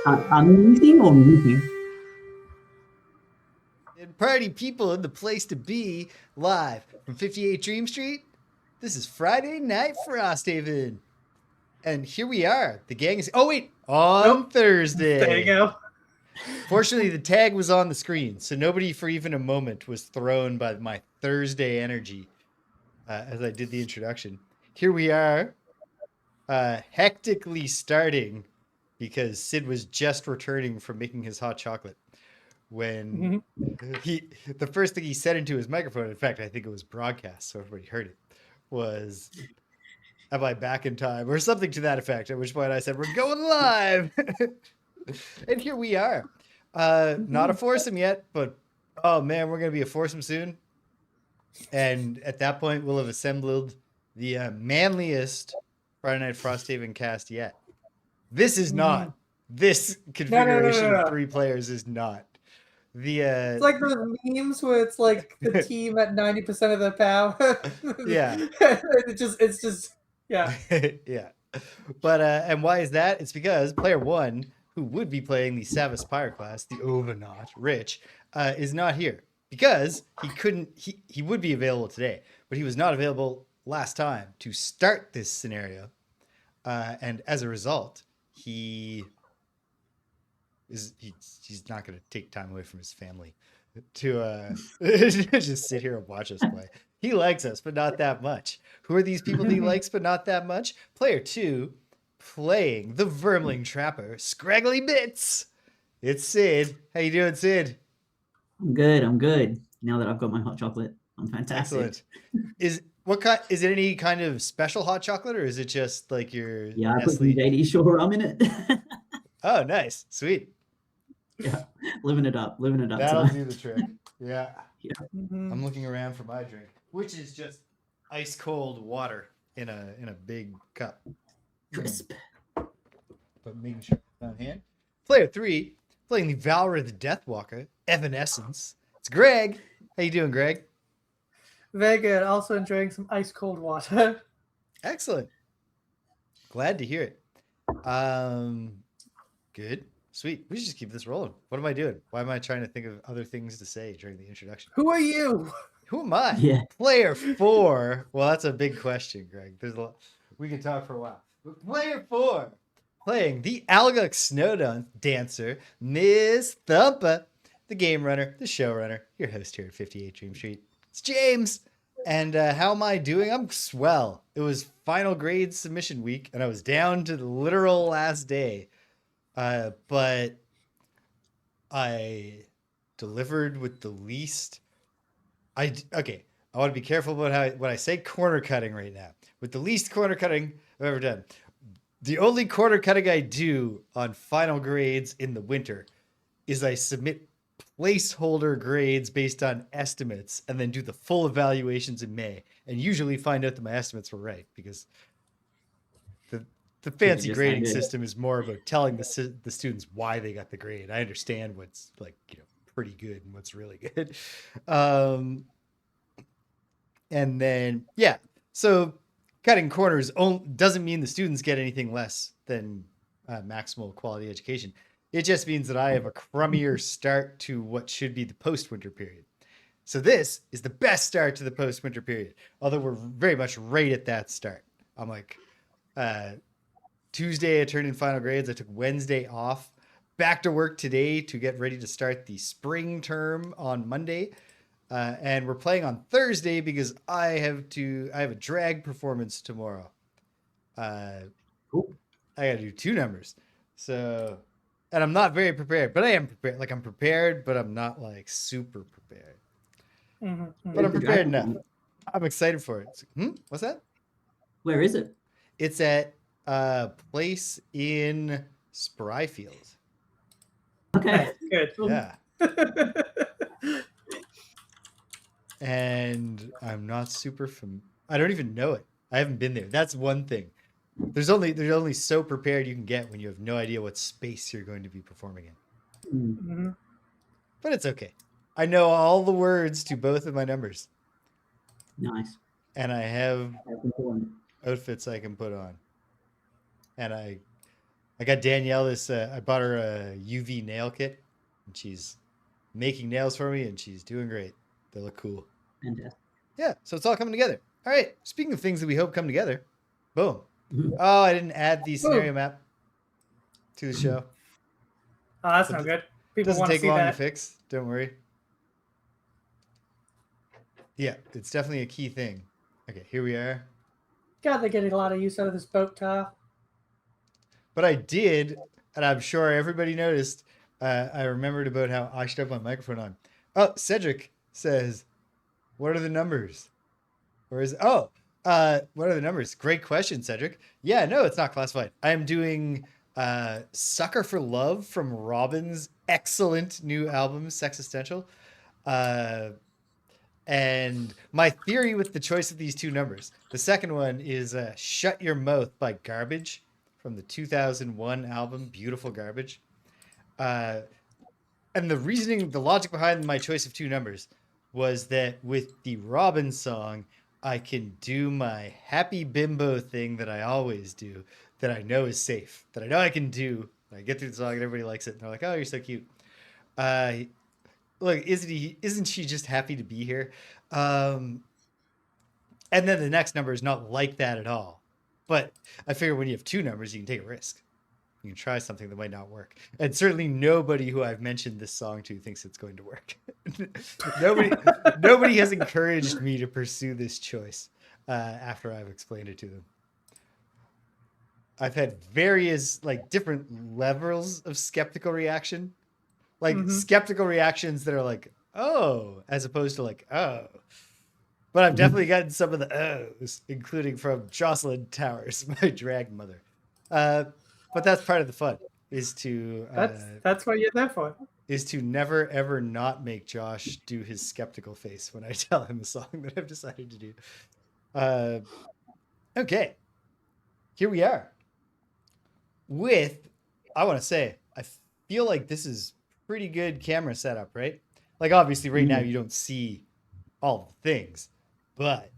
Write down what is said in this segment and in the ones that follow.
Unmuting or muting? And party people in the place to be, live from 58 Dream Street. This is Friday Night Frosthaven. And here we are. The gang is. Oh, wait. On Thursday. There you go. Fortunately, the tag was on the screen, so nobody for even a moment was thrown by my Thursday energy as I did the introduction. Here we are, hectically starting because Sid was just returning from making his hot chocolate when the first thing he said into his microphone, in fact, I think it was broadcast, so everybody heard it, was, "Am I back in time?" or something to that effect, at which point I said, "We're going live." And here we are. Not a foursome yet, but oh man, we're going to be a foursome soon. And at that point, we'll have assembled the manliest Friday Night Frosthaven cast yet. This is not. This configuration No. of 3 players is not. It's like those memes where it's like the team at 90% of their power. Yeah. it's just yeah. Yeah. But and why is that? It's because player 1, who would be playing the Savas Pyre class, the Overnaut, Rich, is not here because he couldn't. He would be available today, but he was not available last time to start this scenario, and as a result, he's not going to take time away from his family to just sit here and watch us play. He likes us, but not that much. Who are these people that he likes, but not that much? Player 2, playing the Vermling Trapper, Scraggly Bits. It's Sid. How you doing, Sid? I'm good. Now that I've got my hot chocolate, I'm fantastic. Excellent. Is it any kind of special hot chocolate, or is it just like your Yeah, I put Nestle? some JD Shore rum in it. Oh, nice. Sweet. Yeah, living it up. That'll tonight. do the trick. Yeah. Mm-hmm. I'm looking around for my drink, which is just ice cold water in a big cup. Crisp. But making sure it's on hand. Player 3, playing the Valor of the Deathwalker, Evanescence. It's Greg. How you doing, Greg? Very good. Also enjoying some ice cold water. Excellent. Glad to hear it. Good. Sweet. We should just keep this rolling. What am I doing? Why am I trying to think of other things to say during the introduction? Who are you? Who am I? Yeah. Player 4. Well, that's a big question, Greg. There's a lot. We can talk for a while. But player 4, playing the Algok Snow Dancer, Miss Thumpa, the game runner, the showrunner, your host here at 58 Dream Street. It's James. And how am I doing? I'm swell. It was final grade submission week, and I was down to the literal last day. But I delivered with the least. I want to be careful about when I say corner cutting right now. With the least corner cutting I've ever done. The only corner cutting I do on final grades in the winter is I submit placeholder grades based on estimates and then do the full evaluations in May, and usually find out that my estimates were right because the fancy grading system is more about telling the students why they got the grade. I understand what's pretty good and what's really good. And then, yeah, so cutting corners doesn't mean the students get anything less than maximal quality education. It just means that I have a crummier start to what should be the post-winter period. So this is the best start to the post-winter period, although we're very much right at that start. I'm like, Tuesday I turned in final grades. I took Wednesday off. Back to work today to get ready to start the spring term on Monday. And we're playing on Thursday because I have a drag performance tomorrow. Cool. I got to do 2 numbers. So, and I'm not very prepared, but I am prepared. Like, I'm prepared, but I'm not like super prepared. But I'm prepared enough. I'm excited for it. What's that? Where is it? It's at a place in Spryfield. Okay. Good. Yeah. And I'm not super I don't even know it. I haven't been there. That's one thing. There's only so prepared you can get when you have no idea what space you're going to be performing in. But it's okay. I know all the words to both of my numbers. Nice. And I have outfits I can put on. And I I got Danielle this. I bought her a UV nail kit, and she's making nails for me, and she's doing great. They look cool. Fantastic. Yeah, so it's all coming together. All right. Speaking of things that we hope come together, boom. Mhm. Oh, I didn't add the scenario map to the show. Oh, that's not good. People Doesn't want to take see long to that. fix. Don't worry. Yeah, it's definitely a key thing. Okay, here we are. God, they're getting a lot of use out of this boat tile. But I did, and I'm sure everybody noticed. I remembered about how I should have my microphone on. Oh, Cedric says, "What are the numbers?" Or is what are the numbers? Great question, Cedric. Yeah, no, it's not classified. I am doing "Sucker for Love" from Robin's excellent new album, Sexistential. And my theory with the choice of these two numbers. The second one is "Shut Your Mouth" by Garbage from the 2001 album, Beautiful Garbage. And the reasoning, the logic behind my choice of two numbers was that with the Robin song, I can do my happy bimbo thing that I always do, that I know is safe, that I know I can do. I get through the song and everybody likes it. And they're like, "Oh, you're so cute." Look, isn't she just happy to be here? And then the next number is not like that at all. But I figure when you have two numbers, you can take a risk. You can try something that might not work. And certainly nobody who I've mentioned this song to thinks it's going to work. nobody has encouraged me to pursue this choice after I've explained it to them. I've had various different levels of skeptical reaction. Skeptical reactions that are like, "Oh," as opposed to like, "Oh." But I've definitely gotten some of the O's, including from Jocelyn Towers, my drag mother. But that's part of the fun, is to that's what you're there for. Is to never ever not make Josh do his skeptical face when I tell him a song that I've decided to do. Okay, here we are. With, I want to say, I feel like this is pretty good camera setup, right? Like obviously right now you don't see all the things, but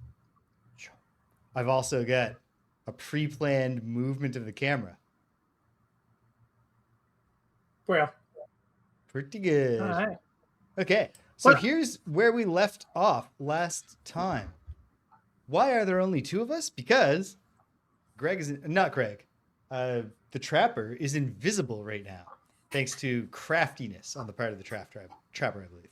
I've also got a pre-planned movement of the camera. Well, pretty good. All right. Okay, so here's where we left off last time. Why are there only two of us? Because Greg is not Greg. The trapper is invisible right now, thanks to craftiness on the part of the trapper, I believe.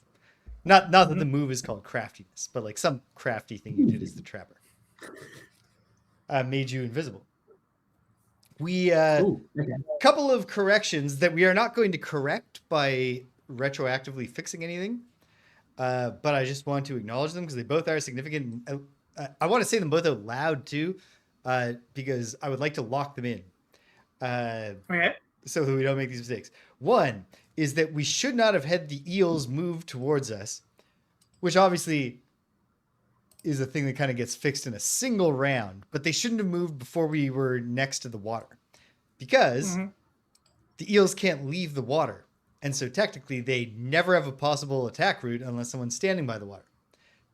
Not that the move is called craftiness, but like some crafty thing you did as the trapper made you invisible. We couple of corrections that we are not going to correct by retroactively fixing anything, but I just want to acknowledge them because they both are significant. I want to say them both out loud too, because I would like to lock them in. Okay. So that we don't make these mistakes. One is that we should not have had the eels move towards us, which obviously is a thing that kind of gets fixed in a single round, but they shouldn't have moved before we were next to the water because the eels can't leave the water. And so technically they never have a possible attack route unless someone's standing by the water.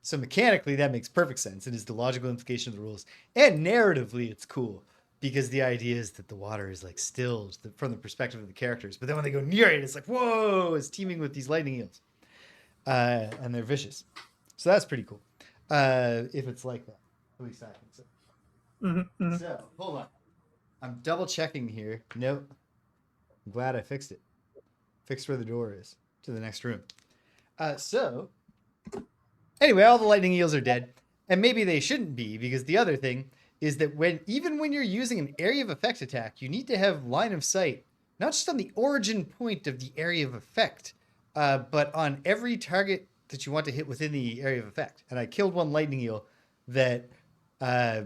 So mechanically that makes perfect sense. It is the logical implication of the rules. And narratively it's cool because the idea is that the water is like stilled from the perspective of the characters. But then when they go near it, it's like, whoa, it's teeming with these lightning eels. And they're vicious. So that's pretty cool. If it's like that, at least I think so. So hold on, I'm double checking here. Nope. I'm glad I fixed it. Fixed where the door is to the next room. So anyway, all the lightning eels are dead, and maybe they shouldn't be because the other thing is that even when you're using an area of effect attack, you need to have line of sight, not just on the origin point of the area of effect, but on every target that you want to hit within the area of effect. And I killed one lightning eel that I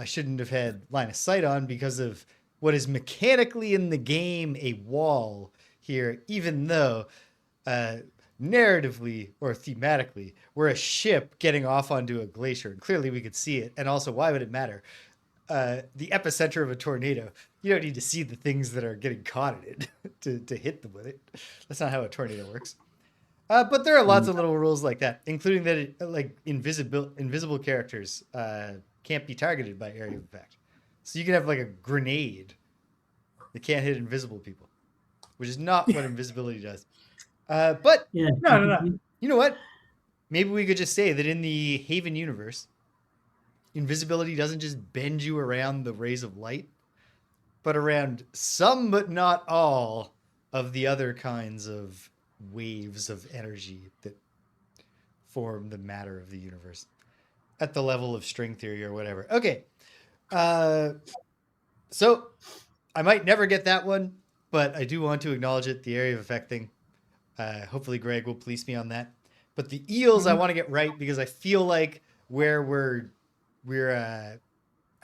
shouldn't have had line of sight on because of what is mechanically in the game a wall here, even though narratively or thematically we're a ship getting off onto a glacier and clearly we could see it. And also, why would it matter? The epicenter of a tornado, you don't need to see the things that are getting caught in it to hit them with it. That's not how a tornado works. But there are lots of little rules like that, including that invisible characters can't be targeted by area of effect. So you can have like a grenade They can't hit invisible people, which is not what invisibility does. But Yeah. No. you know what? Maybe we could just say that in the Haven universe, invisibility doesn't just bend you around the rays of light, but around some but not all of the other kinds of waves of energy that form the matter of the universe at the level of string theory or whatever. Okay. So I might never get that one, but I do want to acknowledge it, the area of effect thing. Hopefully Greg will police me on that. But the eels I want to get right because I feel like where we're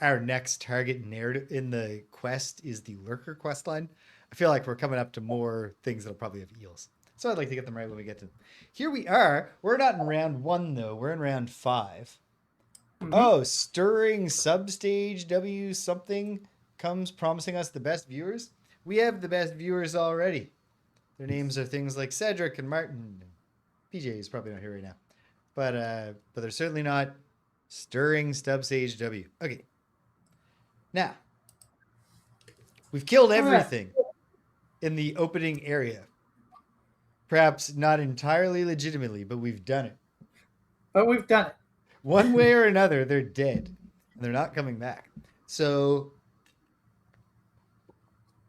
our next target narrative in the quest is the lurker quest line. I feel like we're coming up to more things that'll probably have eels. So I'd like to get them right when we get to them. Here we are. We're not in round 1 though. We're in round 5. Oh, stirring substage W something comes promising us the best viewers. We have the best viewers already. Their names are things like Cedric and Martin. PJ is probably not here right now, but they're certainly not stirring substage W. Okay. Now, we've killed everything in the opening area. Perhaps not entirely legitimately, but we've done it. But we've done it. One way or another, they're dead. And they're not coming back. So,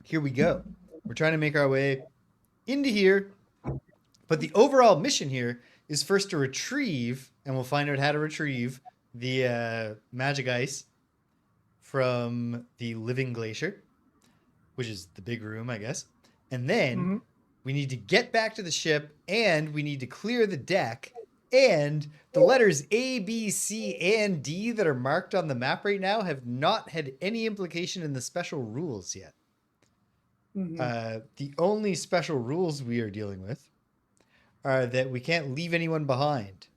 here we go. We're trying to make our way into here. But the overall mission here is first to retrieve, and we'll find out how to retrieve, the magic ice from the living glacier, which is the big room, I guess. And then we need to get back to the ship, and we need to clear the deck, and the letters A, B, C, and D that are marked on the map right now have not had any implication in the special rules yet. The only special rules we are dealing with are that we can't leave anyone behind.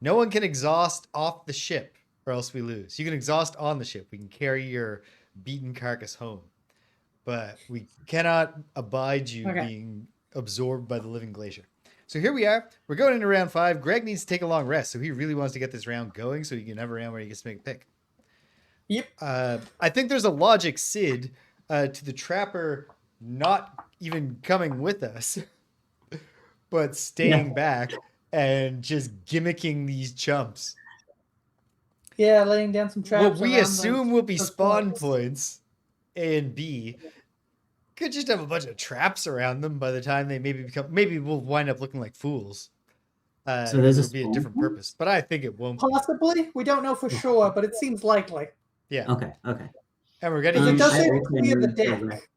No one can exhaust off the ship or else we lose. You can exhaust on the ship. We can carry your beaten carcass home. But we cannot abide you being absorbed by the living glacier. So here we are. We're going into round 5. Greg needs to take a long rest, so he really wants to get this round going so he can have a round where he gets to make a pick. Yep. I think there's a logic, Sid, to the trapper not even coming with us, but staying back and just gimmicking these chumps. Yeah, laying down some traps. What we assume will be spawn points, A and B, could just have a bunch of traps around them by the time they maybe we'll wind up looking like fools. So there's be a different purpose, but I think it won't. Possibly. We don't know for sure, but it seems likely. Yeah. Okay. And we're gonna It use does say clear the deck.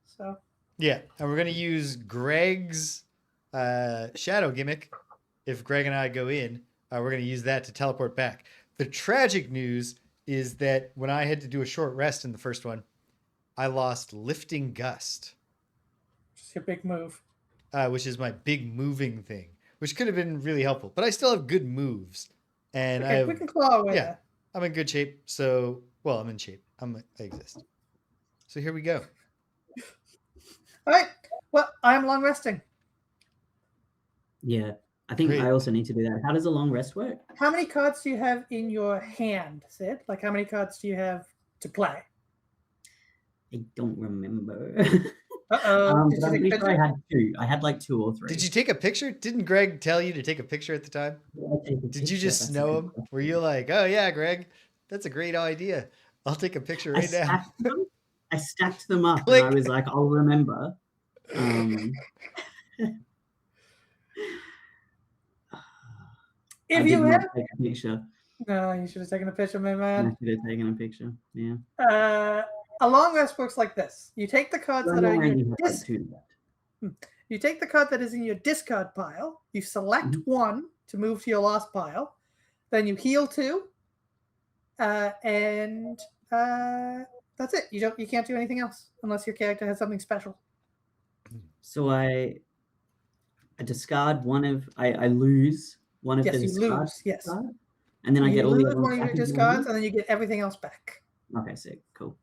So. Yeah, and we're gonna use Greg's shadow gimmick. If Greg and I go in, we're gonna use that to teleport back. The tragic news is that when I had to do a short rest in the first one, I lost lifting gust. It's your big move. Which is my big moving thing, which could have been really helpful. But I still have good moves. And we can claw away. Yeah, I'm in good shape. So, well, I'm in shape. I exist. So here we go. All right. Well, I'm long resting. Yeah. I think I also need to do that. How does a long rest work? How many cards do you have in your hand, Sid? Like, how many cards do you have to play? I don't remember. Uh-oh. But I'm pretty sure I had 2. I had like 2 or 3. Did you take a picture? Didn't Greg tell you to take a picture at the time? Did you just know him? Were you like, oh yeah, Greg, that's a great idea. I'll take a picture right now. I stacked them up Click. and I was like, I'll remember. If you have take a picture. No, you should have taken a picture, my man. I should have taken a picture. Yeah. A long rest works like this. You take the cards that are in your You take the card that is in your discard pile. You select one to move to your last pile. Then you heal 2. And that's it. You can't do anything else unless your character has something special. So I discard one of I lose one of the discards. Yes. Card, and then I get all the other one of your discards, and then you get everything else back. Okay, sick, cool.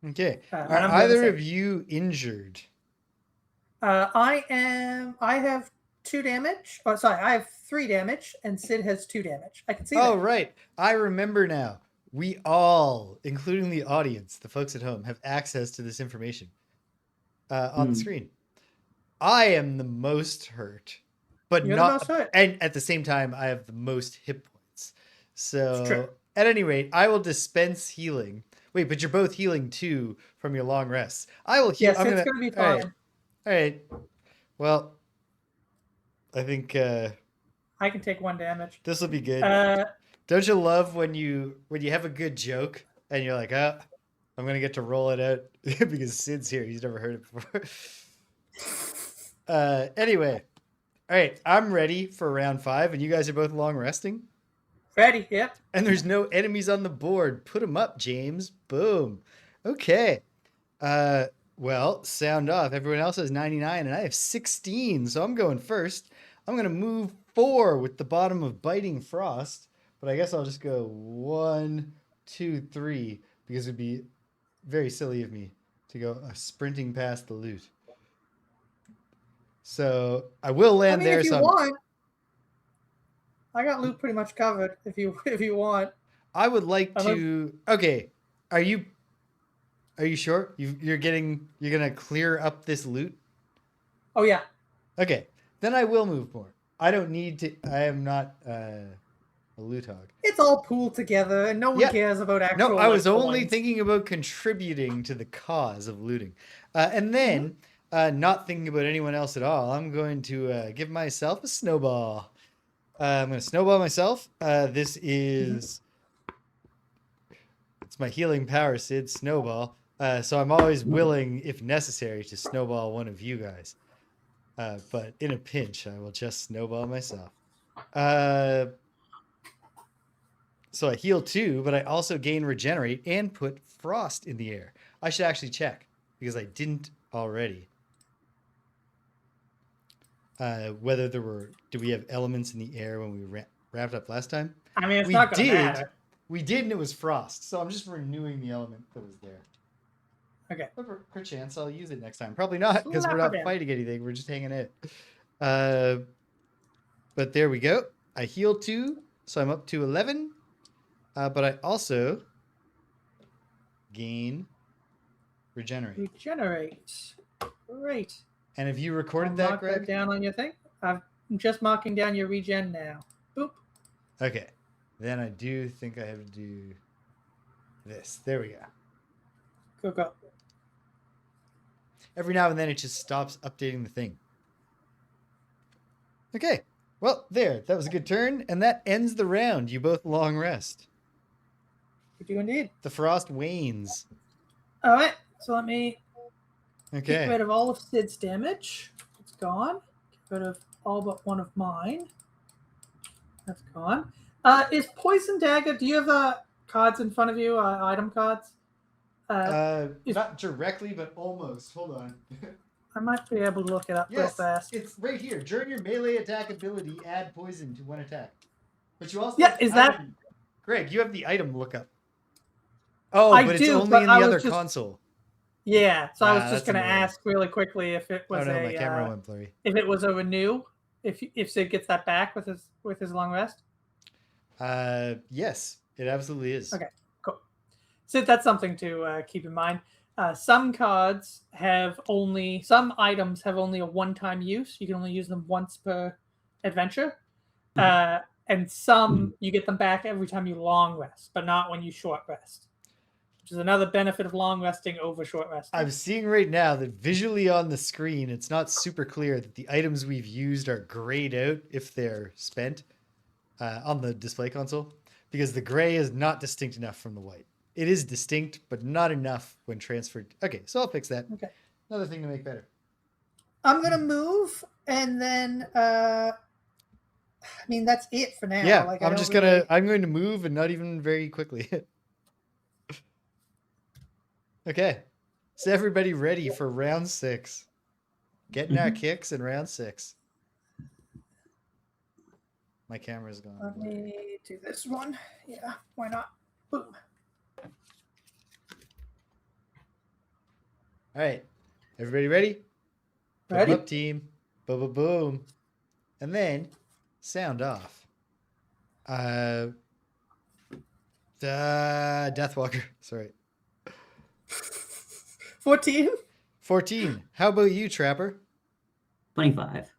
Okay. Are either of you injured? I have 2 damage. Oh, sorry, I have 3 damage, and Sid has 2 damage. I can see that. Oh, right. I remember now. We all, including the audience, the folks at home, have access to this information. on the screen. I am the most hurt, but You're the not. most hurt. And at the same time, I have the most hit points. It's So true. at any rate, I will dispense healing. Wait, but you're both healing too from your long rests. I will heal. Yes, it's going to be All right. fine. All right. Well, I think I can take 1 damage. this will be good. Uh, Don't you love when you have a good joke and you're like, I'm gonna get to roll it out because Sid's here. He's never heard it before. Anyway, all right, I'm ready for round 5, and you guys are both long resting. ready, yep. And there's no enemies on the board. Put them up, James. Boom. Okay. Well, sound off. Everyone else has 99, and I have 16, so I'm going first. I'm gonna move 4 with the bottom of Biting Frost, but I guess I'll just go 1, 2, 3 because it'd be very silly of me to go sprinting past the loot. So I will land there. If you want, I got loot pretty much covered. If you want, I would like to. Okay, are you sure you're gonna clear up this loot? Oh yeah. Okay, then I will move more. I don't need to. I am not a loot hog. It's all pooled together, and no one cares about actual. No, I was only points. thinking about contributing to the cause of looting, and then not thinking about anyone else at all. I'm going to give myself a snowball. I'm going to snowball myself. This is it's my healing power, Sid. Snowball. So I'm always willing, if necessary, to snowball one of you guys. But in a pinch, I will just snowball myself. So I heal 2, but I also gain regenerate and put frost in the air. I should actually check because I didn't already. Whether do we have elements in the air when we wrapped up last time? I mean, it's not going to matter. We did, and it was frost. So I'm just renewing the element that was there. Okay. But perchance I'll use it next time. Probably not because we're not fighting anything. We're just hanging out. But there we go. I heal 2, so I'm up to 11. But I also gain regenerate. Regenerate. Great. And have you recorded I'll that, mark Greg? that down on your thing. I'm just marking down your regen now. Boop. Okay. Then I do think I have to do this. There we go. Go. Every now and then it just stops updating the thing. Okay. Well, there. That was a good turn. And that ends the round. You both long rest. We do indeed. The frost wanes. All right. So let me Okay. get rid of all of Sid's damage. It's gone. Get rid of all but one of mine. That's gone. Is Poison Dagger, do you have cards in front of you, item cards? Not directly, but almost. Hold on. I might be able to look it up real fast. It's right here. During your melee attack ability, add poison to one attack. But you also is that... Greg, you have the item lookup. Oh, but it's only in the other console. Yeah, so I was just going to ask really quickly if it was my camera went blurry. If it was a renew, if Sid gets that back with his long rest. Yes, it absolutely is. Okay, cool. So that's something to keep in mind. Some items have only a one-time use. You can only use them once per adventure. And some you get them back every time you long rest, but not when you short rest. Which is another benefit of long resting over short resting. I'm seeing right now that visually on the screen, it's not super clear that the items we've used are grayed out if they're spent on the display console, because the gray is not distinct enough from the white. It is distinct, but not enough when transferred. Okay, so I'll fix that. Okay. Another thing to make better. I'm going to move, and then, that's it for now. Yeah, I'm going to move and not even very quickly. Okay, so everybody ready for round 6. Getting our kicks in round 6. My camera's gone. Let me do this one. Yeah, why not? Boom. All right, everybody ready? Ready. Up, team. Boom, boom, boom. And then sound off. Deathwalker. Sorry. 14? 14. How about you, Trapper? 25.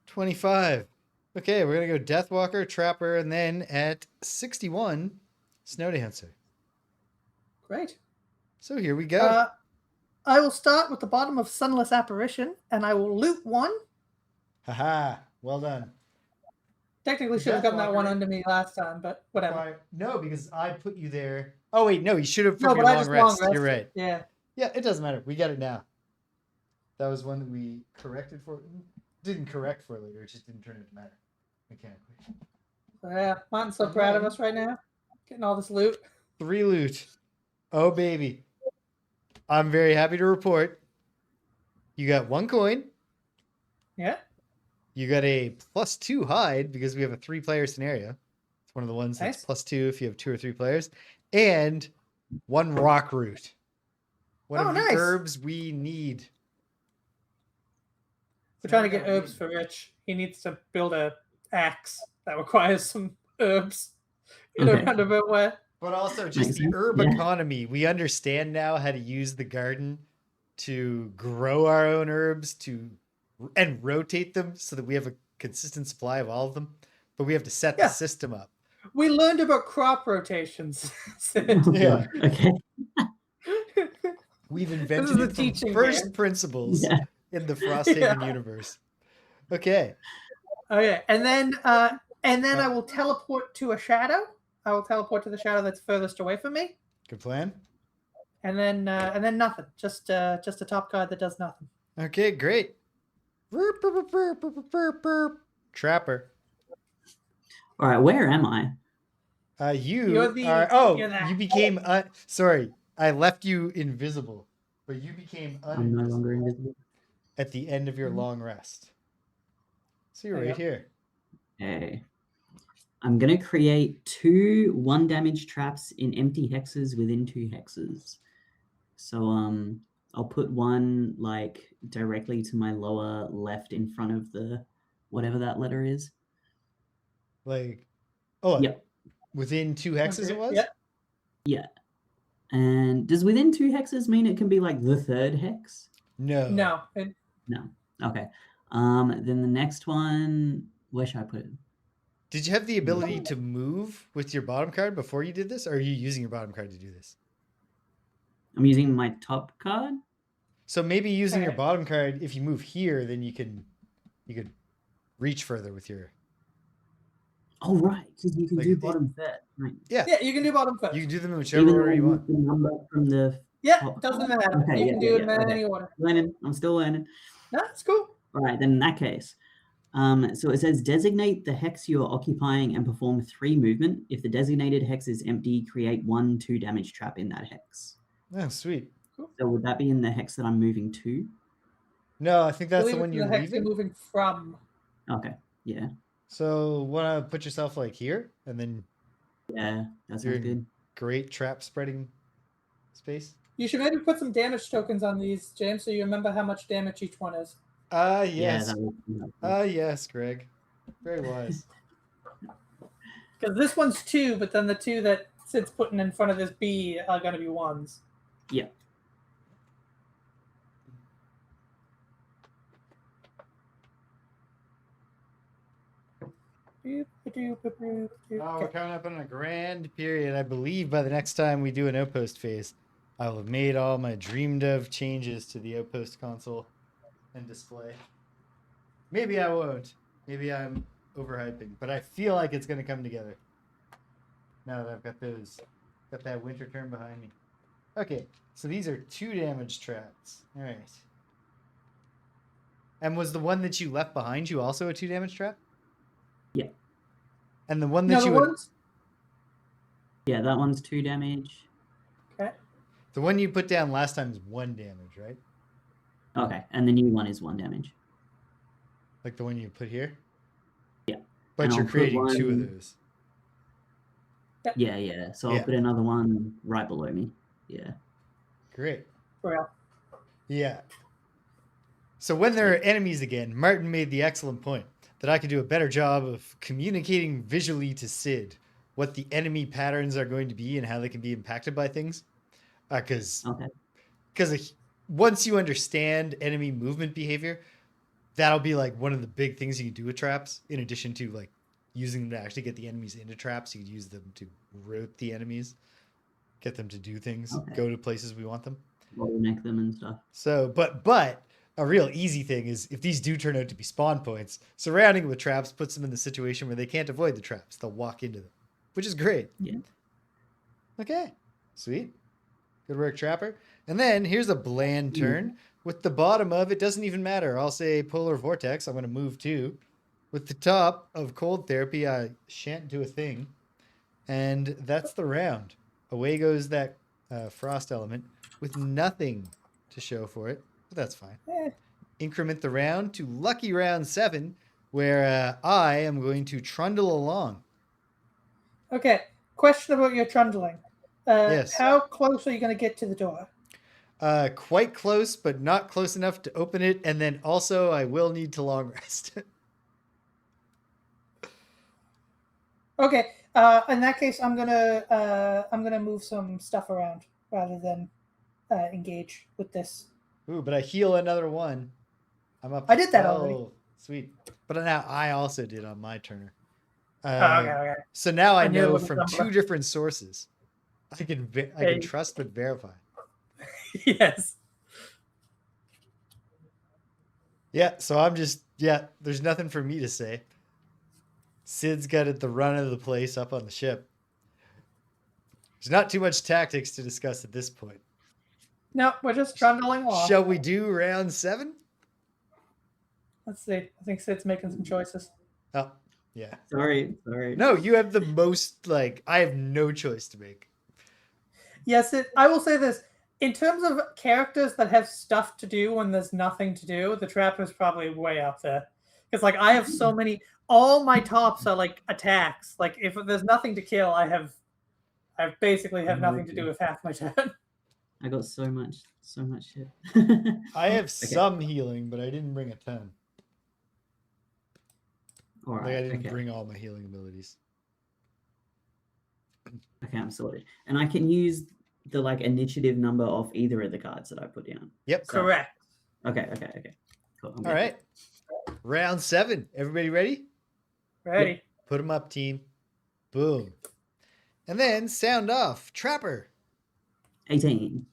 25. Okay, we're going to go Deathwalker, Trapper, and then at 61, Snow Dancer. Great. So here we go. I will start with the bottom of Sunless Apparition, and I will loot one. Haha, well done. Technically should have gotten that one Deathwalker. under me last time, but whatever. Why? No, because I put you there. Oh, wait, no, you should have No, from but your I long just rest. long You're rested. right. Yeah. Yeah, it doesn't matter. We got it now. That was one that we corrected for. Didn't correct for later. It just didn't turn it to matter mechanically. So, yeah, Martin's so proud of us right now. Getting all this loot. 3 loot. Oh, baby. I'm very happy to report. You got 1 coin. Yeah. You got a +2 hide because we have a 3-player scenario. It's one of the ones that's Nice. +2 if you have 2 or 3 players. And 1 rock root. One Oh, of the nice. herbs we need. We're trying to get herbs for Rich. He needs to build a axe that requires some herbs in a Okay. roundabout way. But also just Makes the sense. herb Yeah. economy. We understand now how to use the garden to grow our own herbs and rotate them so that we have a consistent supply of all of them. But we have to set Yeah. the system up. We learned about crop rotations. Sid. Oh, Yeah. God. Okay. We've This invented is a it from teaching first game. principles Yeah. in the Frosthaven universe. Okay. Okay, and then I will teleport to a shadow. I will teleport to the shadow that's furthest away from me, Good plan. and then nothing. Just a top card that does nothing. Okay, great. Trapper. All right, where am I? You're the- you're the- you became sorry. I left you invisible, but you became I'm no longer invisible. at the end of your long rest. So you're There you right here. Okay. I'm going to create 2 1-damage traps in empty hexes within 2 hexes. So I'll put one like directly to my lower left in front of the whatever that letter is. Like, oh, Yep. within 2 hexes Okay, it was? yeah. Yeah. And does within 2 hexes mean it can be like the 3rd hex? No. No, No. Okay. Then the next one, where should I put it? Did you have the ability to move with your bottom card before you did this? Or are you using your bottom card to do this? I'm using my top card. So maybe using your Okay. bottom card, if you move here, then you could reach further with your Oh, right, because you can Like, do it- bottom third. Right. yeah. yeah, you can do bottom first. You can do them in whichever Even order though you I want. use the number from the Yeah, top doesn't card. matter. Okay, You yeah, can yeah, do it yeah, in okay. any order. Learning. I'm still learning. No, it's cool. All right, then in that case, so it says designate the hex you are occupying and perform 3 movement. If the designated hex is empty, create 1 2-damage trap in that hex. Oh, sweet. So would that be in the hex that I'm moving to? No, I think that's the Believe one it's you're the hex leaving. you're moving from. Okay, yeah, So want to put yourself like here, and then yeah, that You're sounds in- good. great trap spreading space. You should maybe put some damage tokens on these, James, so you remember how much damage each one is. Ah, Yeah, yes. that would be helpful. Yes, Greg. Very wise. Because this one's 2, but then the 2 that Sid's putting in front of this B are going to be 1s. Yeah. Oh, we're coming up on a grand period. I believe by the next time we do an outpost phase, I will have made all my dreamed of changes to the outpost console and display. Maybe I won't. Maybe I'm overhyping, but I feel like it's going to come together. Now that I've got that winter term behind me. Okay, so these are 2 damage traps. All right. And was the one that you left behind you also a 2 damage trap? Yeah. And the one No, that the you would, ones. Yeah, that one's 2 damage. Okay. the one you put down last time is 1 damage, right? Okay, and the new one is 1 damage. Like the one you put here? Yeah. But And you're I'll put creating 2 of one- those. Yeah, yeah. So Yeah. I'll put another one right below me. Yeah. Great. Well, Yeah. So when there are enemies again, Martin made the excellent point that I could do a better job of communicating visually to Sid what the enemy patterns are going to be and how they can be impacted by things. Because Okay. once you understand enemy movement behavior, that'll be like one of the big things you can do with traps. In addition to like using them to actually get the enemies into traps, you could use them to route the enemies, get them to do things, go to places we want them, bottleneck them and stuff. So, but a real easy thing is if these do turn out to be spawn points, surrounding them with traps puts them in the situation where they can't avoid the traps. They'll walk into them, which is great. Yeah. Okay, sweet. Good work, Trapper. And then here's a bland turn. With the bottom of, it doesn't even matter. I'll say Polar Vortex. I'm going to move 2. With the top of Cold Therapy, I shan't do a thing. And that's the round. Away goes that Frost element with nothing to show for it. But that's fine. Increment the round to lucky round 7, where I am going to trundle along. Okay. Question about your trundling. Yes. How close are you going to get to the door? Quite close, but not close enough to open it. And then also, I will need to long rest. Okay. In that case, I'm gonna move some stuff around rather than engage with this. Ooh, but I heal another 1. I'm up. I did that already. Sweet. But now I also did on my turn. Okay. So now I And you're know looking from somewhere. 2 different sources. I can trust but verify. Yes. Yeah, so I'm just, there's nothing for me to say. Sid's got it the run of the place up on the ship. There's not too much tactics to discuss at this point. No, we're just trundling along. Shall we do round 7? Let's see. I think Sid's making some choices. Oh, yeah. Sorry. No, you have the most, I have no choice to make. Yes, I will say this. In terms of characters that have stuff to do when there's nothing to do, the Trapper's probably way up there. Because, I have so many... All my tops are, attacks. If there's nothing to kill, I basically have nothing to do with half my turn. I got so much shit. I have some healing, but I didn't bring a ton. All right. I didn't bring all my healing abilities. Okay, I'm sorted. And I can use the initiative number of either of the cards that I put down. Yep. So, correct. Okay. Cool. All right. Round 7. Everybody ready? Ready. Yep. Put them up, team. Boom. And then sound off. Trapper. 18.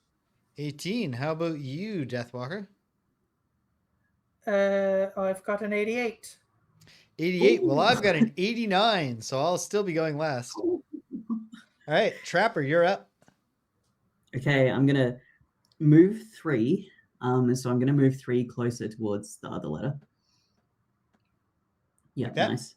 18. How about you, Deathwalker? I've got an 88. 88. Ooh. Well, I've got an 89, so I'll still be going last. All right, Trapper, you're up. Okay, I'm going to move 3. So I'm going to move 3 closer towards the other letter. Yeah, like nice.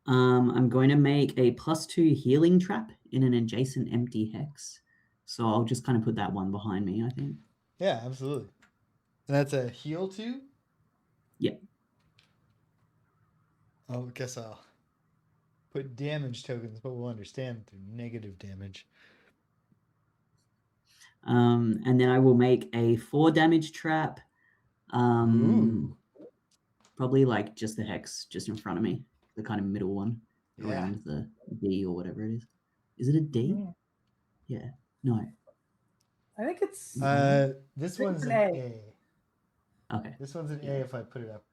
I'm going to make a +2 healing trap in an adjacent empty hex. So I'll just kind of put that one behind me, I think. Yeah, absolutely. And that's a heal 2? Yeah. Oh, I guess I'll put damage tokens, but we'll understand through negative damage. And then I will make a 4 damage trap. Probably just the hex just in front of me, the kind of middle one around the D or whatever it is. Is it a D? Yeah. No. I think it's. This one's an A. Okay. This one's an A if I put it up.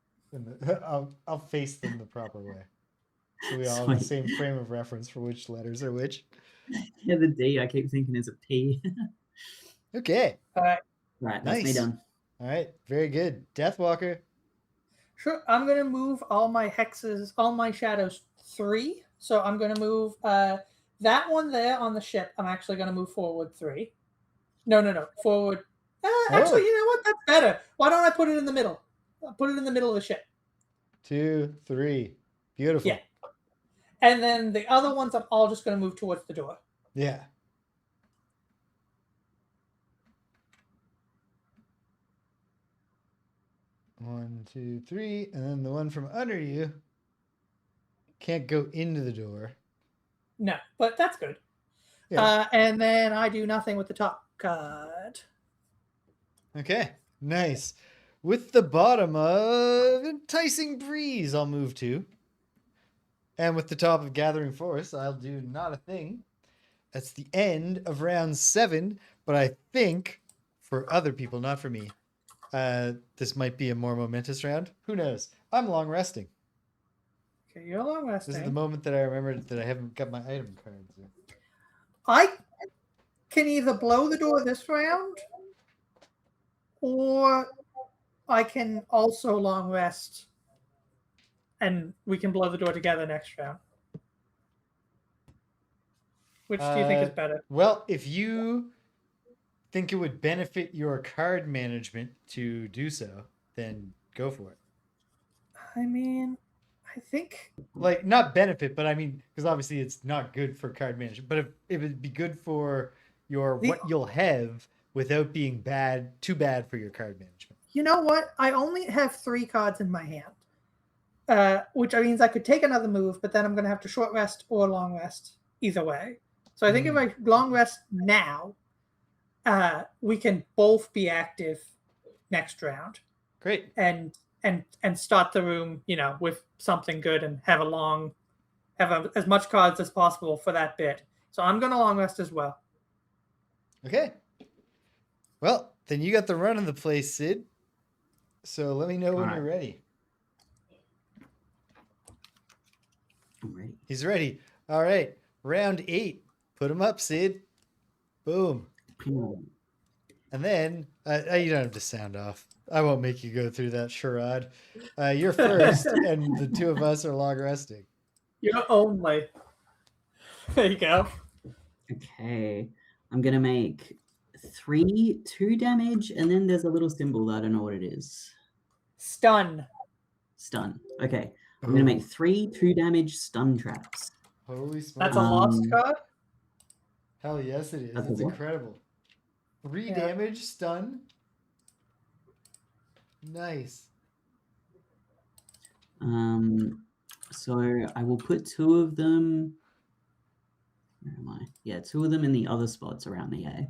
I'll face them the proper way. So we all have the same frame of reference for which letters are which. Yeah, the D I keep thinking is a P. Okay. All right. Right, that's me done. All right, very good. Deathwalker. Sure. I'm going to move all my hexes, all my shadows 3. So I'm going to move that one there on the ship. I'm actually going to move forward 3. No. Forward. Actually, you know what? That's better. Why don't I put it in the middle? I'll put it in the middle of the ship. 2, 3. Beautiful. Yeah. And then the other ones, I'm all just going to move towards the door. Yeah. One, 2, 3, and then the one from under you can't go into the door. No, but that's good. Yeah. And then I do nothing with the top card. Okay, nice. With the bottom of Enticing Breeze, I'll move to. And with the top of Gathering Force, I'll do not a thing. That's the end of round 7, but I think for other people, not for me, this might be a more momentous round. Who knows? I'm long resting. Okay, you're long resting. This is the moment that I remembered that I haven't got my item cards. I can either blow the door this round, or I can also long rest, and we can blow the door together next round. Which do you think is better? Well, if you think it would benefit your card management to do so, then go for it. I mean, I think like not benefit, but I mean, because obviously it's not good for card management, but if it would be good for your what you'll have without being too bad for your card management. You know what? I only have 3 cards in my hand, which means I could take another move, but then I'm going to have to short rest or long rest either way. So I think if I long rest now, we can both be active next round. Great. And start the room, with something good and have as much cards as possible for that bit. So I'm going to long rest as well. Okay. Well, then you got the run of the place, Sid. So let me know when you're ready. I'm ready. He's ready. All right. Round 8. Put him up, Sid. Boom. And then you don't have to sound off. I won't make you go through that charade. You're first, and the 2 of us are long resting. You're only. There you go. Okay. I'm going to make 2 damage, and then there's a little symbol that I don't know what it is. Stun. Okay. I'm going to make 3 2 damage stun traps. Holy smokes. That's a lost card? Hell yes, it is. That's It's incredible. 3 damage stun. Nice. So I will put 2 of them. Where am I? Yeah, 2 of them in the other spots around the A.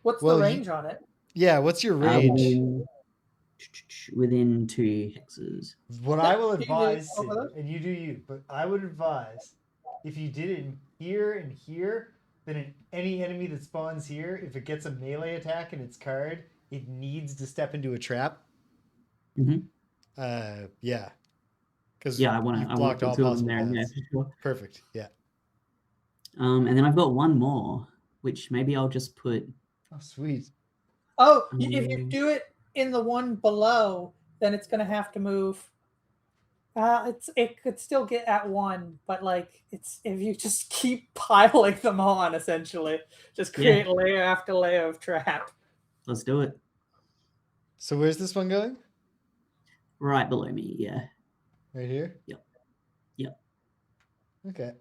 What's the range on it? Yeah, what's your range? Within 2 hexes. What I will advise, Sid, and you do you, but I would advise if you did it in here and here, then in any enemy that spawns here, if it gets a melee attack in its card, it needs to step into a trap. Yeah. Because I want to block all possible there. Yeah, for sure. Perfect. Yeah. And then I've got 1 more, which maybe I'll just put. Oh, sweet. Oh, if you do it in the one below, then it's going to have to move. It could still get at 1, but it's if you just keep piling them on, essentially, just create layer after layer of trap. Let's do it. So where's this one going? Right below me, yeah. Right here? Yep. Okay.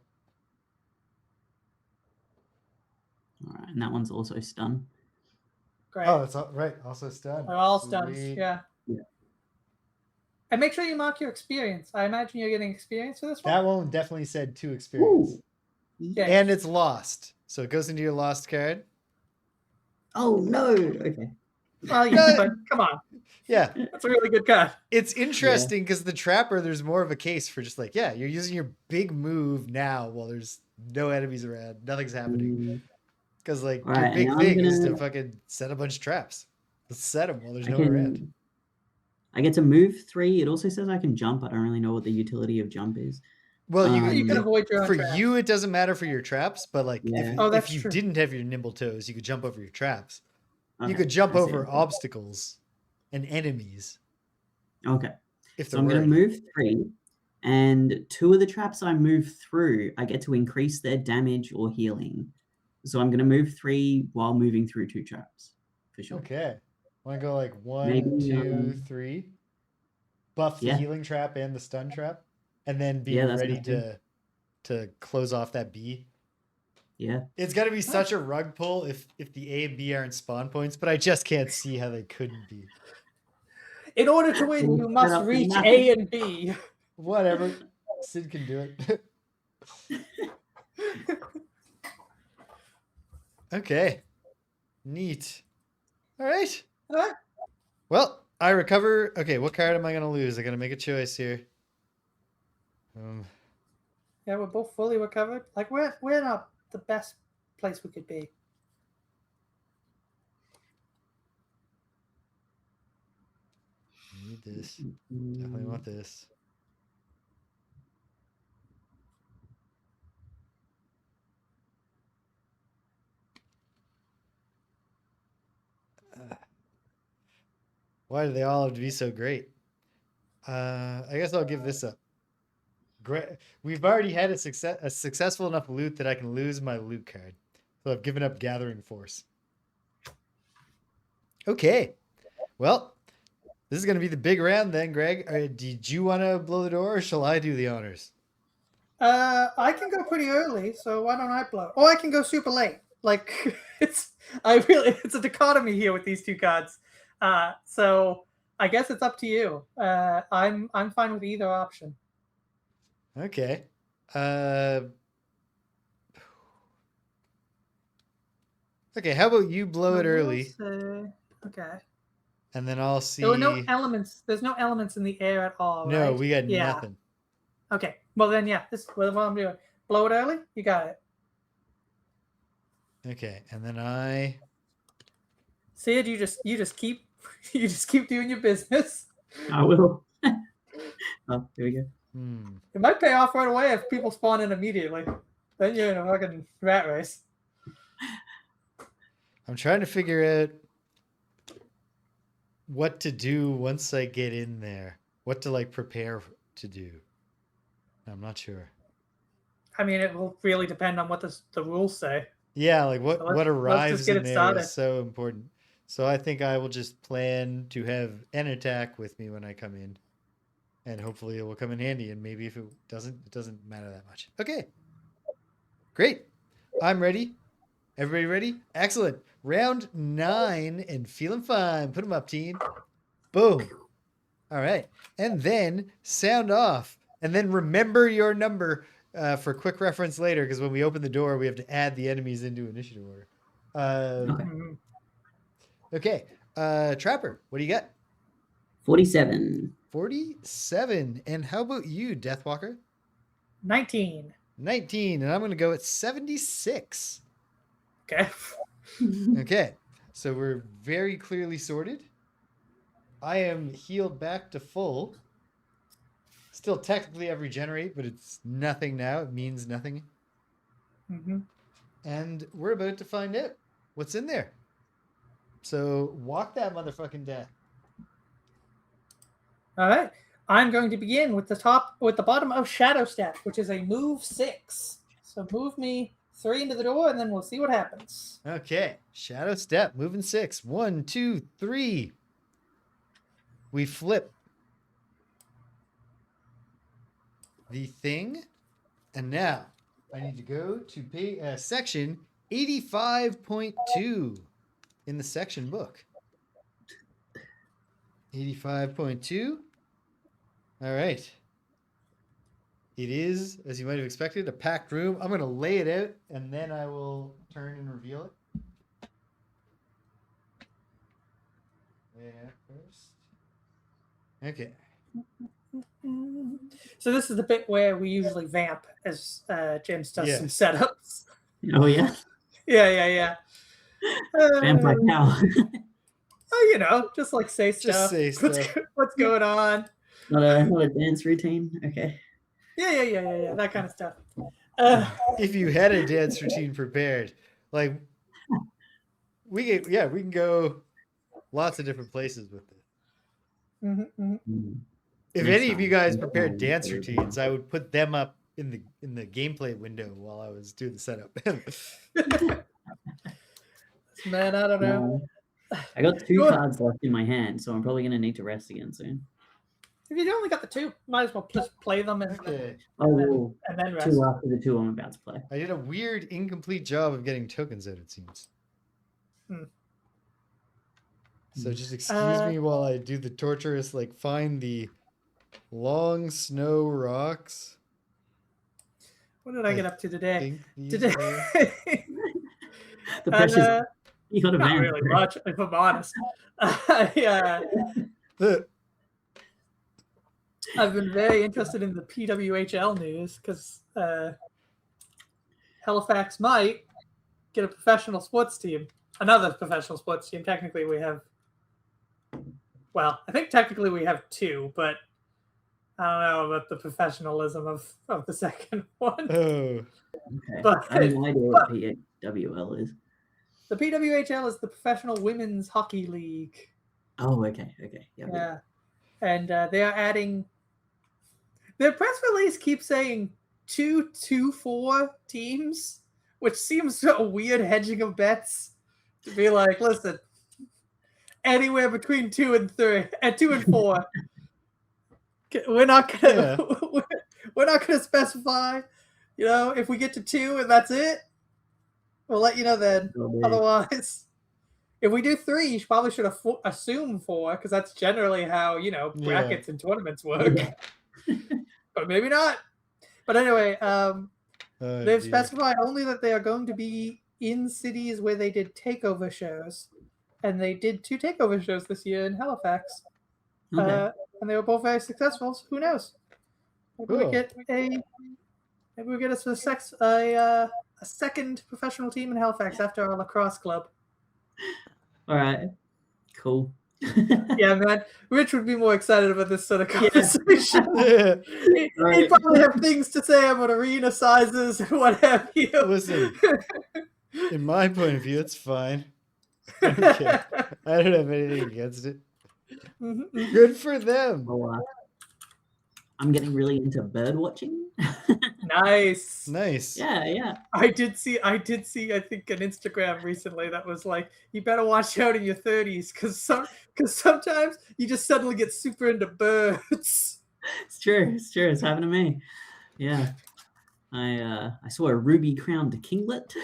All right, and that one's also stun. Great. Oh, it's all right. Also stun. They're all stuns, yeah. And make sure you mark your experience. I imagine you're getting experience for this one. That one definitely said 2 experience. Yeah. And it's lost. So it goes into your lost card. Oh, no. Okay. Well, yeah, but come on. Yeah. That's a really good card. It's interesting because the Trapper, there's more of a case for just you're using your big move now while there's no enemies around. Nothing's happening. Because, your big thing is to fucking set a bunch of traps. Let's set them while there's no one around. I get to move 3. It also says I can jump. I don't really know what the utility of jump is. Well, you can avoid your own for traps. you, it doesn't matter for your traps, but if you true. didn't have your nimble toes, you could jump over your traps. Okay, you could jump over obstacles and enemies. Okay. So I'm going to move 3, and 2 of the traps I move through, I get to increase their damage or healing. So I'm going to move 3 while moving through 2 traps, for sure. Okay. Want to go 1, 2, 3. Buff the healing trap and the stun trap, and then be ready to close off that B. Yeah. It's got to be such a rug pull if the A and B aren't spawn points, but I just can't see how they couldn't be. In order to win, you must reach A and B. Whatever. Sid can do it. Okay. Neat. All right. Well, I recover. Okay, what card am I going to lose? I got to make a choice here. Yeah, we're both fully recovered. We're not the best place we could be. need this. Definitely want this. Why do they all have to be so great? I guess I'll give this up. Great. We've already had a successful enough loot that I can lose my loot card. So I've given up Gathering Force. Okay. Well, this is going to be the big round then, Greg. Did you want to blow the door or shall I do the honors? I can go pretty early, so why don't I blow? Oh, I can go super late. Like it's a dichotomy here with these two cards. So I guess it's up to you. I'm fine with either option. Okay. Okay, how about you blow it early? Okay. And then I'll see. There were no elements. There's no elements in the air at all. No, right? we got nothing. Okay. Well then, yeah. This is what I'm doing. Blow it early. You got it. Okay, and then I. Sid, you just keep doing your business. I will. Oh, here we go. It might pay off right away if people spawn in immediately. Then you're in a fucking rat race. I'm trying to figure out what to do once I get in there. What to like prepare to do. I'm not sure. I mean, it will really depend on what the rules say. Yeah, like what arrives in there started. is so important. So I think I will just plan to have an attack with me when I come in. And hopefully it will come in handy. And maybe if it doesn't matter that much. Okay. Great. I'm ready. Everybody ready? Excellent. Round 9 and feeling fine. Put them up, team. Boom. All right. And then sound off. And then remember your number for quick reference later, because when we open the door, we have to add the enemies into initiative order. Okay. Trapper, what do you got? 47. 47. And how about you, Deathwalker? 19. 19. And I'm going to go at 76. Okay. Okay. So we're very clearly sorted. I am healed back to full. Still technically have regenerate, but it's nothing now. It means nothing. And we're about to find out what's in there. So walk that motherfucking death. All right. I'm going to begin with the bottom of Shadow Step, which is a move 6. So move me 3 into the door, and then we'll see what happens. Okay. Shadow Step, moving 6. 1, 2, 3. We flip the thing. And now I need to go to section 85.2 in the section book. 85.2. All right. It is, as you might have expected, a packed room. I'm going to lay it out, and then I will turn and reveal it. Lay it out first. Okay. So this is the bit where we usually vamp as James does some setups. Oh, yeah? Yeah. Vamp like how? You know, just like say stuff. What's going on? Not a dance routine? Okay. Yeah. That kind of stuff. If you had a dance routine prepared, like we can go lots of different places with it. If any of you guys prepared dance routines, I would put them up in the gameplay window while I was doing the setup. Man, I don't know. I got 2 cards left in my hand, so I'm probably going to need to rest again soon. If you only got the 2, might as well just play them and then rest. 2 after the 2 I'm about to play. I did a weird, incomplete job of getting tokens out, it seems. So just excuse me while I do the torturous, like, find the long snow rocks. What did I get up to today? The pressure. You got not really much, if I'm honest. I've been very interested in the PWHL news because Halifax might get a professional sports team. Another professional sports team. Technically, we have Well, I think technically we have 2, but I don't know about the professionalism of the second one. Oh. Okay. But, I have no idea what PWL is. The PWHL is the Professional Women's Hockey League. Oh, okay. Yep. Yeah. And they are adding... Their press release keeps saying 2-4 teams, which seems a weird hedging of bets to be like, listen, anywhere between 2 and 3 and 2 and 4. We're not gonna we're not gonna specify. You know, if we get to 2 and that's it, we'll let you know then. Otherwise, if we do 3, you probably should assume 4, because that's generally how, brackets and tournaments work. But maybe not. But anyway, they've specified only that they are going to be in cities where they did takeover shows. And they did 2 takeover shows this year in Halifax. Okay. And they were both very successful, so who knows? Maybe we get a second professional team in Halifax after our lacrosse club. All right. Cool. Yeah, man. Rich would be more excited about this sort of conversation. Yeah. He'd probably have things to say about arena sizes and what have you. Listen, in my point of view, it's fine. I don't care. I don't have anything against it. Good for them. Well, I'm getting really into bird watching. Nice. Yeah. I did see, I think, an Instagram recently that was like, you better watch out in your 30s because sometimes you just suddenly get super into birds. It's true. It's happened to me. Yeah. I saw a ruby-crowned kinglet.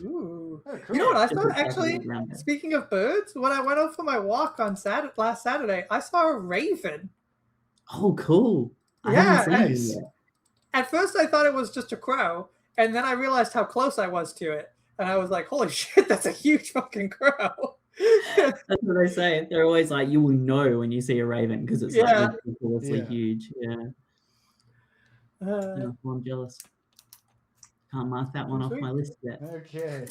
Ooh. Oh, cool. You know what I saw? Actually, speaking of birds, when I went out for my walk on last Saturday, I saw a raven. Oh, cool. Yeah, nice. At first I thought it was just a crow, and then I realized how close I was to it, and I was like, holy shit, that's a huge fucking crow. That's what they say. They're always like, you will know when you see a raven because it's like ridiculously huge. Yeah. I'm jealous. Can't mark that one off my list yet. Okay.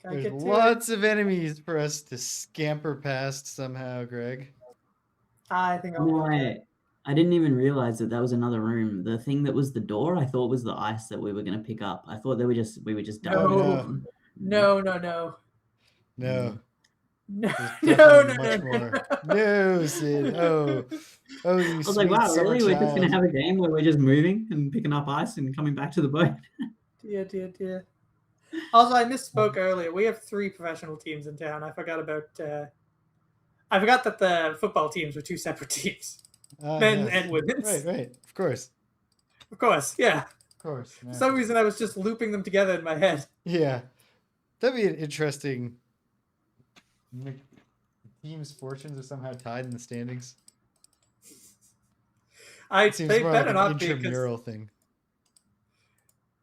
There's lots of enemies for us to scamper past somehow, Greg. I think I didn't even realize that was another room. The thing that was the door, I thought was the ice that we were going to pick up. I thought we were just done. No. No, Sid. Oh, I was like, wow, really? We're just going to have a game where we're just moving and picking up ice and coming back to the boat? Dear. Also, I misspoke earlier. We have 3 professional teams in town. I forgot that the football teams were 2 separate teams. Men and women's. Right. Of course, yeah. Of course. For some reason, I was just looping them together in my head. Yeah. That'd be an interesting... The team's fortunes are somehow tied in the standings. They better not be, intramural thing.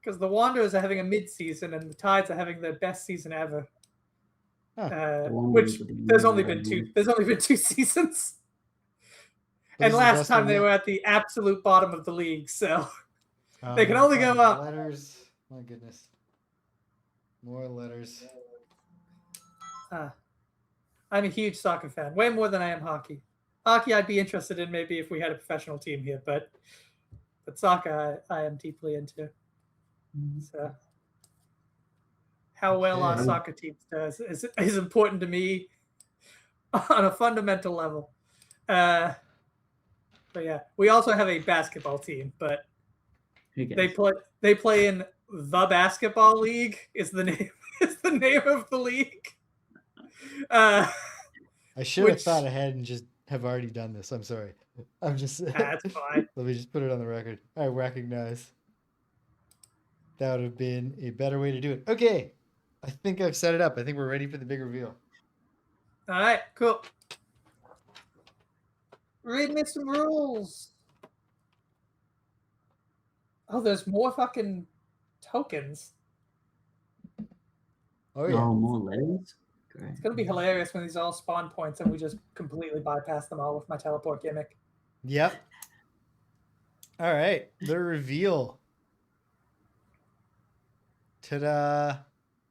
Because the Wanderers are having a mid-season and the Tides are having their best season ever. Which there's only been 2 seasons. And last time they were at the absolute bottom of the league, so they can only go up. Letters. My goodness. More letters. I'm a huge soccer fan, way more than I am hockey. Hockey I'd be interested in maybe if we had a professional team here, but soccer I am deeply into. So how well our soccer team does is important to me on a fundamental level. But yeah, we also have a basketball team, but they play in the basketball league is the name of the league. I should have thought ahead and just have already done this. I'm sorry. I'm just that's fine. Let me just put it on the record. I recognize that would have been a better way to do it. Okay. I think I've set it up. I think we're ready for the big reveal. All right, cool. Read me some rules. Oh, there's more fucking tokens. Oh, yeah. Oh, more letters? Great. It's going to be hilarious when these all spawn points and we just completely bypass them all with my teleport gimmick. Yep. All right. The reveal. Ta-da.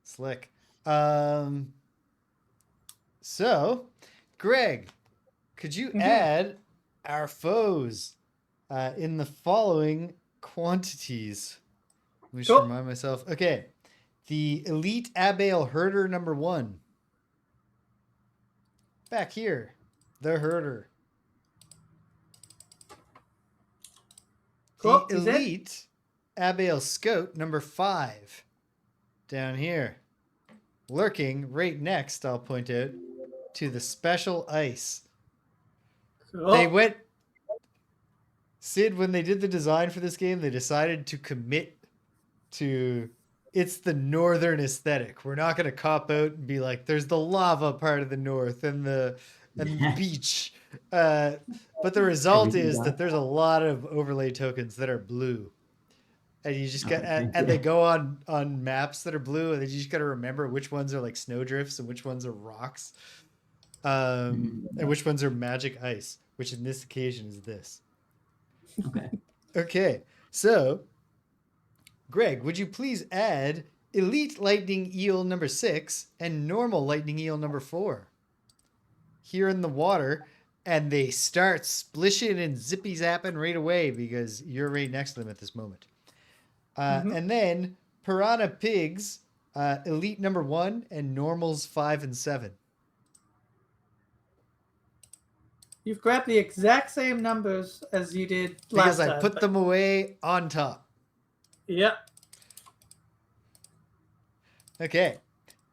Slick. So, Greg, could you add our foes in the following quantities? Let me just remind myself. Okay. The elite Abael herder number 1. Back here. The herder. Cool. The elite Abael scout number 5. Down here. Lurking right next, I'll point out, to the special ice. Cool. They went... Sid, when they did the design for this game, they decided to commit to... It's the northern aesthetic. We're not going to cop out and be like, there's the lava part of the north and the beach. But the result is that there's a lot of overlay tokens that are blue. And you just got, and they go on maps that are blue, and then you just got to remember which ones are like snowdrifts and which ones are rocks, and which ones are magic ice, which in this occasion is this. Okay. Okay. So, Greg, would you please add elite lightning eel number 6 and normal lightning eel number 4 here in the water, and they start splishing and zippy zapping right away because you're right next to them at this moment. And then piranha pigs, elite number 1 and normals 5 and 7. You've grabbed the exact same numbers as you did last time. Because I put them away on top. Yep. Okay.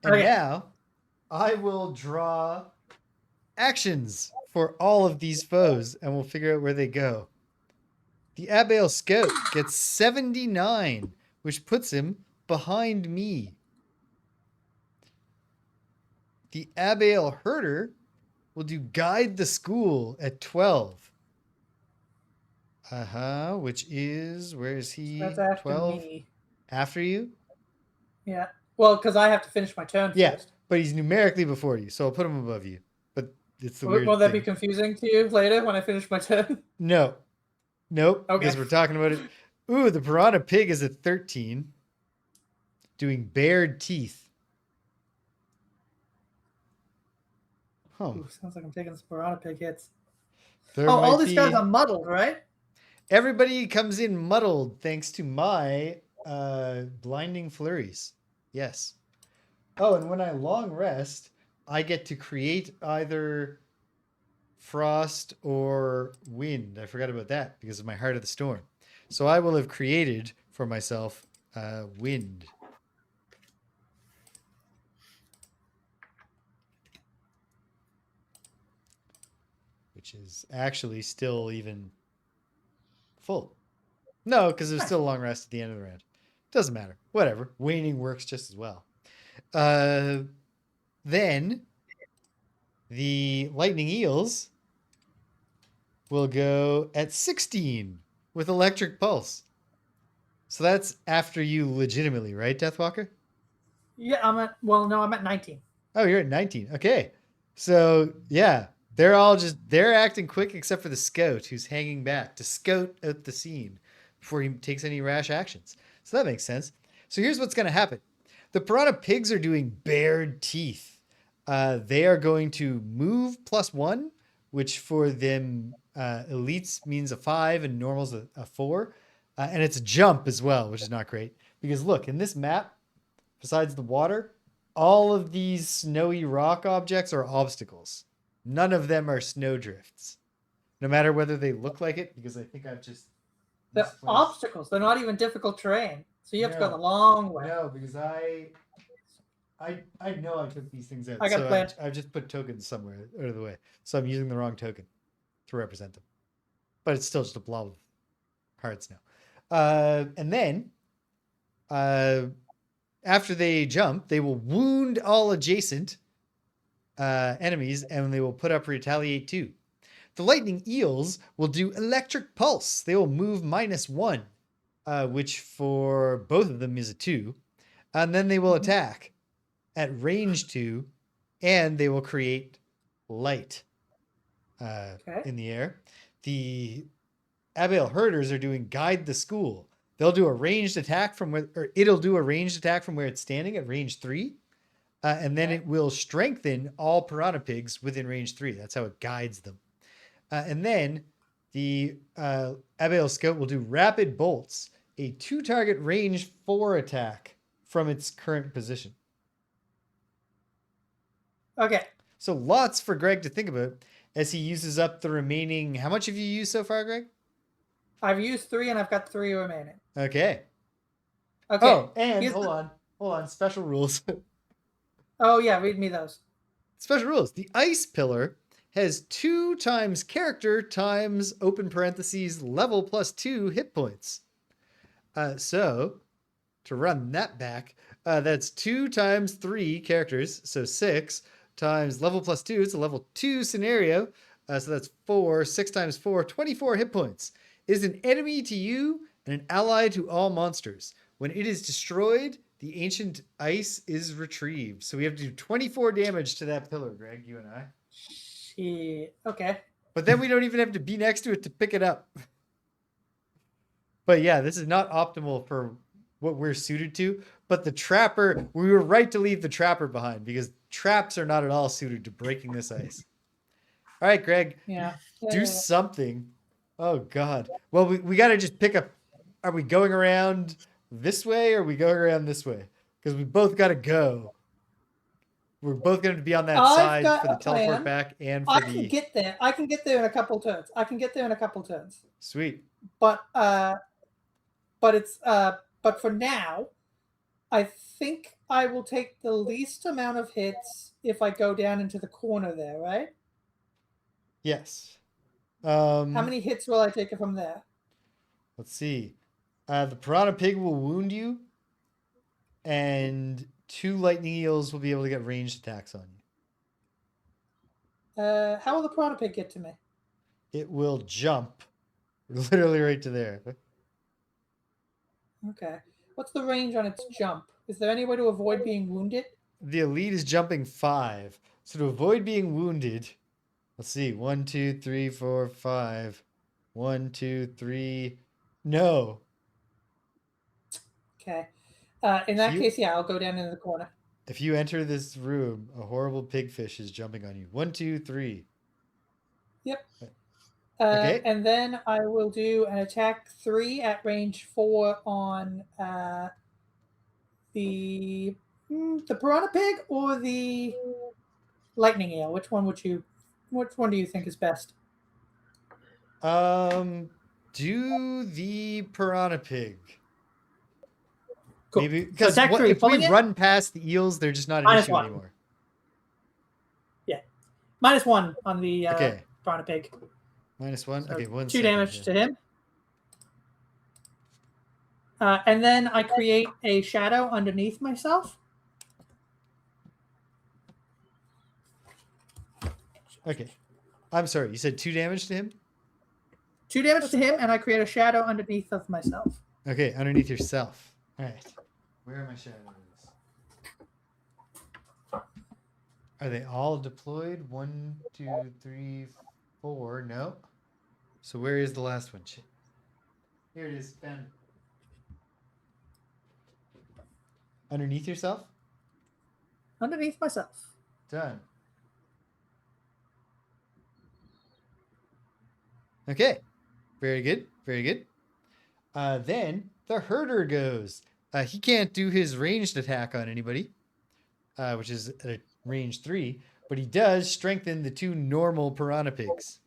And now I will draw actions for all of these foes, and we'll figure out where they go. The Abael Scout gets 79, which puts him behind me. The Abael Herder will do Guide the School at 12. Which is, where is he? That's after 12? me. After you? Yeah. Well, because I have to finish my turn first. But he's numerically before you, so I'll put him above you. But it's the weird Will that thing. be confusing to you later when I finish my turn? No. Nope. Okay. Because we're talking about it. Ooh, the piranha pig is at 13. Doing bared teeth. Ooh, sounds like I'm taking some piranha pig hits. There all these guys are muddled, right? Everybody comes in muddled thanks to my blinding flurries. Yes. Oh, and when I long rest, I get to create either frost or wind. I forgot about that because of my Heart of the Storm. So I will have created for myself wind. Which is actually still even full. No, because there's still a long rest at the end of the round. Doesn't matter. Whatever. Waning works just as well. Then the lightning eels will go at 16 with electric pulse. So that's after you legitimately, right, Deathwalker? Yeah, I'm at 19. Oh, you're at 19. Okay. So yeah, they're acting quick except for the scout who's hanging back to scout out the scene before he takes any rash actions. So that makes sense. So here's what's going to happen. The piranha pigs are doing bared teeth. They are going to move +1, which for them elites means a 5 and normals a 4. And it's a jump as well, which is not great. Because look, in this map, besides the water, all of these snowy rock objects are obstacles. None of them are snowdrifts. No matter whether they look like it, because I think I've just... They're obstacles. They're not even difficult terrain. So you have to go the long way. No, because I know I took these things out. I got a plan. I've just put tokens somewhere out of the way. So I'm using the wrong token to represent them. But it's still just a blob of hard snow. And then, after they jump, they will wound all adjacent enemies, and they will put up retaliate too. The lightning eels will do electric pulse. They will move -1, which for both of them is a 2. And then they will attack at range 2, and they will create light in the air. The Abael herders are doing guide the school. They'll do a ranged attack it'll do a ranged attack from where it's standing at range 3. And then it will strengthen all piranha pigs within range 3. That's how it guides them. And then the Abigail Scout will do rapid bolts, a 2-target range 4 attack from its current position. Okay. So lots for Greg to think about as he uses up the remaining. How much have you used so far, Greg? I've used 3 and I've got 3 remaining. Okay. Okay. Oh, and hold on. Special rules. Oh yeah, read me those. Special rules. The ice pillar has 2 times character times open parentheses level plus 2 hit points. So to run that back, that's 2 times 3 characters, so 6 times level plus 2. It's a level 2 scenario. So that's 4, 6 times 4, 24 hit points. Is an enemy to you and an ally to all monsters. When it is destroyed, the ancient ice is retrieved. So we have to do 24 damage to that pillar, Greg, you and I. Shit. Okay. But then we don't even have to be next to it to pick it up. But yeah, this is not optimal for what we're suited to. But the trapper, we were right to leave the trapper behind because traps are not at all suited to breaking this ice. All right, Greg. Yeah. Do something. Oh, God. Well, we got to just pick up. Are we going around this way or are we going around this way? Because we both got to go. We're both going to be on that side for the teleport back and for I can get there. I can get there in a couple turns. Sweet. But for now, I think I will take the least amount of hits if I go down into the corner there, right? Yes. How many hits will I take from there? Let's see. The piranha pig will wound you, and 2 lightning eels will be able to get ranged attacks on you. How will the piranha pig get to me? It will jump literally right to there. Okay. What's the range on its jump? Is there any way to avoid being wounded? The elite is jumping 5. So to avoid being wounded, let's see. 1, 2, 3, 4, 5. 1, 2, 3. No. Okay. In that case, yeah, I'll go down into the corner. If you enter this room, a horrible pigfish is jumping on you. 1, 2, 3. Yep. Okay. And then I will do an attack 3 at range 4 on the piranha pig or the lightning eel. Which one do you think is best? Do the piranha pig. Cool. Maybe because so if we run past the eels, they're just not an issue anymore. Yeah, -1 on the piranha pig. -1. So okay, 2 damage to him. And then I create a shadow underneath myself. Okay. I'm sorry. You said 2 damage to him? 2 damage to him, and I create a shadow underneath of myself. Okay, underneath yourself. All right. Where are my shadows? Are they all deployed? 1, 2, 3, 4. No. So where is the last one? Here it is. Ben. Underneath yourself? Underneath myself. Done. Okay. Very good. Very good. Then the herder goes. He can't do his ranged attack on anybody, which is at a range 3, but he does strengthen the 2 normal piranha pigs.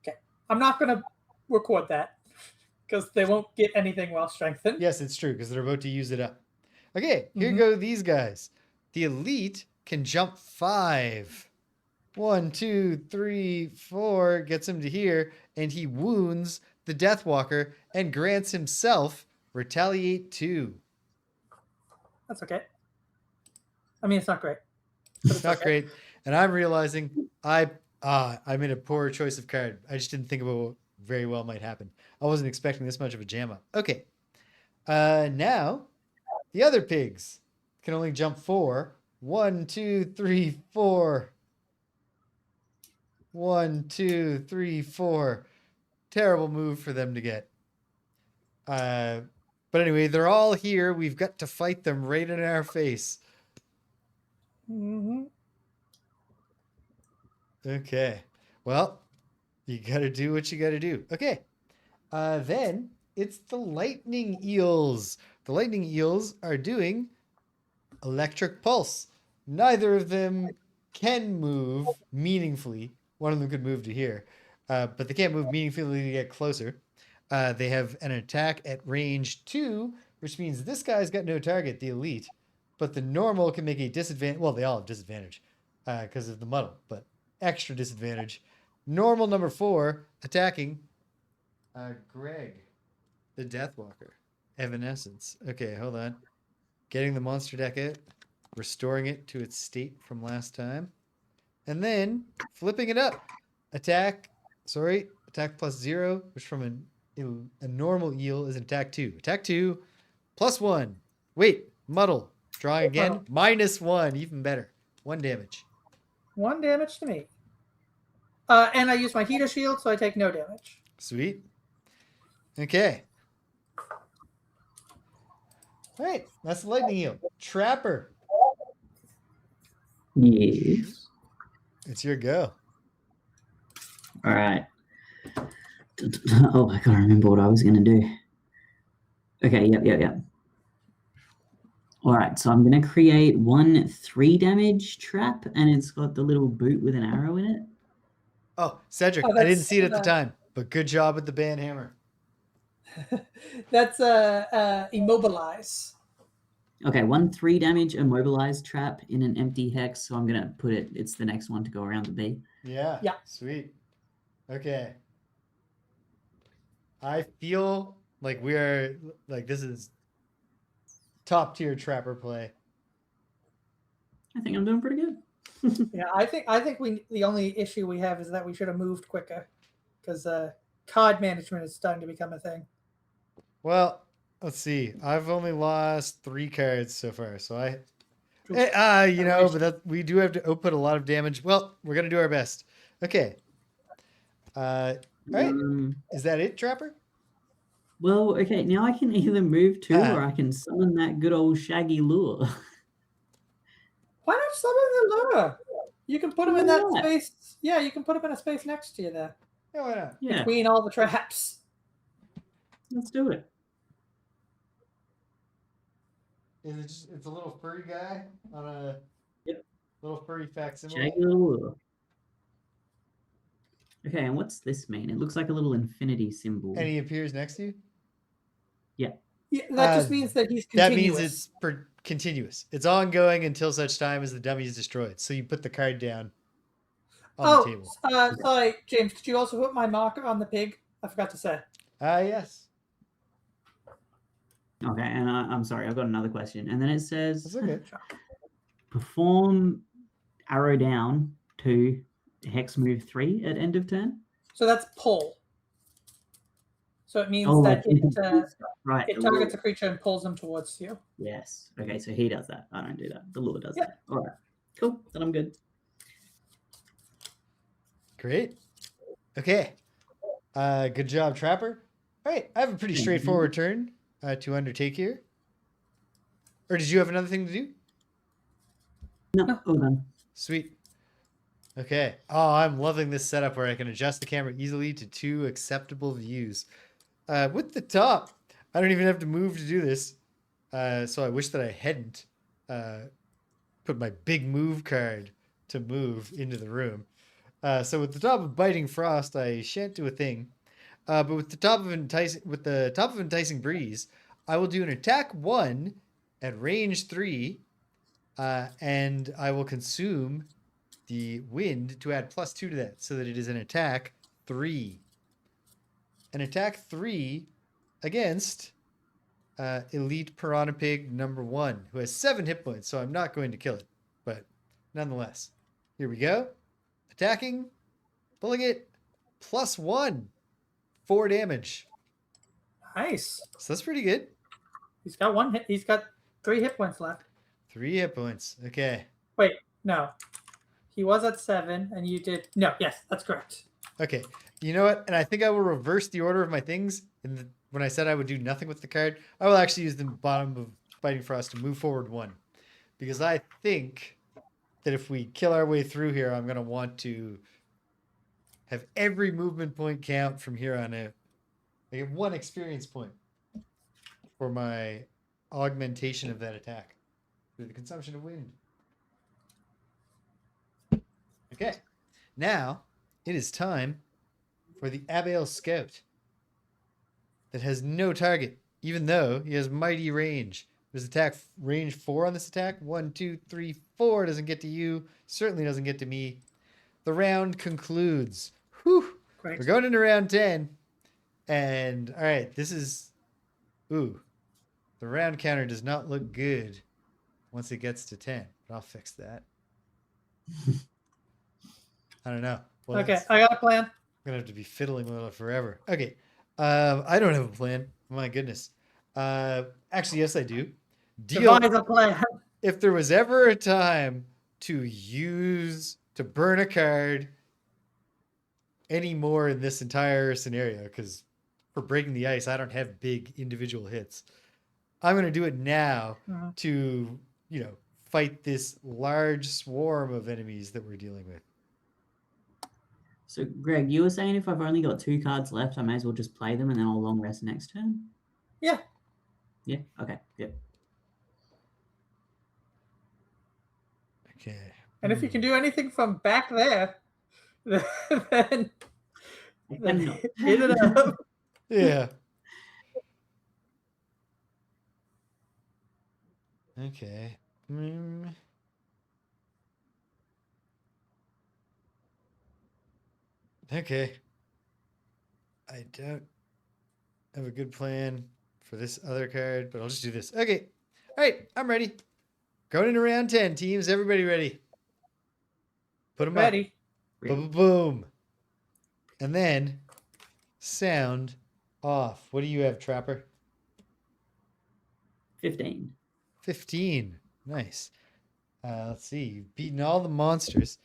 Okay. I'm not going to record that because they won't get anything while strengthened. Yes, it's true because they're about to use it up. Okay, here go these guys. The elite can jump 5. 1, 2, 3, 4 gets him to here, and he wounds the Deathwalker and grants himself retaliate 2. That's okay. I mean, it's not great. It's not great. And I'm realizing I made a poor choice of card. I just didn't think about what very well might happen. I wasn't expecting this much of a jam up. Okay. Now the other pigs can only jump 4. 1, 2, 3, 4. 1, 2, 3, 4. Terrible move for them to get. But anyway, they're all here. We've got to fight them right in our face. Okay. Well, You gotta do what you gotta do. Okay. Then it's the lightning eels. The lightning eels are doing electric pulse. Neither of them can move meaningfully. One of them could move to here, but they can't move meaningfully to get closer. They have an attack at range 2, which means this guy's got no target, the elite, but the normal can make a disadvantage. Well, they all have disadvantage because of the muddle, but extra disadvantage. Normal number 4 attacking Greg, the Deathwalker. Evanescence. Okay, hold on. Getting the monster deck out, restoring it to its state from last time, and then flipping it up. Attack +0, which from a normal eel is an attack 2. Attack 2 +1. Wait, muddle. Drawing again. -1, even better. 1 damage. 1 damage to me. And I use my heater shield, so I take no damage. Sweet. Okay. All right, that's the lightning eel. Trapper. Yes. It's your go. All right. Oh, I can't remember what I was going to do. Okay, yep. All right, so I'm going to create 1 3 damage trap, and it's got the little boot with an arrow in it. Oh, Cedric, I didn't see it at the time, but good job with the band hammer. That's immobilize. Okay, 1 3 damage immobilized trap in an empty hex, so I'm going to put it, it's the next one to go around the B. Yeah. Yeah. Sweet. Okay. I feel like we are, like, this is top tier trapper play. I think I'm doing pretty good. Yeah, I think the only issue we have is that we should have moved quicker, because card management is starting to become a thing. Well, let's see. I've only lost 3 cards so far, so but we do have to output a lot of damage. Well, we're gonna do our best. Okay. All right. Is that it, Trapper? Well, okay, now I can either move 2 or I can summon that good old shaggy lure. Why not summon the lure? You can put him in that space. Yeah, you can put him in a space next to you there. Yeah, why not? Yeah. Between all the traps. Let's do it. Is it just, it's a little furry guy on a little furry facsimile? Shaggy lure. Okay, and what's this mean? It looks like a little infinity symbol. And he appears next to you? Yeah, that just means that he's continuous. That means it's continuous. It's ongoing until such time as the dummy is destroyed. So you put the card down on the table. Sorry, James, could you also put my marker on the pig? I forgot to say. Yes. Okay, and I'm sorry, I've got another question. And then it says, That's okay. Perform arrow down to hex move 3 at end of turn. So that's pull. So it means that it targets a creature and pulls them towards you. Yes. Okay, so he does that. I don't do that. The lure does that. All right. Cool. Then I'm good. Great. Okay. Good job, Trapper. All right. I have a pretty straightforward turn to undertake here. Or did you have another thing to do? No. All done. Sweet. Okay. Oh, I'm loving this setup where I can adjust the camera easily to 2 acceptable views. With the top, I don't even have to move to do this. So I wish that I hadn't put my big move card to move into the room. So with the top of Biting Frost, I shan't do a thing. But with the top of Enticing Breeze, I will do an attack 1 at range 3, and I will consume the wind to add +2 to that, so that it is an attack 3. An attack 3 against Elite Piranha Pig number 1, who has 7 hit points, so I'm not going to kill it. But nonetheless, here we go. Attacking, pulling it, +1, 4 damage. Nice. So that's pretty good. He's got 1 hit. He's got 3 hit points left. 3 hit points. Okay. Wait, no. He was at 7, and you did. No, yes, that's correct. Okay. You know what? And I think I will reverse the order of my things. When I said I would do nothing with the card, I will actually use the bottom of Biting Frost to move forward 1. Because I think that if we kill our way through here, I'm going to want to have every movement point count from here on out. I get 1 experience point for my augmentation of that attack through the consumption of wind. Okay, now it is time for the Abiel Scout that has no target, even though he has mighty range. There's attack range 4 on this attack. 1, 2, 3, 4 doesn't get to you. Certainly doesn't get to me. The round concludes. Whew. Great. We're going into round 10. And, all right, this is... Ooh. The round counter does not look good once it gets to 10. But I'll fix that. I don't know. Well, Okay, I got a plan. I'm going to have to be fiddling with it forever. Okay. I don't have a plan. My goodness. Actually, yes, I do. Devise a plan. If there was ever a time to burn a card anymore in this entire scenario, because for breaking the ice, I don't have big individual hits. I'm going to do it now to, fight this large swarm of enemies that we're dealing with. So, Greg, you were saying if I've only got 2 cards left, I may as well just play them and then I'll long rest next turn? Yeah. Yeah? Okay, good. Okay. And if you can do anything from back there, then hit it up. Yeah. Okay. Okay. I don't have a good plan for this other card, but I'll just do this. Okay. All right. I'm ready. Going into round 10, teams. Everybody ready? Put them Ready. up. Boom, boom. And then sound off. What do you have, Trapper? 15. 15. Nice. Let's see. You've beaten all the monsters.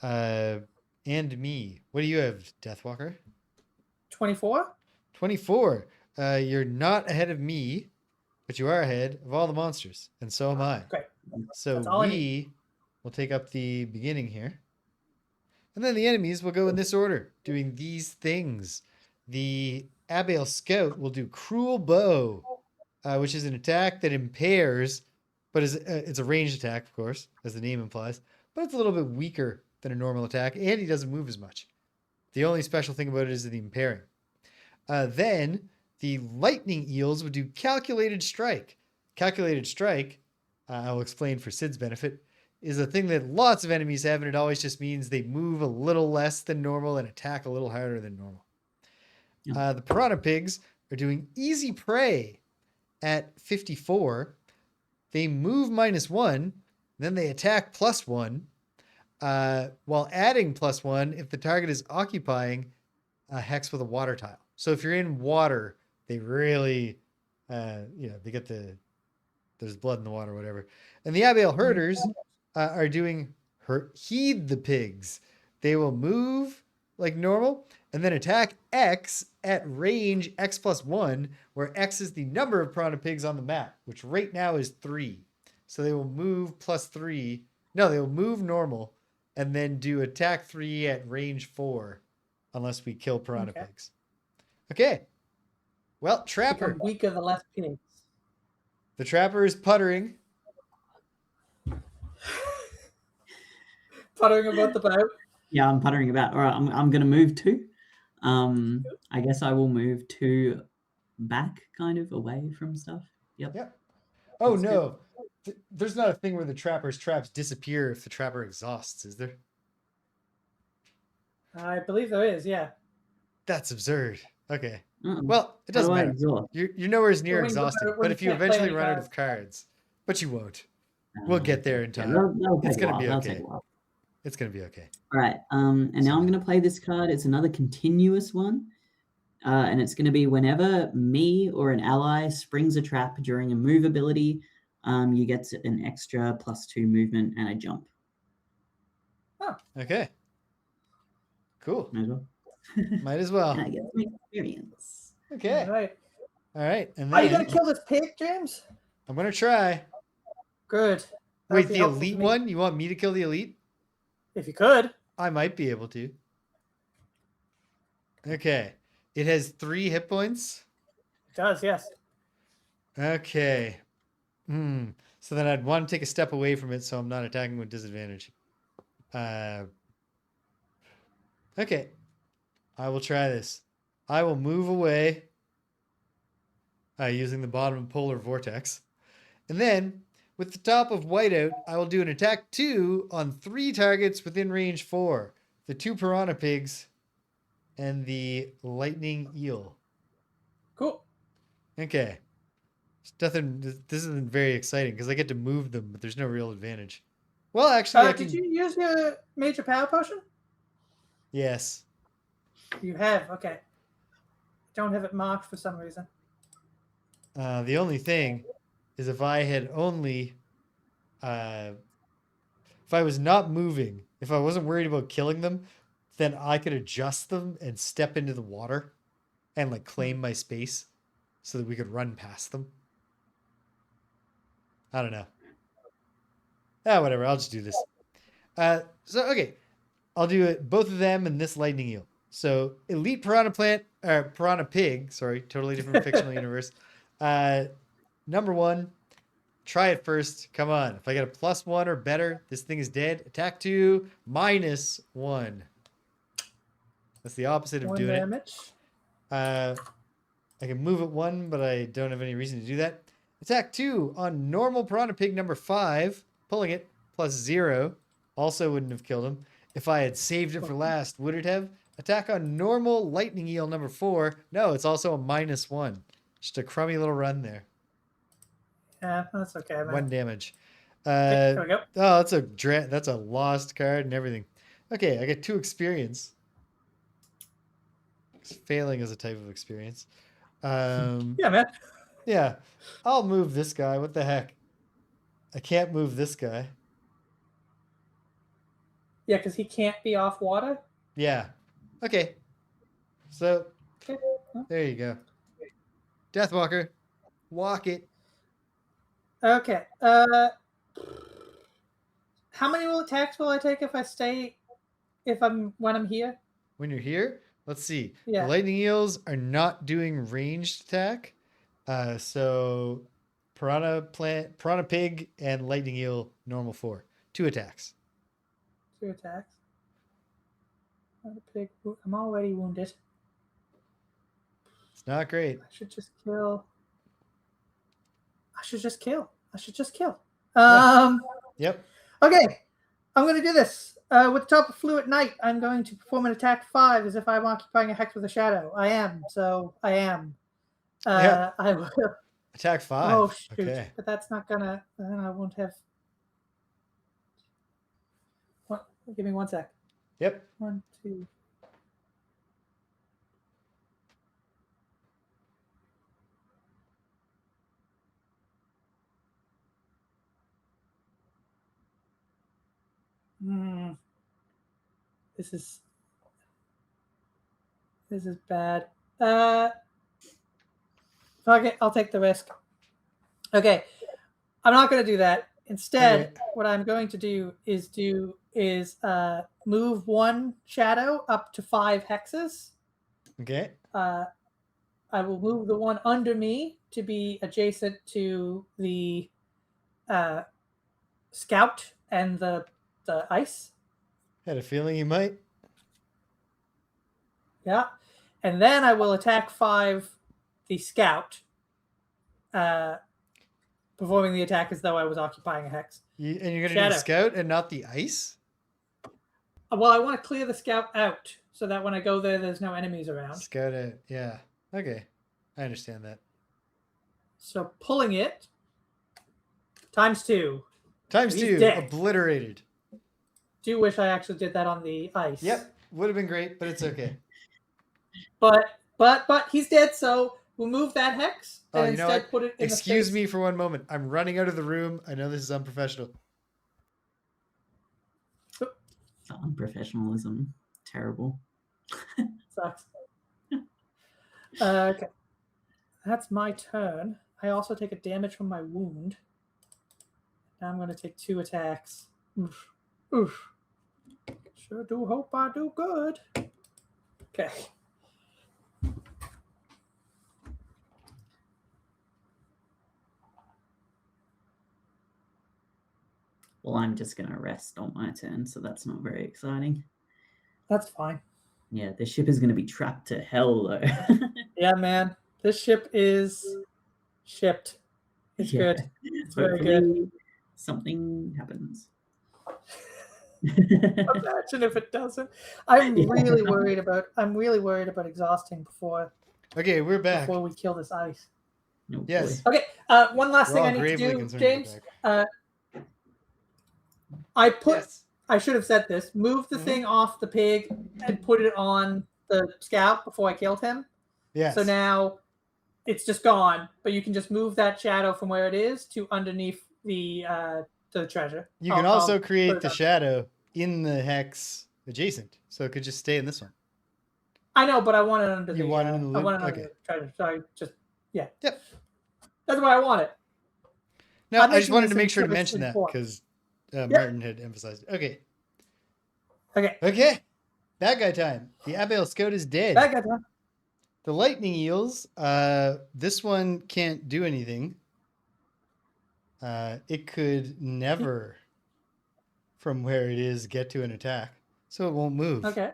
And me. What do you have, Deathwalker? 24. 24. You're not ahead of me, but you are ahead of all the monsters, and so am I. Great. So we will take up the beginning here. And then the enemies will go in this order, doing these things. The Abiel Scout will do Cruel Bow, which is an attack that impairs, but it's a ranged attack, of course, as the name implies, but it's a little bit weaker than a normal attack, and he doesn't move as much. The only special thing about it is the impairing. Then the Lightning Eels would do Calculated Strike. Calculated Strike, I'll explain for Sid's benefit, is a thing that lots of enemies have, and it always just means they move a little less than normal and attack a little harder than normal. The Piranha Pigs are doing Easy Prey at 54. They move -1, then they attack +1, while adding +1 if the target is occupying a hex with a water tile. So if you're in water, they really, they get there's blood in the water or whatever. And the Abiel Herders are doing Heed the Pigs. They will move like normal and then attack X at range X +1, where X is the number of Piranha Pigs on the map, which right now is 3. So they will move +3. No, they will move normal and then do attack 3 at range 4, unless we kill Piranha Pigs. Okay. Well, Trapper. Become weaker the less pigs. The Trapper is puttering. Puttering about the boat. Yeah, I'm puttering about. All right, I'm going to move 2. I guess I will move 2 back, kind of away from stuff. Yep. Oh, that's no. There's not a thing where the Trapper's traps disappear if the Trapper exhausts, is there? I believe there is, yeah. That's absurd. Okay. Well, it doesn't matter. You're nowhere near exhausted, but if you eventually run out of cards, but you won't. We'll get there in time. It's going to be okay. It's going to be okay. All right. And now I'm going to play this card. It's another continuous one. And it's going to be whenever me or an ally springs a trap during a move ability, you get an extra +2 movement and a jump. Oh. Okay. Cool. Might as well. Might as well. And I get some experience. Okay. All right. And then, are you going to kill this pig, James? I'm going to try. Good. Wait, the elite one? You want me to kill the elite? If you could. I might be able to. Okay. It has 3 hit points. It does, yes. Okay. So then I'd want to take a step away from it so I'm not attacking with disadvantage. Okay. I will try this. I will move away using the bottom of Polar Vortex. And then, with the top of Whiteout, I will do an attack 2 on 3 targets within range 4. The 2 Piranha Pigs and the Lightning Eel. Cool. Okay. This isn't very exciting because I get to move them, but there's no real advantage. Well, actually, Did you use your major power potion? Yes. You have, okay. Don't have it marked for some reason. The only thing is if I had only... if I was not moving, if I wasn't worried about killing them, then I could adjust them and step into the water and like claim my space so that we could run past them. I don't know. Whatever. I'll just do this. Okay. I'll do it, both of them and this lightning eel. So elite piranha pig, sorry, totally different fictional universe. Number 1, try it first. Come on. If I get a +1 or better, this thing is dead. Attack 2, -1. That's the opposite of 1 doing damage. it. I can move it 1, but I don't have any reason to do that. Attack 2 on normal piranha pig number 5, pulling it, +0. Also wouldn't have killed him. If I had saved it for last, would it have? Attack on normal lightning eel number 4. No, it's also a -1. Just a crummy little run there. Yeah, that's okay, man. 1 damage. Okay, there we go. Oh, that's a lost card and everything. Okay, I get 2 experience. Failing is a type of experience. Yeah, man. Yeah, I'll move this guy. What the heck? I can't move this guy. Yeah, because he can't be off water. Yeah. Okay. So, Okay. there you go. Deathwalker. Walk it. Okay. How many attacks will I take if I stay? When I'm here? When you're here, let's see. Yeah. The lightning eels are not doing ranged attack. So piranha pig and lightning eel normal 4. 2 attacks. 2 attacks. I'm already wounded. It's not great. I should just kill. Yep. Okay. I'm going to do this. With the top of Fluid Night, I'm going to perform an attack 5 as if I'm occupying a hex with a shadow. I am. So I am. Yeah. I will. Attack 5. Oh, shoot. Okay. But that's not going to. I won't have. What? Give me 1 sec. Yep. 1, 2. This is bad. Fuck it, I'll take the risk. Okay, I'm not going to do that. Instead, what I'm going to do is move 1 shadow up to 5 hexes. Okay. I will move the one under me to be adjacent to the scout and the ice. Had a feeling you might. Yeah. And then I will attack 5 the scout, performing the attack as though I was occupying a hex. And you're going to do the scout and not the ice? Well, I want to clear the scout out so that when I go there, there's no enemies around. Scout out, yeah. Okay. I understand that. So pulling it, ×2. ×2, dead. Obliterated. Do wish I actually did that on the ice. Yep, would have been great, but it's okay. But he's dead, so we'll move that hex and instead put it in Excuse me for 1 moment. I'm running out of the room. I know this is unprofessional. Unprofessionalism. Terrible. Sucks. Okay. That's my turn. I also take a damage from my wound. Now I'm going to take 2 attacks. Oof. Oof. Sure do hope I do good. Okay. Well, I'm just going to rest on my turn, so that's not very exciting. That's fine. Yeah, the ship is going to be trapped to hell, though. Yeah, man. This ship is shipped. It's Yeah. good. It's very good. Hopefully something happens. Imagine if it doesn't. I'm really worried about exhausting before Okay, we're back. before we kill this ice. No, Yes. boy. Okay, one last We're thing all I need to gravely do, concerned James. we're Yes. I should have said this. Move the thing off the pig and put it on the scout before I killed him. Yes. So now it's just gone, but you can just move that shadow from where it is to underneath the treasure. You can also create the shadow in the hex adjacent, so it could just stay in this one. I know, but I want it under You the. want it in the I loop? want it under Okay. the treasure. So I just Yep. That's why I want it. No, I'm I just making wanted this to make sure to into mention that form. because Martin had emphasized it. Okay. Okay. Okay. Bad guy time. The Abiel Scout is dead. Bad guy time. The lightning eels, this one can't do anything. It could never, from where it is, get to an attack. So it won't move. Okay.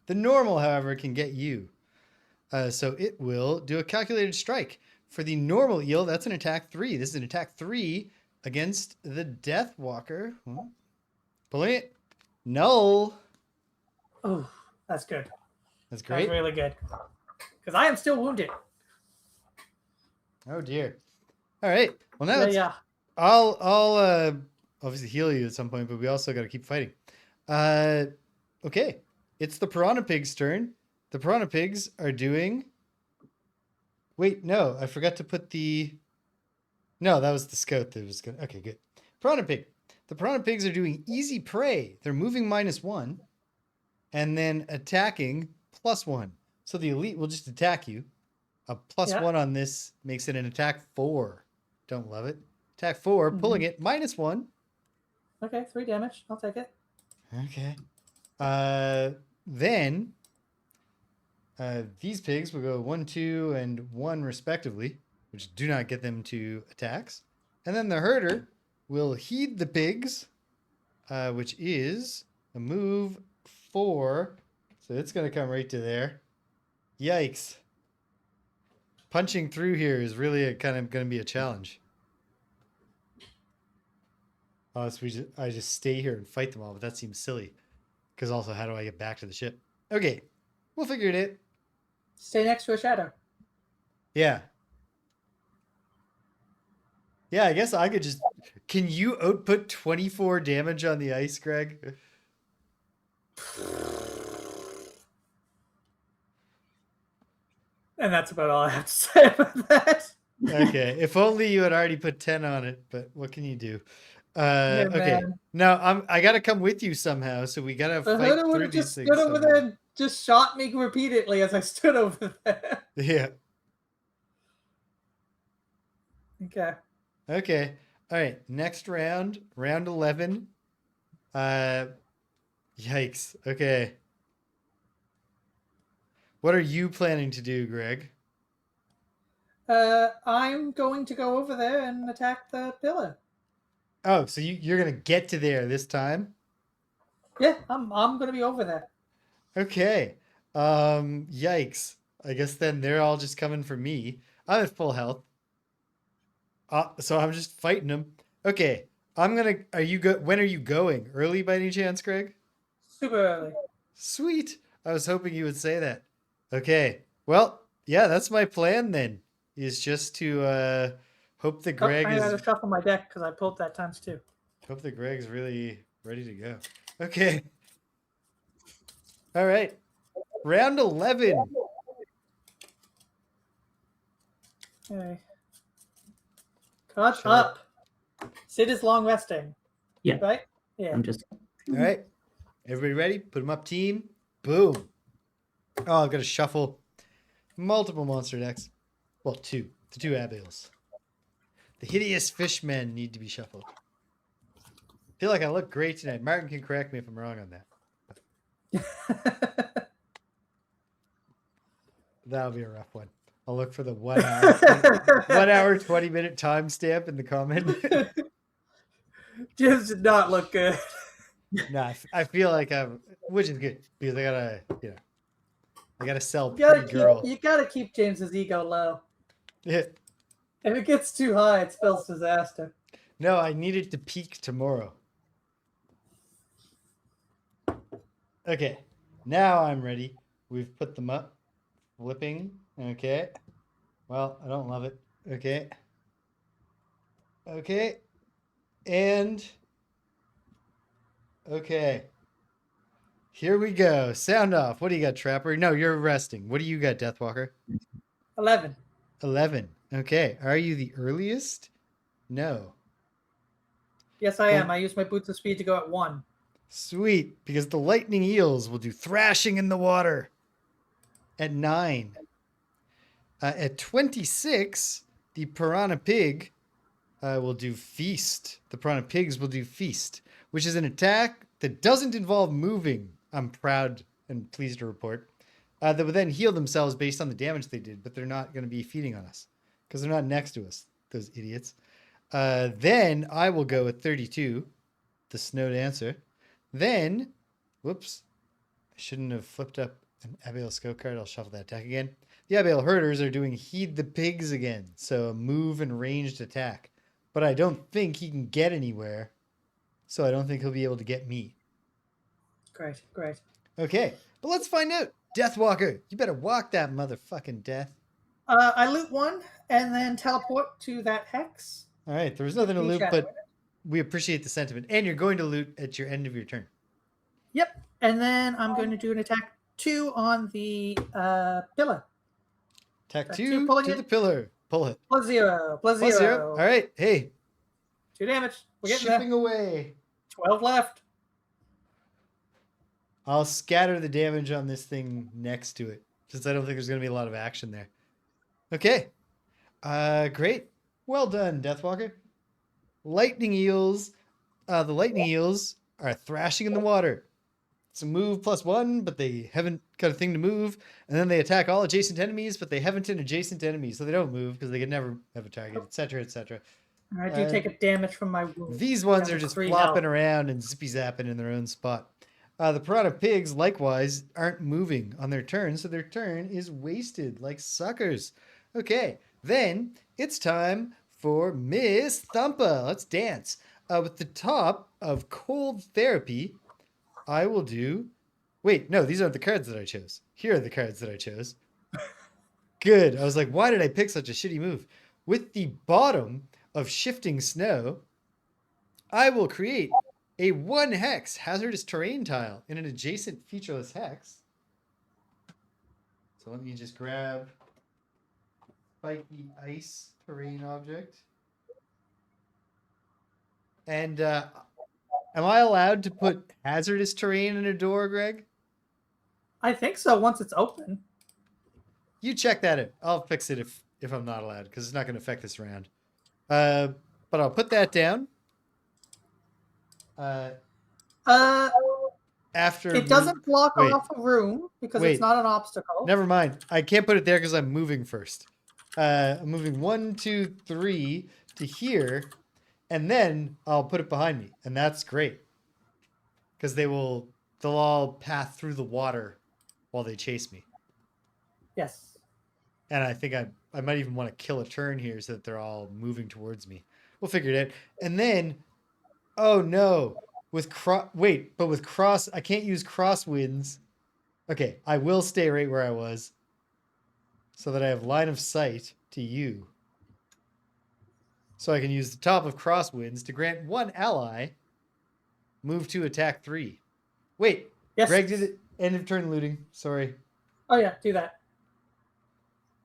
The normal, however, can get you. So it will do a calculated strike. For the normal eel, that's an attack 3. This is an attack 3 against the Death Walker. Pulling it. Null. Oh, that's good. That's great. That's really good. Because I am still wounded. Oh dear. All right. Well, now Yeah. I'll obviously heal you at some point, but we also got to keep fighting. Okay. It's the Piranha Pig's turn. The Piranha Pigs are doing. Wait, no, I forgot to put the. No, that was the scout that was going. Okay, good. Piranha Pig. The Piranha Pigs are doing easy prey. They're moving -1 and then attacking +1. So the elite will just attack you. A +1 on this makes it an attack 4. Don't love it. Attack 4, pulling it -1. Okay, 3 damage. I'll take it. Okay. Then these pigs will go 1, 2, and 1 respectively, which do not get them to attacks. And then the herder will heed the pigs, which is a move 4. So it's going to come right to there. Yikes. Punching through here is really kind of going to be a challenge. Oh, so I just stay here and fight them all, but that seems silly. Because also, how do I get back to the ship? Okay, we'll figure it out. Stay next to a shadow. Yeah. Yeah, I guess I could just... Can you output 24 damage on the ice, Greg? And that's about all I have to say about that. Okay, if only you had already put 10 on it, but what can you do? Okay, man. now I gotta come with you somehow, so we gotta The fight herder would through have these just things. stood over there and just shot me repeatedly as I stood over there. Yeah. Okay. Okay. All right. Next round, round 11. Yikes. Okay. What are you planning to do, Greg? I'm going to go over there and attack the pillar. Oh, so you're gonna get to there this time? Yeah, I'm gonna be over there. Okay. Yikes. I guess then they're all just coming for me. I'm at full health. So I'm just fighting them. Okay. When are you going? Early by any chance, Greg? Super early. Sweet. I was hoping you would say that. Okay. Well, yeah, that's my plan then. Is just to hope that Greg I gotta is shuffle my deck because I pulled that times 2. hope that Greg's really ready to go. Okay. All right. Round 11. Okay. Caught up. Sid is long resting. Yeah. Right? Yeah. I'm just. All right. Everybody ready? Put them up, team. Boom. Oh, I've got to shuffle multiple monster decks. Well, 2. The 2 Abiels. The hideous fishmen need to be shuffled. I feel like I look great tonight. Martin can correct me if I'm wrong on that. That'll be a rough one. I'll look for the 1 hour, 1 hour, 20-minute timestamp in the comment. James did not look good. Nah, I feel like I'm, which is good because I gotta sell You gotta pretty girl. you gotta keep James's ego low. Yeah. If it gets too high, it spells disaster. No, I need it to peak tomorrow. Okay, now I'm ready. We've put them up. Flipping. Okay. Well, I don't love it. Okay. Okay. And okay. Here we go. Sound off. What do you got, Trapper? No, you're resting. What do you got, Deathwalker? 11. 11. Okay. Are you the earliest? No. Yes, I am. I use my boots of speed to go at 1. Sweet, because the lightning eels will do thrashing in the water at 9. At 26, the piranha pig will do feast. The piranha pigs will do feast, which is an attack that doesn't involve moving. I'm proud and pleased to report. That would then heal themselves based on the damage they did, but they're not going to be feeding on us because they're not next to us, those idiots. Then I will go with 32, the snow dancer. Then, whoops, I shouldn't have flipped up an Abiel Scout card. I'll shuffle that attack again. The Abiel Herders are doing Heed the Pigs again, so a move and ranged attack. But I don't think he can get anywhere, so I don't think he'll be able to get me. Great, great. Okay, but let's find out. Deathwalker, you better walk that motherfucking death. I loot 1 and then teleport to that hex. All right, there was nothing to loot, but we appreciate the sentiment. And you're going to loot at your end of your turn. Yep. And then I'm going to do an attack 2 on the pillar. Attack 2 to the pillar. Pull it. +0. +0. All right. Hey. 2 damage. We're getting shipping there. Away. 12 left. I'll scatter the damage on this thing next to it, since I don't think there's going to be a lot of action there. Okay. Great. Well done, Deathwalker. Lightning eels. The lightning eels are thrashing in the water. It's a move +1, but they haven't got a thing to move. And then they attack all adjacent enemies, but they haven't an adjacent enemy, so they don't move because they can never have a target, etc., etc. I do take a damage from my wound. These ones are just flopping around and zippy-zapping in their own spot. The piranha pigs, likewise, aren't moving on their turn, so their turn is wasted like suckers. Okay, then it's time for Miss Thumpa. Let's dance. With the top of Cold Therapy, I will do... Wait, no, these aren't the cards that I chose. Here are the cards that I chose. Good. I was like, why did I pick such a shitty move? With the bottom of Shifting Snow, I will create a 1-hex hazardous terrain tile in an adjacent featureless hex. So let me just grab spiky ice terrain object. And am I allowed to put hazardous terrain in a door, Greg? I think so once it's open. You check that out. I'll fix it if I'm not allowed, because it's not going to affect this round. But I'll put that down. After it doesn't block off a room because it's not an obstacle. Never mind. I can't put it there because I'm moving first. I'm moving 1, 2, 3 to here, and then I'll put it behind me, and that's great because they'll all path through the water while they chase me. Yes. And I think I might even want to kill a turn here so that they're all moving towards me. We'll figure it out. And then, oh no, with cross, I can't use crosswinds. Okay, I will stay right where I was so that I have line of sight to you. So I can use the top of crosswinds to grant 1 ally move to attack 3. Wait, yes. Greg did it. End of turn looting. Sorry. Oh yeah, do that.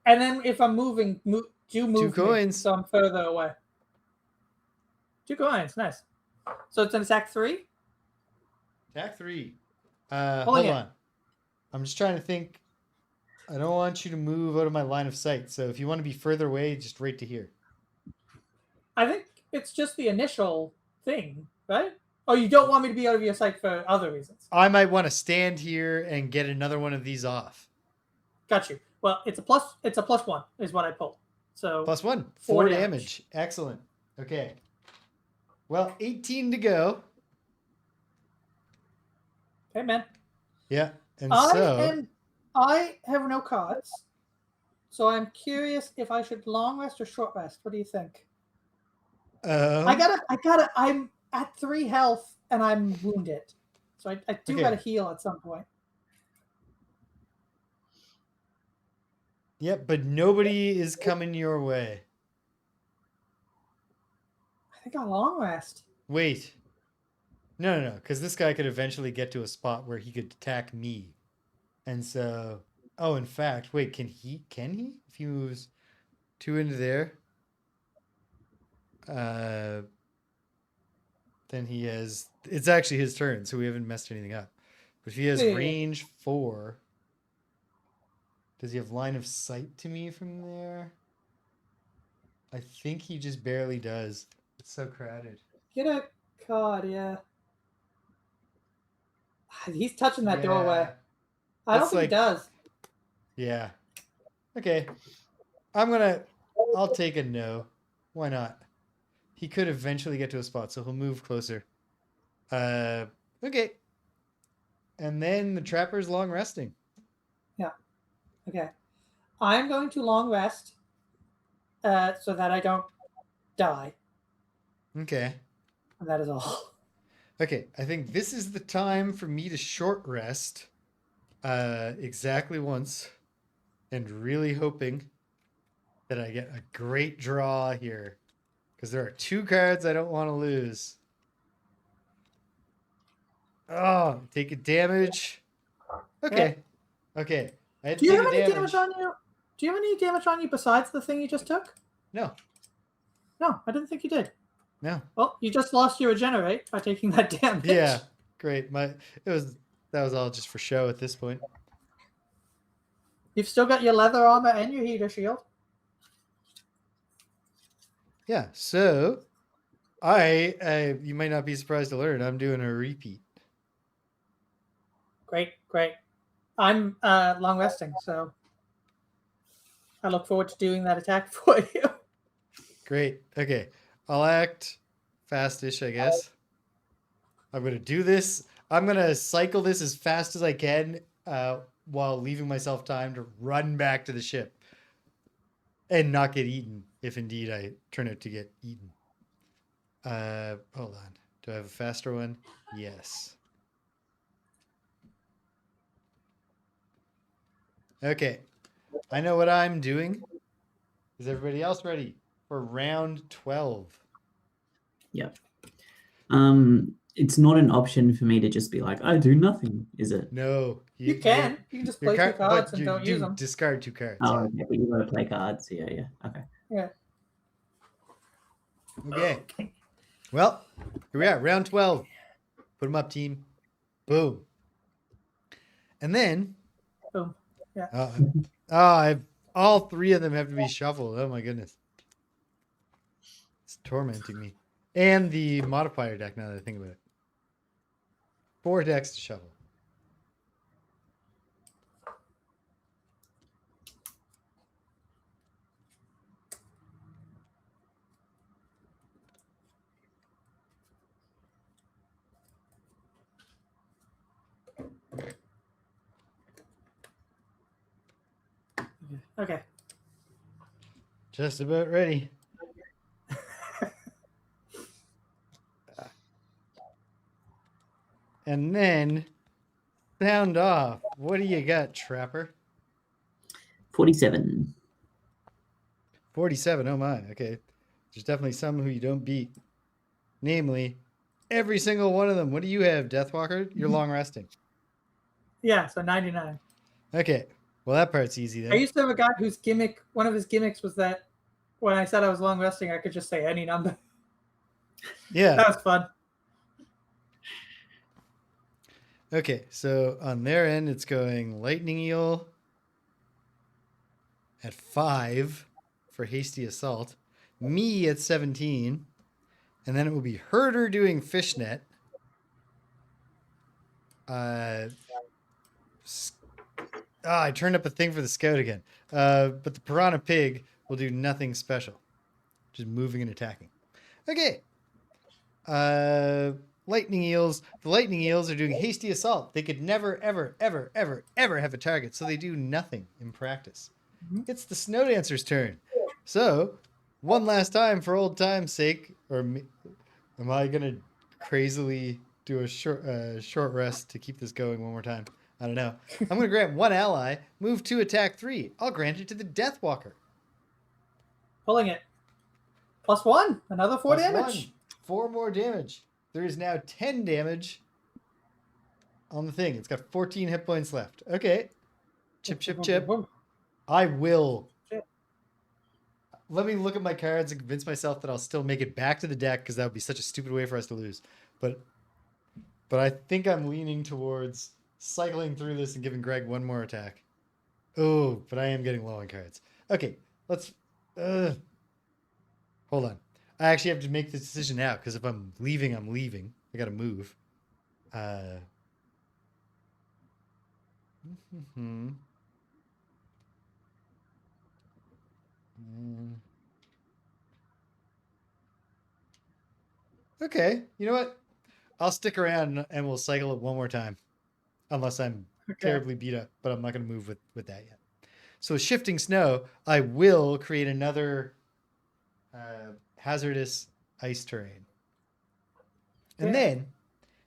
And then if I'm moving, move 2 coins. so I'm further away. 2 coins, nice. So it's an attack 3? Attack 3. Hold on. I'm just trying to think. I don't want you to move out of my line of sight. So if you want to be further away, just right to here. I think it's just the initial thing, right? Oh, you don't want me to be out of your sight for other reasons. I might want to stand here and get another one of these off. Got you. Well, it's a +1 is what I pulled. So +1. 4 damage. Excellent. Okay. Well, 18 to go. Okay, man. Yeah. And I have no cards, so I'm curious if I should long rest or short rest. What do you think? I'm at 3 health and I'm wounded, so I do gotta heal at some point. Yep, but nobody is coming your way. I think I'll long rest. Wait. No, because this guy could eventually get to a spot where he could attack me. And so, in fact, wait, can he? If he moves 2 into there, then he has, it's actually his turn, so we haven't messed anything up. But if he has range 4, does he have line of sight to me from there? I think he just barely does. It's so crowded. Get a card, yeah. He's touching that doorway. I don't think he does. Yeah. Okay. I'll take a no. Why not? He could eventually get to a spot, so he'll move closer. Okay. And then the trapper's long resting. Yeah. Okay. I'm going to long rest so that I don't die. Okay. And that is all. Okay. I think this is the time for me to short rest exactly once, and really hoping that I get a great draw here, because there are 2 cards I don't want to lose. Oh, take a damage. Okay. Yeah. Okay. Do you have any damage on you? Do you have any damage on you besides the thing you just took? No. No, I didn't think you did. No. Well, you just lost your regenerate by taking that damage. Yeah. Great. That was all just for show at this point. You've still got your leather armor and your heater shield. Yeah. So you might not be surprised to learn I'm doing a repeat. Great. I'm long resting, so I look forward to doing that attack for you. Great. Okay. I'll act fastish, I guess. I'm going to do this. I'm going to cycle this as fast as I can while leaving myself time to run back to the ship and not get eaten, if indeed I turn out to get eaten. Hold on. Do I have a faster one? Yes. Okay. I know what I'm doing. Is everybody else ready for round 12? Yep. It's not an option for me to just be like, I do nothing, is it? No. You can. You can just play 2 cards and don't use them. Discard 2 cards. Oh, okay, but you gotta play cards. Yeah. Okay. Yeah. Okay. Well, here we are, round 12. Put them up, team. Boom. And then... Boom. Yeah. All 3 of them have to be shuffled. Oh my goodness. It's tormenting me. And the modifier deck, now that I think about it. 4 decks to shuffle. Okay. Just about ready. And then, sound off. What do you got, Trapper? 47. 47, oh my, okay. There's definitely some who you don't beat. Namely, every single one of them. What do you have, Deathwalker? You're long resting. Yeah, so 99. Okay, well that part's easy then. I used to have a guy whose one of his gimmicks was that when I said I was long resting, I could just say any number. Yeah. That was fun. Okay, so on their end, it's going Lightning Eel at 5 for Hasty Assault, me at 17, and then it will be Herder doing Fishnet. I turned up a thing for the Scout again. But the Piranha Pig will do nothing special, just moving and attacking. Okay, Lightning eels. The lightning eels are doing hasty assault. They could never, ever, ever, ever, ever have a target, so they do nothing in practice. It's the snow dancer's turn. So, one last time for old time's sake, am I gonna crazily do a short rest to keep this going one more time? I don't know. I'm gonna grant one ally, move 2, attack 3. I'll grant it to the Deathwalker. Pulling it. +1, another 4 damage. 1. 4 more damage. There is now 10 damage on the thing. It's got 14 hit points left. Okay. Chip, chip, chip. I will. Let me look at my cards and convince myself that I'll still make it back to the deck, because that would be such a stupid way for us to lose. But I think I'm leaning towards cycling through this and giving Greg one more attack. Oh, but I am getting low on cards. Okay, let's... hold on. I actually have to make this decision now, because if I'm leaving, I'm leaving. I gotta move. Okay, you know what? I'll stick around and we'll cycle it one more time. Unless I'm terribly beat up, but I'm not going to move with that yet. So shifting snow, I will create another hazardous ice terrain. And then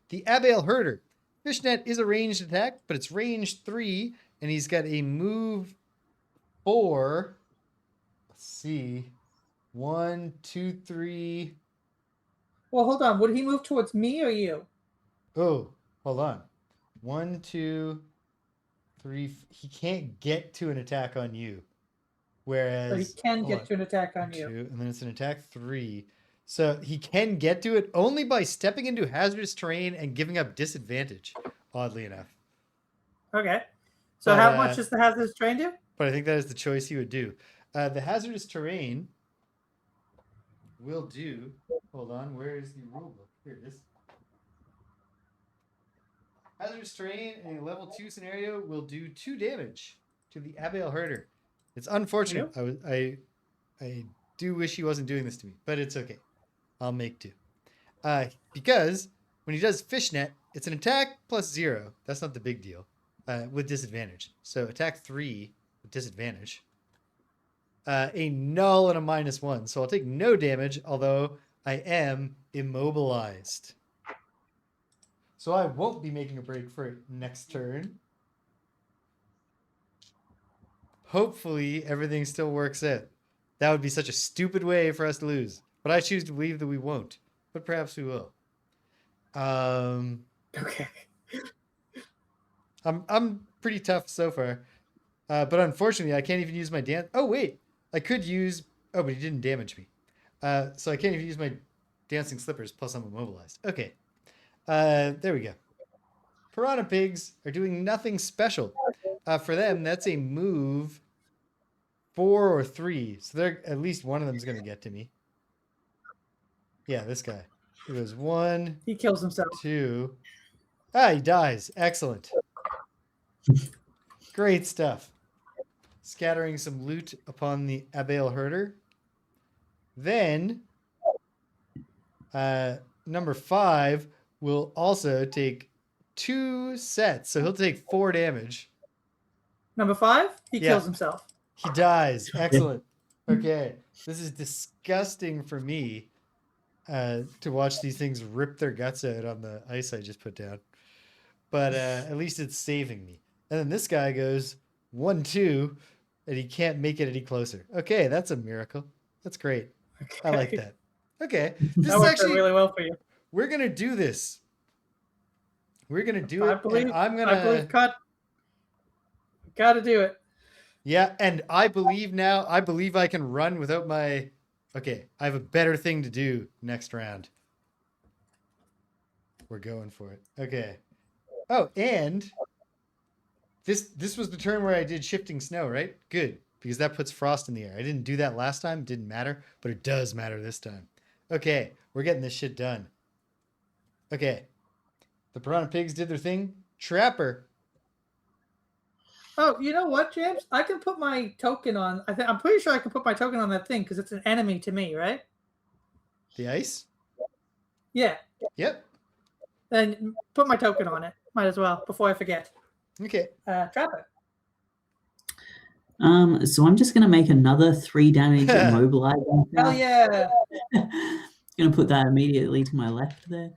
the Abael Herder. Fishnet is a ranged attack, but it's range 3, and he's got a move 4. Let's see. 1, 2, 3. Well, hold on. Would he move towards me or you? Oh, hold on. 1, 2, 3. He can't get to an attack on you. Whereas... So he can get to an attack on you. 2, and then it's an attack 3. So he can get to it only by stepping into hazardous terrain and giving up disadvantage, oddly enough. Okay. So how much does the hazardous terrain do? But I think that is the choice he would do. The hazardous terrain will do... Hold on, where is the rule book? Here it is. Hazardous terrain in a level 2 scenario will do 2 damage to the Abael Herder. It's unfortunate. I do wish he wasn't doing this to me, but it's okay. I'll make do. Because when he does Fishnet, it's an attack plus 0. That's not the big deal. With disadvantage. So attack 3 with disadvantage. A null and a -1. So I'll take no damage, although I am immobilized. So I won't be making a break for it next turn. Hopefully everything still works out. That would be such a stupid way for us to lose. But I choose to believe that we won't. But perhaps we will. Okay. I'm pretty tough so far. But unfortunately, I can't even use my dance. Oh, wait. I could use... Oh, but he didn't damage me. So I can't even use my dancing slippers, plus I'm immobilized. Okay. There we go. Piranha pigs are doing nothing special. For them, that's a move 4 or 3. So they're at least one of them is going to get to me. Yeah, this guy. It goes 1. He kills himself. 2. He dies. Excellent. Great stuff. Scattering some loot upon the Abael Herder. Then, number 5 will also take 2 sets. So he'll take 4 damage. Number 5? He kills himself. He dies. Excellent. Okay. This is disgusting for me to watch these things rip their guts out on the ice I just put down. But at least it's saving me. And then this guy goes 1, 2, and he can't make it any closer. Okay, that's a miracle. That's great. Okay. I like that. Okay. This is actually really well for you. We're going to do this. We're going to do it. I believe got to do it. Yeah, and I believe I can run without my... Okay, I have a better thing to do next round. We're going for it. Okay. Oh, and this was the turn where I did shifting snow, right? Good, because that puts frost in the air. I didn't do that last time. It didn't matter, but it does matter this time. Okay, we're getting this shit done. Okay. The piranha pigs did their thing. Trapper. Oh, you know what, James? I can put my token on. I'm pretty sure I can put my token on that thing because it's an enemy to me, right? The ice? Yeah. Yep. Then put my token on it. Might as well before I forget. Okay. Trap it. So I'm just gonna make another 3 damage immobilizing. Hell yeah! Gonna put that immediately to my left there.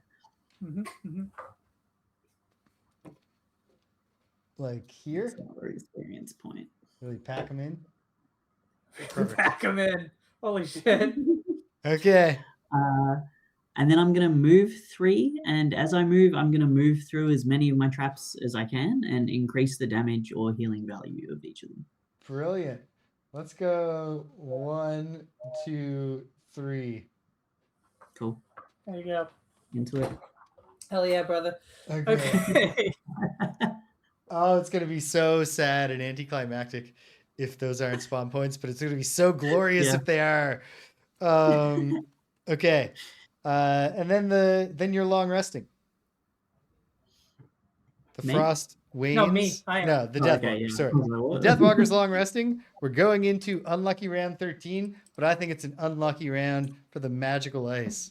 Like here. That's another experience point. Really pack them in. Pack them in. Holy shit! Okay. And then I'm gonna move 3, and as I move, I'm gonna move through as many of my traps as I can and increase the damage or healing value of each of them. Brilliant. Let's go 1, 2, 3. Cool. There you go. Into it. Hell yeah, brother. Okay. Oh, it's gonna be so sad and anticlimactic if those aren't spawn points, but it's gonna be so glorious if they are. Okay. And then you're long resting. The Me? frost wanes. No, me. I am. No, the Deathwalker. yeah. Sorry. The Deathwalker's long resting. We're going into unlucky round 13, but I think it's an unlucky round for the magical ice.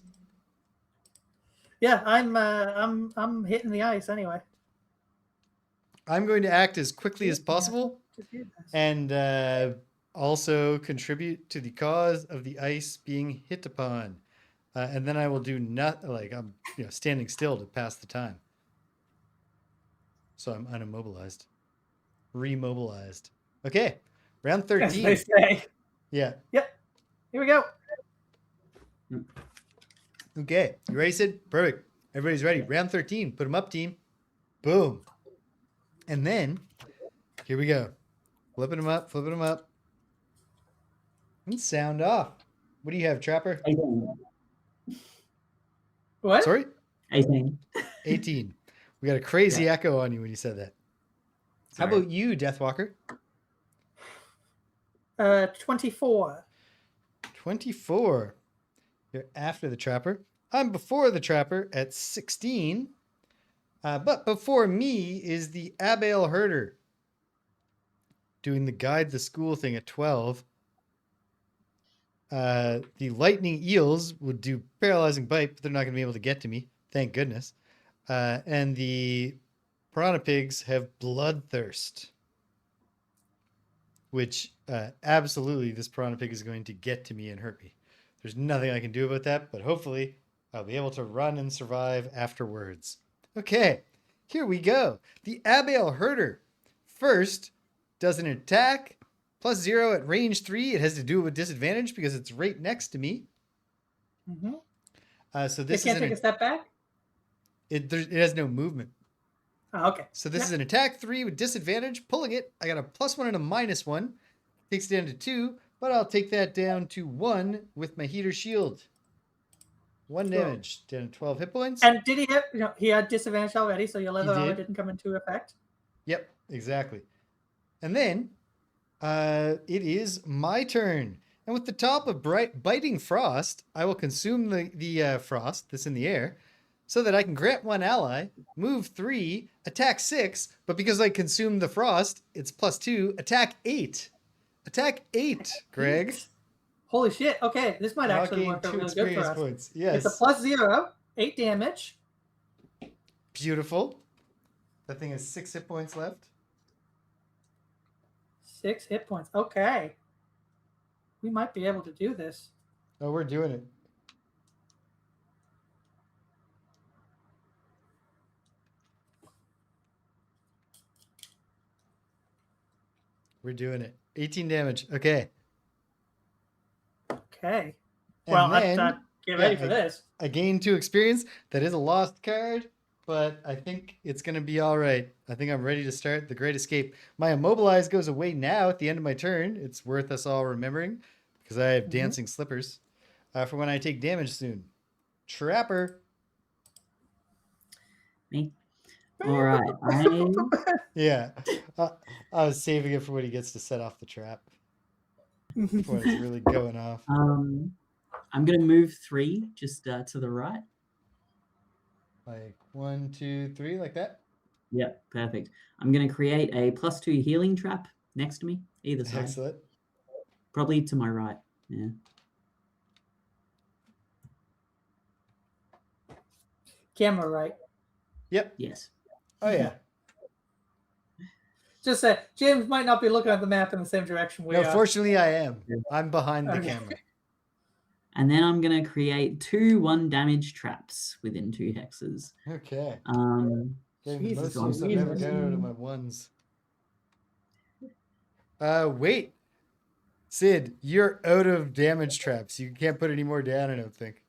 Yeah, I'm hitting the ice anyway. I'm going to act as quickly as possible and also contribute to the cause of the ice being hit upon. And then I will do nothing, like I'm standing still to pass the time. So I'm unimmobilized. Remobilized. Okay. Round 13. As they say. Yeah. Yep. Here we go. Okay. You ready, Sid? Perfect. Everybody's ready. Round 13. Put them up, team. Boom. And then, here we go. Flipping them up, flipping them up. And sound off. What do you have, Trapper? 18. What? Sorry? 18. 18. We got a crazy echo on you when you said that. Sorry. How about you, Deathwalker? 24. 24. You're after the Trapper. I'm before the Trapper at 16. But before me is the Abael Herder doing the guide the school thing at 12. The lightning eels would do paralyzing bite, but they're not going to be able to get to me. Thank goodness. And the piranha pigs have bloodthirst, which absolutely this piranha pig is going to get to me and hurt me. There's nothing I can do about that, but hopefully I'll be able to run and survive afterwards. Okay, here we go. The Abael Herder first does an attack +0 at range 3. It has to do with disadvantage because it's right next to me. So this can't take a step back? It has no movement. Oh, okay. So this is an attack 3 with disadvantage. Pulling it, I got a +1 and a -1. Takes it down to 2, but I'll take that down to 1 with my heater shield. 1 damage, down to 12 hit points. And did he have, he had disadvantage already, so your leather armor didn't come into effect? Yep, exactly. And then it is my turn. And with the top of biting frost, I will consume the frost that's in the air so that I can grant 1 ally, move 3, attack 6, but because I consumed the frost, it's +2, attack 8. Attack 8, Greg. Holy shit. Okay, this might actually work out really good for us. Points. Yes. It's a +0, 8 damage. Beautiful. That thing has 6 hit points left. 6 hit points. Okay. We might be able to do this. Oh, we're doing it. We're doing it. 18 damage. Okay. Okay. And well, then, get ready for this. I gained 2 experience. That is a lost card, but I think it's going to be all right. I think I'm ready to start the Great Escape. My Immobilize goes away now at the end of my turn. It's worth us all remembering because I have Dancing Slippers for when I take damage soon. Trapper. Me? All right. Yeah. I was saving it for when he gets to set off the trap. When it's really going off. I'm going to move 3 just to the right. Like 1, 2, 3, like that? Yep, perfect. I'm going to create a +2 healing trap next to me, either side. Excellent. Probably to my right. Yeah. camera, right? Yep. Yes. Oh yeah. Just say James might not be looking at the map in the same direction we No, are. fortunately I am. I'm behind the Okay. camera. And then I'm going to create 2 1-damage traps within 2 hexes. Okay. Getting the Jesus, most use I've ever got out of my ones. Wait. Sid, you're out of damage traps. You can't put any more down, I don't think.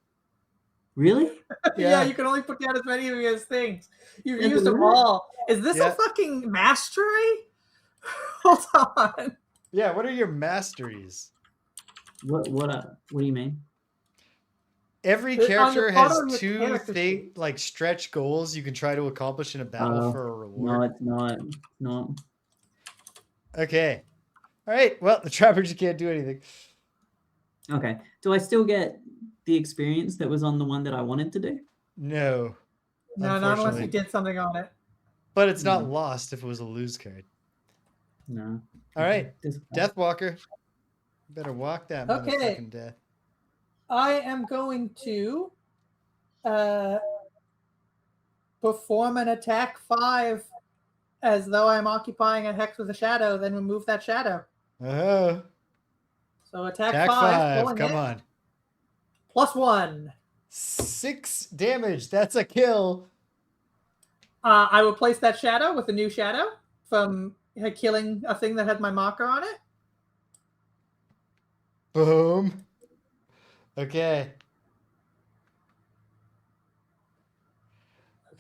Really? Yeah, you can only put down as many of his things. You've Yeah, used but them what? all. Is this a fucking mastery? Hold on. Yeah, what are your masteries? What do you mean? Every On character the bottom has of your 2 character sheet. like stretch goals you can try to accomplish in a battle for a reward. No, it's not. Not. Okay. All right. Well, the trapper just can't do anything. Okay. Do I still get the experience that was on the one that I wanted to do? No. No, not unless you did something on it. But it's not lost if it was a lose card. No. All right. This- Deathwalker. Better walk that motherfucking death. I am going to perform an attack 5 as though I'm occupying a hex with a shadow, then remove that shadow. Oh. So attack 5. Come on. +1. 6 damage. That's a kill. I will place that shadow with a new shadow from killing a thing that had my marker on it. Boom. Okay.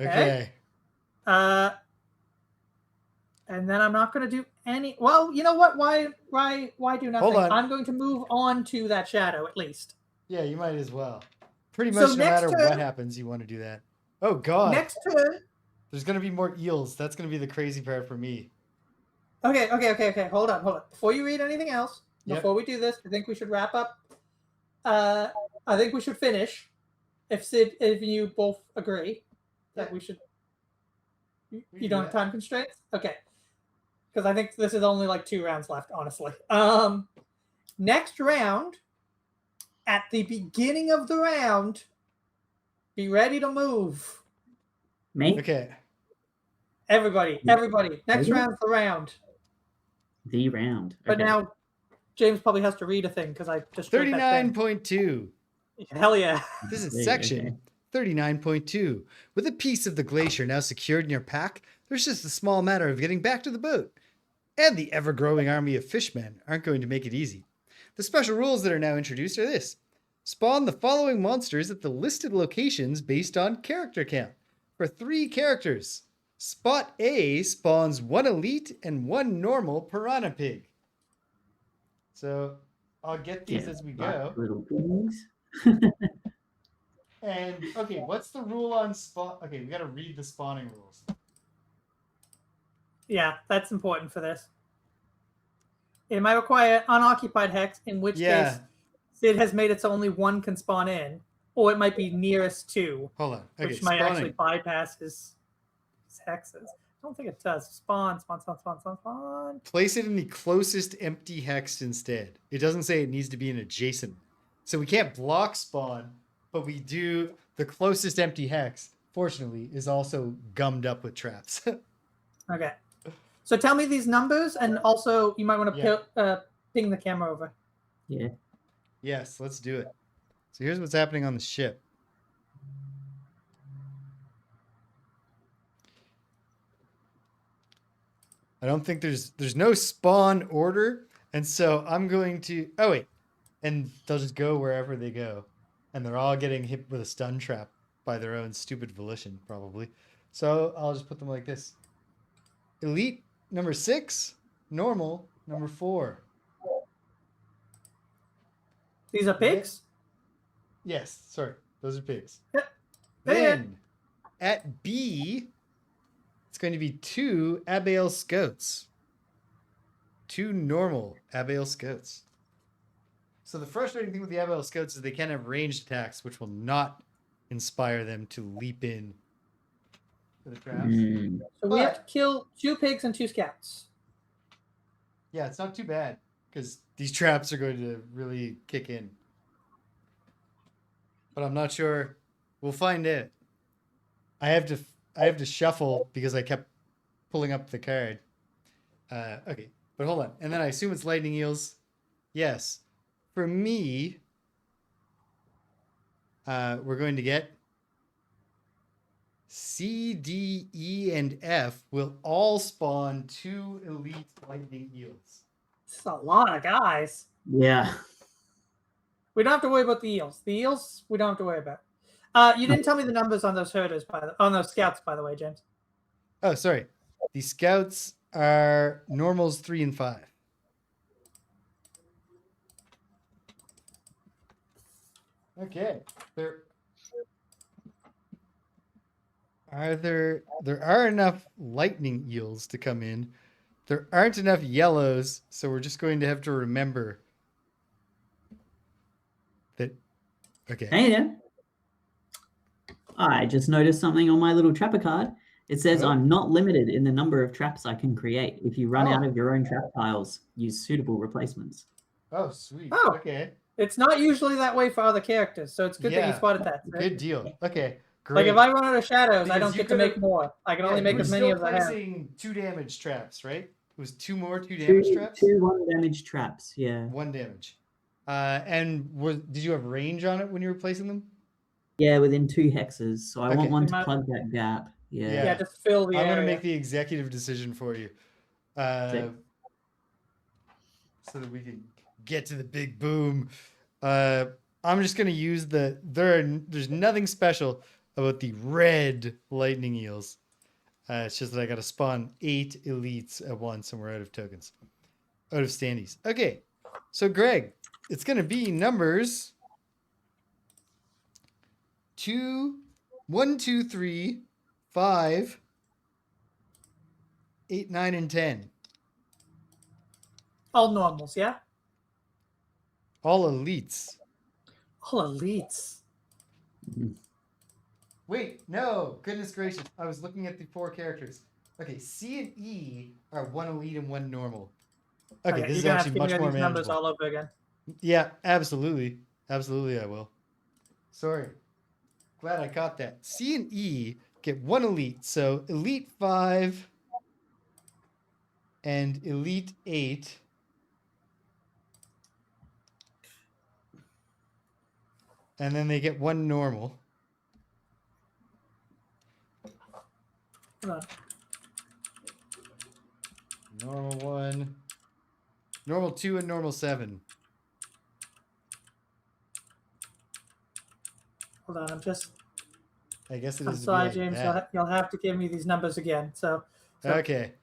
Okay. And then I'm not going to do any. Well, you know what? Why do nothing? Hold on. I'm going to move on to that shadow at least. Yeah, you might as well. Pretty much, no matter what happens, you want to do that. Oh God. Next turn. There's going to be more eels. That's going to be the crazy part for me. Okay. Hold on. Before you read anything else, before we do this, I think we should wrap up. I think we should finish. If you both agree that we should. You don't have time constraints? Okay. Because I think this is only like 2 rounds left, honestly. Next round, at the beginning of the round, be ready to move. Me? Okay. Everybody. Next round's the round. The round. Okay. But now, James probably has to read a thing because I just 39.2. Hell yeah. This is section 39.2. With a piece of the glacier now secured in your pack, there's just a small matter of getting back to the boat. And the ever-growing army of fishmen aren't going to make it easy. The special rules that are now introduced are this. Spawn the following monsters at the listed locations based on character count. For 3 characters, Spot A spawns 1 elite and 1 normal piranha pig. So I'll get these as we go. Little things. And okay, what's the rule on spawn? Okay, we got to read the spawning rules. Yeah, that's important for this. It might require unoccupied hex, in which case Sid has made it so only 1 can spawn in, or it might be nearest 2. Hold on. Okay, which might actually bypass his hexes. I don't think it does. Spawn. Place it in the closest empty hex instead. It doesn't say it needs to be an adjacent. So we can't block spawn, but we do the closest empty hex, fortunately, is also gummed up with traps. Okay. So tell me these numbers, and also you might want to ping the camera over. Yeah. Yes, let's do it. So here's what's happening on the ship. I don't think there's no spawn order, and so I'm going to and they'll just go wherever they go, and they're all getting hit with a stun trap by their own stupid volition, probably. So I'll just put them like this: elite number 6, normal number 4. These are pigs? Yes, sorry, those are pigs. Yep. Then at B, it's going to be 2 Abael Scouts. 2 normal Abael Scouts. So the frustrating thing with the Abael Scouts is they can have ranged attacks, which will not inspire them to leap in for the traps. So we have to kill 2 pigs and 2 scouts. Yeah, it's not too bad, because these traps are going to really kick in. But I'm not sure. We'll find out. I have to shuffle because I kept pulling up the card. Okay, but hold on. And then I assume it's lightning eels. Yes. For me, we're going to get C, D, E, and F will all spawn 2 elite lightning eels. It's a lot of guys. Yeah. We don't have to worry about the eels. The eels, we don't have to worry about. You didn't tell me the numbers on those herders, on those scouts, by the way, James. Oh, sorry. The scouts are normals 3 and 5. Okay. There are enough lightning eels to come in. There aren't enough yellows, so we're just going to have to remember that. Okay. Hey there. I just noticed something on my little trapper card. It says Oh. I'm not limited in the number of traps I can create. If you run Oh. out of your own trap tiles, use suitable replacements. Oh, sweet. Oh. Okay. It's not usually that way for other characters, so it's good that you spotted that. Right? Good deal. Okay. Great. Like if I run out of shadows, Because I don't you get to make could've- more. I can only make as many as I have. placing 2 damage traps, right? It was 2 more 2 damage traps? 2 1 damage traps, yeah. 1 damage. And did you have range on it when you were placing them? Yeah, within 2 hexes. So I want Okay. one to plug that gap. Yeah. Yeah, just fill the I'm area. going to make the executive decision for you. Okay. So that we can get to the big boom. I'm just going to use there's nothing special about the red lightning eels. It's just that I got to spawn 8 elites at once and we're out of tokens. Out of standees. Okay. So Greg, it's going to be numbers 1, 2, 3, 5, 8, 9, and 10. All normals, yeah? All elites. All elites. Wait, no. Goodness gracious. I was looking at the 4 characters. Okay, C and E are 1 elite and 1 normal. Okay, this is you're gonna actually have to much give me more these numbers manageable. all over again. Yeah, absolutely. Absolutely, I will. Sorry. Glad I caught that. C and E get 1 elite. So elite 5 and elite 8. And then they get 1 normal. Hold on. Normal 1. Normal 2 and normal 7. Hold on, I guess it I'm is. sorry, like James. that. You'll have to give me these numbers again. So Okay.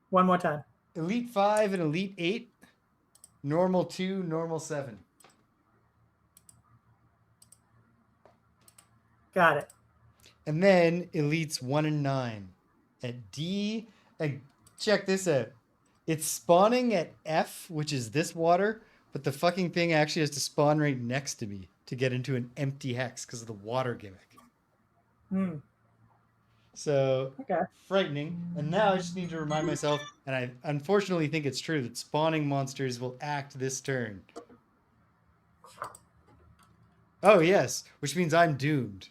one more time. Elite 5 and elite 8. Normal 2, normal 7. Got it. And then elites 1 and 9. At D, check this out. It's spawning at F, which is this water, but the fucking thing actually has to spawn right next to me to get into an empty hex because of the water gimmick. So, Okay. frightening. And now I just need to remind myself, and I unfortunately think it's true, that spawning monsters will act this turn. Oh, yes, which means I'm doomed.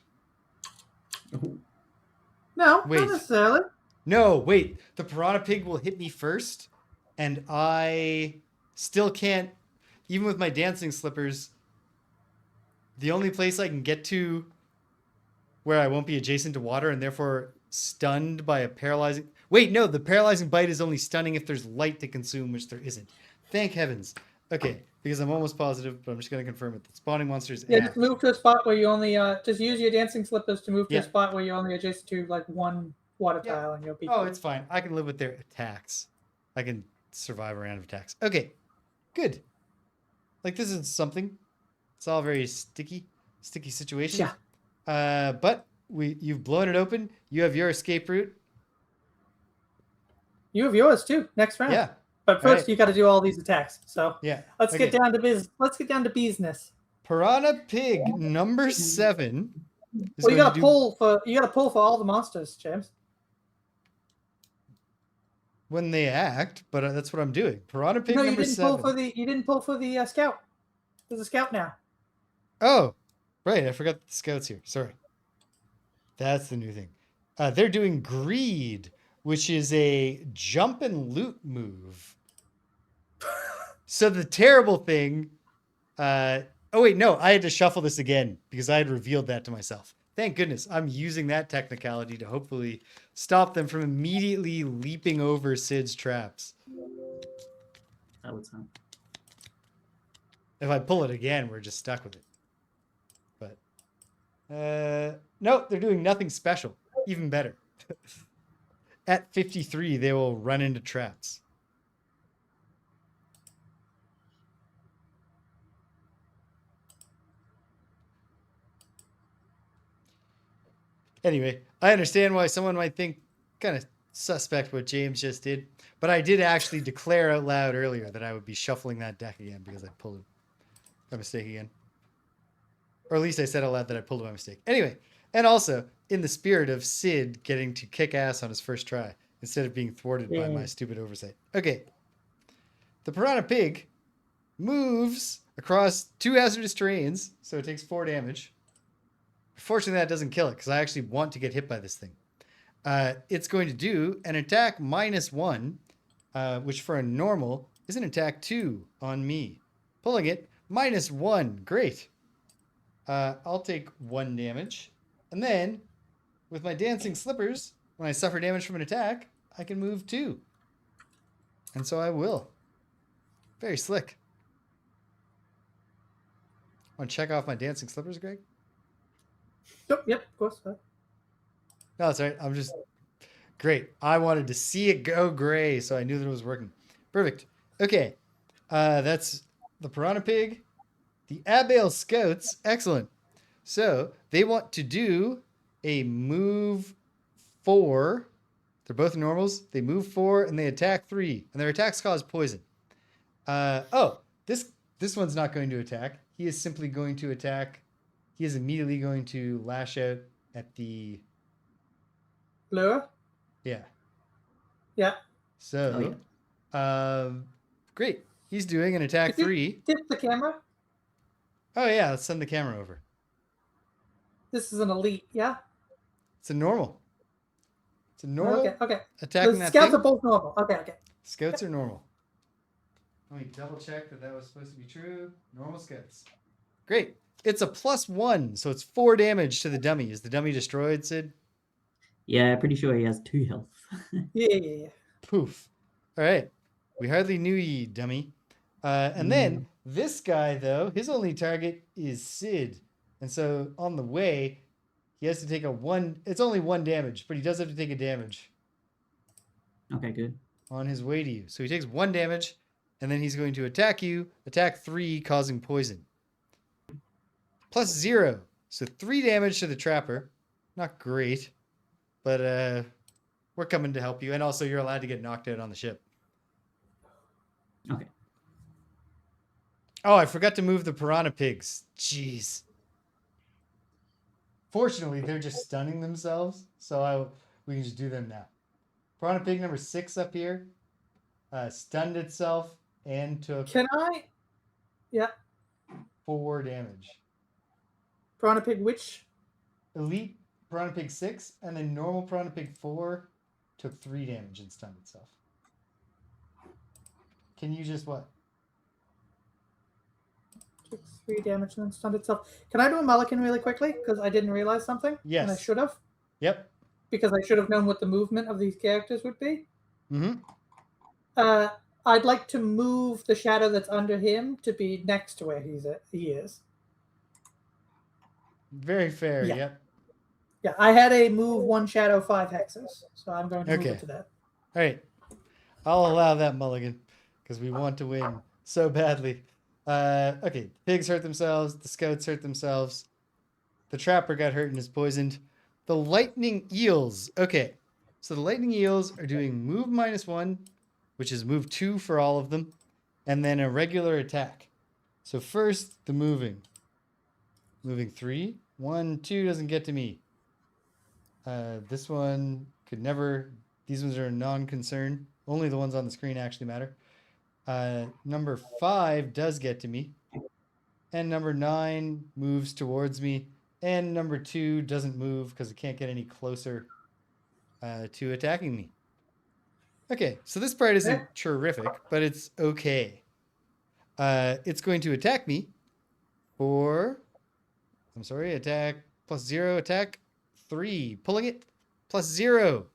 No, Wait. not necessarily. No, wait. The piranha pig will hit me first, and I still can't, even with my dancing slippers, the only place I can get to where I won't be adjacent to water and therefore stunned by a paralyzing... Wait, no, the paralyzing bite is only stunning if there's light to consume, which there isn't. Thank heavens. Okay, because I'm almost positive, but I'm just going to confirm it. The spawning monsters... Yeah, just move to a spot where you only... just use your dancing slippers to move to a spot where you're only adjacent to, like, one water tile and you'll be... Oh, it's fine. I can live with their attacks. I can survive a round of attacks. Okay, good. Like, this is something. It's all very sticky situation. Yeah. But you've blown it open. You have your escape route. You have yours, too, next round. Yeah. But first, you got to do all these attacks. So yeah, let's get down to business. Piranha pig number 7. Well, you got to pull for all the monsters, James. When they act, but that's what I'm doing. Piranha pig number 7. You didn't pull for the scout. There's a scout now. Oh, right. I forgot the scout's here. Sorry. That's the new thing. They're doing greed, which is a jump and loot move. So the terrible thing. Oh wait, no, I had to shuffle this again because I had revealed that to myself. Thank goodness I'm using that technicality to hopefully stop them from immediately leaping over Sid's traps. That would sound. If I pull it again, we're just stuck with it. But no, they're doing nothing special. Even better. At 53, they will run into traps. Anyway, I understand why someone might think kind of suspect what James just did, but I did actually declare out loud earlier that I would be shuffling that deck again because I pulled it by mistake again. Or at least I said out loud that I pulled it by mistake. Anyway, and also in the spirit of Sid getting to kick ass on his first try instead of being thwarted by my stupid oversight. Okay. The Piranha Pig moves across 2 hazardous terrains, so it takes 4 damage. Fortunately, that doesn't kill it because I actually want to get hit by this thing. It's going to do an attack -1, which for a normal is an attack 2 on me. Pulling it, -1. Great. I'll take 1 damage. And then, with my dancing slippers, when I suffer damage from an attack, I can move 2. And so I will. Very slick. Want to check off my dancing slippers, Greg? Yep, of course. No, that's all right. I'm just great. I wanted to see it go gray, so I knew that it was working. Perfect. Okay. That's the Piranha Pig. The Abail Scouts. Excellent. So they want to do a move 4. They're both normals. They move 4 and they attack 3. And their attacks cause poison. This one's not going to attack. He is simply going to attack. He is immediately going to lash out at the Lure? Yeah. Yeah. So, great. He's doing an attack 3. Tip the camera. Oh yeah, let's send the camera over. This is an elite, yeah? It's a normal. It's a normal. Okay. Attacking the that scouts thing. are both normal. Okay. Scouts are normal. Let me double check that was supposed to be true. Normal scouts. Great. It's a +1, so it's 4 damage to the dummy. Is the dummy destroyed, Sid? Yeah, pretty sure he has 2 health. Yeah. Poof. All right. We hardly knew ye, dummy. And then this guy, though, his only target is Sid. And so on the way, he has to take a 1. It's only 1 damage, but he does have to take a damage. Okay, good. On his way to you. So he takes 1 damage, and then he's going to attack you. Attack 3, causing poison. +0. So 3 damage to the trapper. Not great. But we're coming to help you. And also, you're allowed to get knocked out on the ship. Okay. Oh, I forgot to move the Piranha Pigs. Jeez. Fortunately, they're just stunning themselves. So we can just do them now. Piranha Pig number 6 up here. Stunned itself and took... Can I? Yeah. 4 damage. Piranha Pig which? Elite Piranha Pig 6, and then normal Piranha Pig 4 took 3 damage and stunned itself. Can you just what? Took 3 damage and then stunned itself. Can I do a mulligan really quickly? Because I didn't realize something. Yes. And I should have. Yep. Because I should have known what the movement of these characters would be. Mm-hmm. I'd like to move the shadow that's under him to be next to where he is. Very fair. Yeah. Yep. Yeah, I had a move 1 shadow 5 hexes, so I'm going to move it to that. All right. I'll allow that mulligan because we want to win so badly. Okay. Pigs hurt themselves. The scouts hurt themselves. The trapper got hurt and is poisoned. The lightning eels. Okay. So the lightning eels are doing move -1, which is move 2 for all of them, and then a regular attack. So first, the moving. Moving 3. 1, 2 doesn't get to me. This one could never. These ones are a non-concern. Only the ones on the screen actually matter. Number 5 does get to me. And number 9 moves towards me. And number 2 doesn't move because it can't get any closer to attacking me. Okay, so this part isn't terrific, but it's okay. It's going to attack me for, I'm sorry, attack +0, attack 3. Pulling it +0. I'm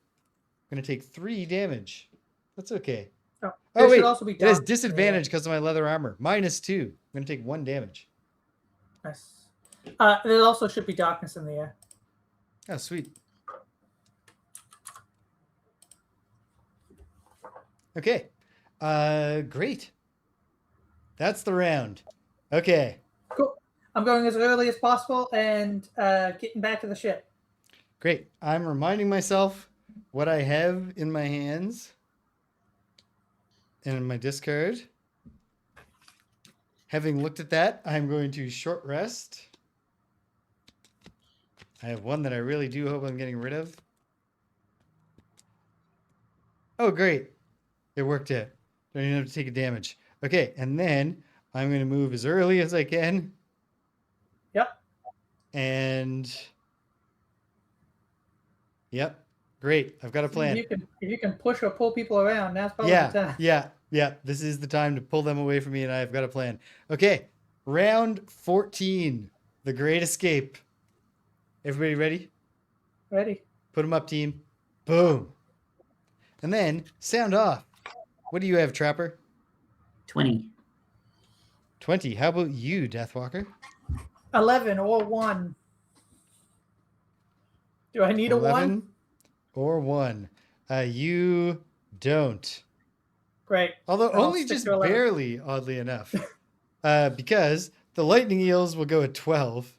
going to take 3 damage. That's okay. Oh, wait, also be it has disadvantage because of my leather armor. -2. I'm going to take 1 damage. Nice. There also should be darkness in the air. Oh, sweet. Okay. Great. That's the round. Okay. Cool. I'm going as early as possible and getting back to the ship. Great. I'm reminding myself what I have in my hands and in my discard. Having looked at that, I'm going to short rest. I have one that I really do hope I'm getting rid of. Oh, great. It worked out. Don't even have to take a damage. Okay, and then I'm going to move as early as I can. Yep. And... Yep. Great. I've got a plan. If you can push or pull people around, now's probably the time. Yeah. This is the time to pull them away from me, and I've got a plan. Okay. Round 14. The Great Escape. Everybody ready? Ready. Put them up, team. Boom. And then sound off. What do you have, Trapper? 20. 20. How about you, Deathwalker? 11 or 1. Do I need 11 a 1? Or 1. You don't. Great. Although only just barely, oddly enough. Because the lightning eels will go at 12.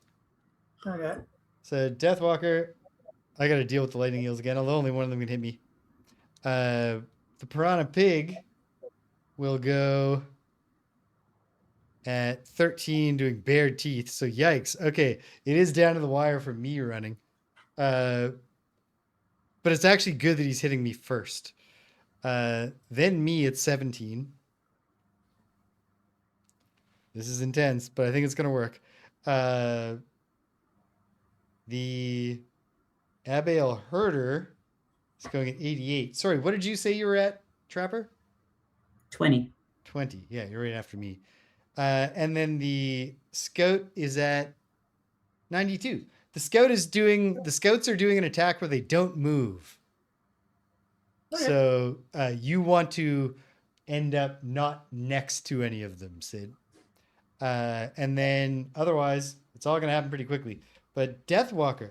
Okay. So Deathwalker, I got to deal with the lightning eels again, although only one of them can hit me. The piranha pig will go at 13 doing bared teeth. So yikes. Okay. It is down to the wire for me running. But it's actually good that he's hitting me first. Then me at 17. This is intense, but I think it's going to work. The Abiel Herder is going at 88. Sorry, what did you say you were at, Trapper? 20. 20. Yeah, you're right after me. And then the Scout is at 92. The Scouts are doing an attack where they don't move. Okay. So you want to end up not next to any of them, Sid. And then otherwise, it's all going to happen pretty quickly. But Deathwalker,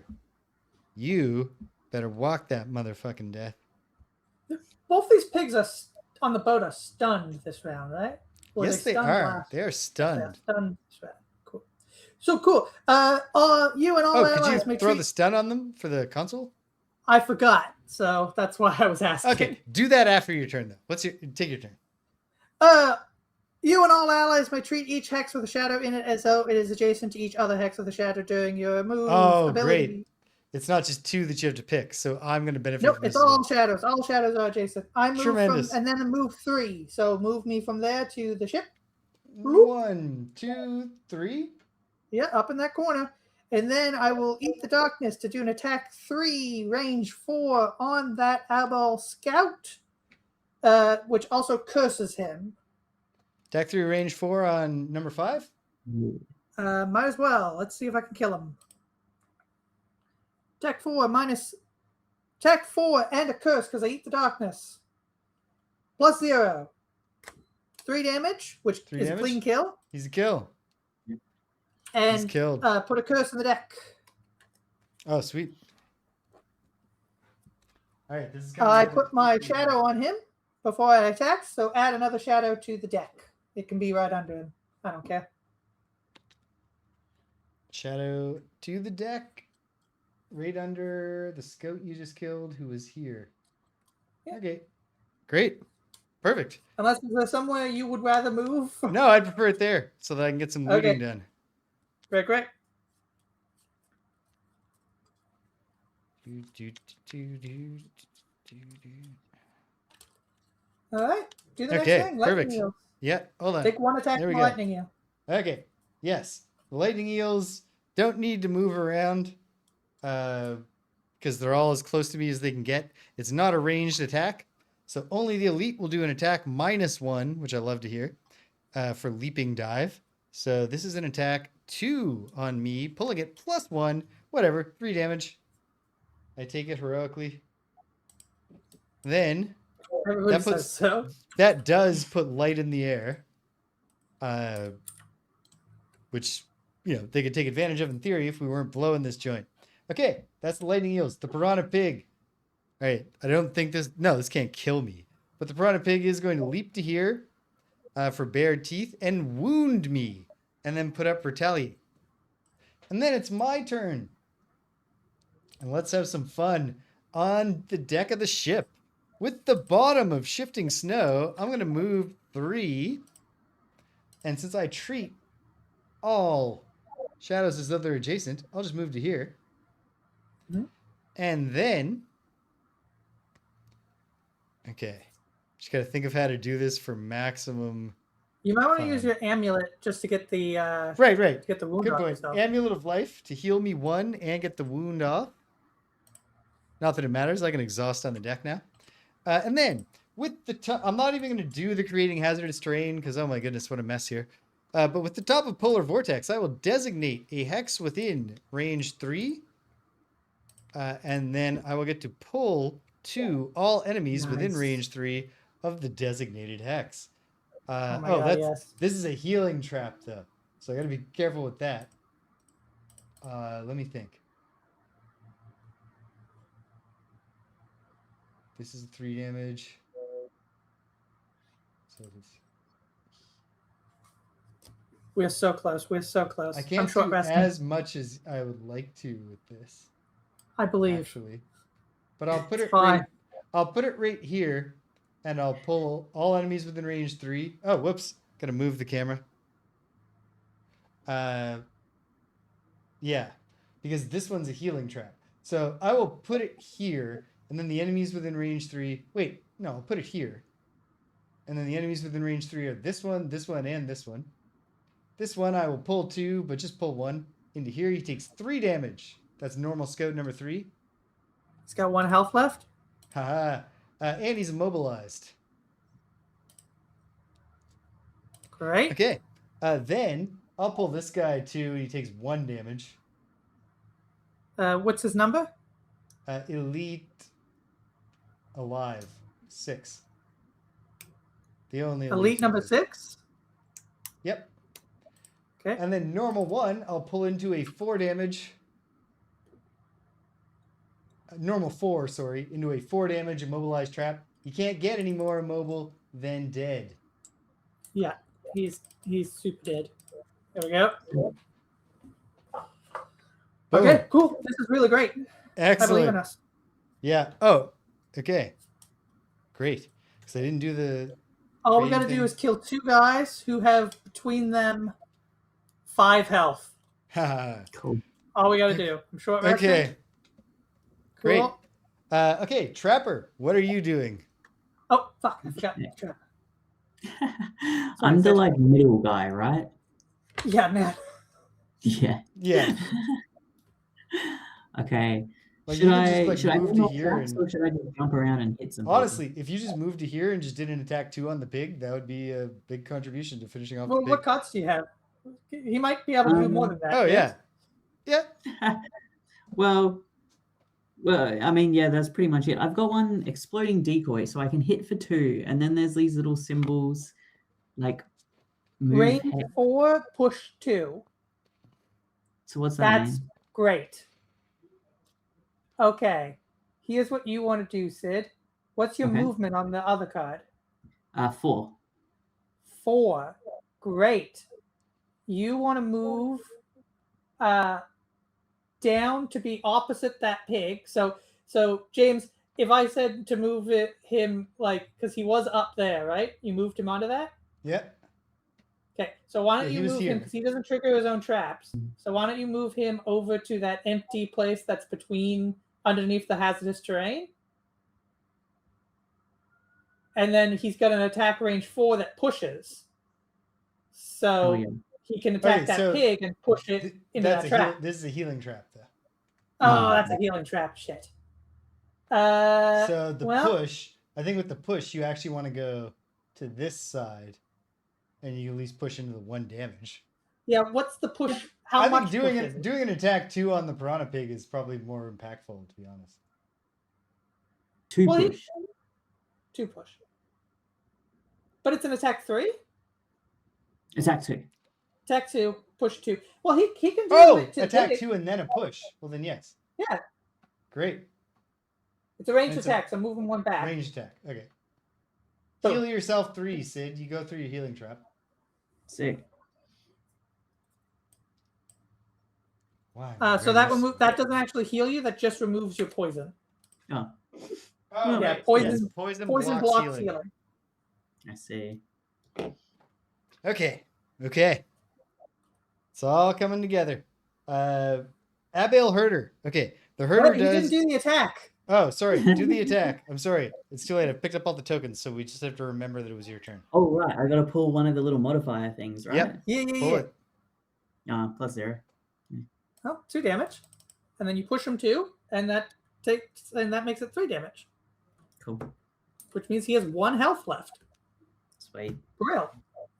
you better walk that motherfucking death. Both these pigs on the boat are stunned this round, right? Or yes, they are. They are stunned. They're stunned this round. Cool. So cool. You and all allies could you throw the stun on them for the console? I forgot, so that's why I was asking. Okay, do that after your turn, though. Take your turn. You and all allies may treat each hex with a shadow in it as though it is adjacent to each other hex with a shadow during your move. Oh, ability. Great. It's not just 2 that you have to pick, so I'm going to benefit from this. Nope, it's all shadows. All shadows are adjacent. I move Tremendous. and then move 3. So move me from there to the ship. 1, 2, 3. Yeah, up in that corner. And then I will eat the darkness to do an attack 3, range 4 on that Abel Scout, which also curses him. Attack 3, range 4 on number 5? Might as well. Let's see if I can kill him. Attack 4 and a curse because I eat the darkness. +0. 3 damage, which is a clean kill. He's a kill. And he's killed. Put a curse in the deck. Oh, sweet. All right, this is I put my shadow on him before I attack, so add another shadow to the deck. It can be right under him. I don't care. Shadow to the deck. Right under the Scout you just killed, who was here. Yeah. Okay. Great. Perfect. Unless there's somewhere you would rather move. No, I'd prefer it there so that I can get some looting done. Great. All right. Do the next thing. Perfect. Eels. Yeah, hold on. Take 1 attack from the lightning eel. Okay. Yes. The lightning eels don't need to move around. because they're all as close to me as they can get. It's not a ranged attack, so only the elite will do an attack -1, which I love to hear, for leaping dive. So this is an attack 2 on me, pulling it +1, whatever, 3 damage. I take it heroically. Then Everybody says so. that does put light in the air, which, they could take advantage of in theory if we weren't blowing this joint. Okay, that's the lightning eels. The piranha pig. All right, I don't think this can't kill me. But the piranha pig is going to leap to here for bared teeth and wound me and then put up retaliate. And then it's my turn. And let's have some fun on the deck of the ship. With the bottom of shifting snow, I'm going to move 3. And since I treat all shadows as though they're adjacent, I'll just move to here. Mm-hmm. And then, okay, just got to think of how to do this for maximum. You might want to use your amulet just to get the right. To get the wound Good off point. yourself. Amulet of life to heal me 1 and get the wound off. Not that it matters. I can exhaust on the deck now. And then with the I'm not even going to do the creating hazardous terrain because, oh my goodness, what a mess here. But with the top of polar vortex, I will designate a hex within range 3. And then I will get to pull to all enemies within range 3 of the designated hex. This is a healing trap though, so I got to be careful with that. Let me think. This is 3 damage. So we're so close. We're so close. I can't do as much as I would like to with this. I believe. Actually, but I'll put I'll put it right here, and I'll pull all enemies within range 3. Oh, whoops! Gotta move the camera. Yeah, because this one's a healing trap. So I will put it here, and then the enemies within range 3. Wait, no, I'll put it here, and then the enemies within range 3 are this one, and this one. This one I will pull 2, but just pull 1 into here. He takes 3 damage. That's normal scout number 3. He's got 1 health left. Haha. And he's immobilized. Great. Okay. Then I'll pull this guy too, and he takes 1 damage. What's his number? Elite alive 6. The only elite number 6. Yep. Okay. And then normal 1, I'll pull into a 4 damage. Normal 4, sorry, into a 4 damage immobilized trap. You can't get any more immobile than dead. Yeah, he's super dead. There we go. Boom. Okay, cool. This is really great. Excellent. I believe in us. Yeah. Oh, okay. Great. Because I didn't do the. All we got to do is kill 2 guys who have between them 5 health. Cool. All we got to do. I'm short resting. Okay. Cool. Great. Okay, Trapper, what are you doing? Oh, fuck. I forgot. Trapper. I'm the middle guy, right? Yeah, man. Yeah. Yeah. Okay. Like, should I move to here or should I just jump around and hit some? Honestly, if you just moved to here and just did an attack 2 on the pig, that would be a big contribution to finishing off the pig. What cuts do you have? He might be able to do more than that. Oh, yeah. Yeah. Well, I mean, yeah, that's pretty much it. I've got 1 exploding decoy, so I can hit for 2, and then there's these little symbols, like move range head. 4, push 2. So what's that That's mean? great. Okay, here's what you want to do, Sid. What's your movement on the other card? 4. 4. Great. You want to move down to be opposite that pig. So James, if I said to move him because he was up there, right? You moved him onto that? Yeah. Okay, so why don't you move here. him, because he doesn't trigger his own traps. So why don't you move him over to that empty place that's underneath the hazardous terrain? And then he's got an attack range 4 that pushes. So he can attack that pig and push it into that trap. This is a healing trap, though. Oh, that's a healing trap. Shit. So the well, push, I think with the push, you actually want to go to this side, and you at least push into the 1 damage. Yeah, what's the push? How I much think doing push is it? doing an attack 2 on the Piranha Pig is probably more impactful, to be honest. 2 Well, push. 2 push. But it's an attack 3? Attack 2. Attack 2, push 2. Well, he can do Oh, it attack 2 and then a push. Well, then yes. Yeah. Great. It's a ranged It's attack, so moving 1 back. Ranged attack. Okay. So, Heal yourself 3, Sid. You go through your healing trap. Sick. Why? so that doesn't actually heal you. That just removes your poison. Oh, Oh, Yeah, right. poison Poison blocks healing. healing. I see. Okay. It's all coming together. Abiel Herder. Okay. The Herder Wait, he didn't do the attack. Oh, sorry. Do the attack. I'm sorry. It's too late. I picked up all the tokens, so we just have to remember that it was your turn. Oh, right. I gotta pull one of the little modifier things, right? Yep. Pull it. Plus 0. Oh, 2 damage. And then you push him 2, and that makes it 3 damage. Cool. Which means he has 1 health left. Sweet. Real.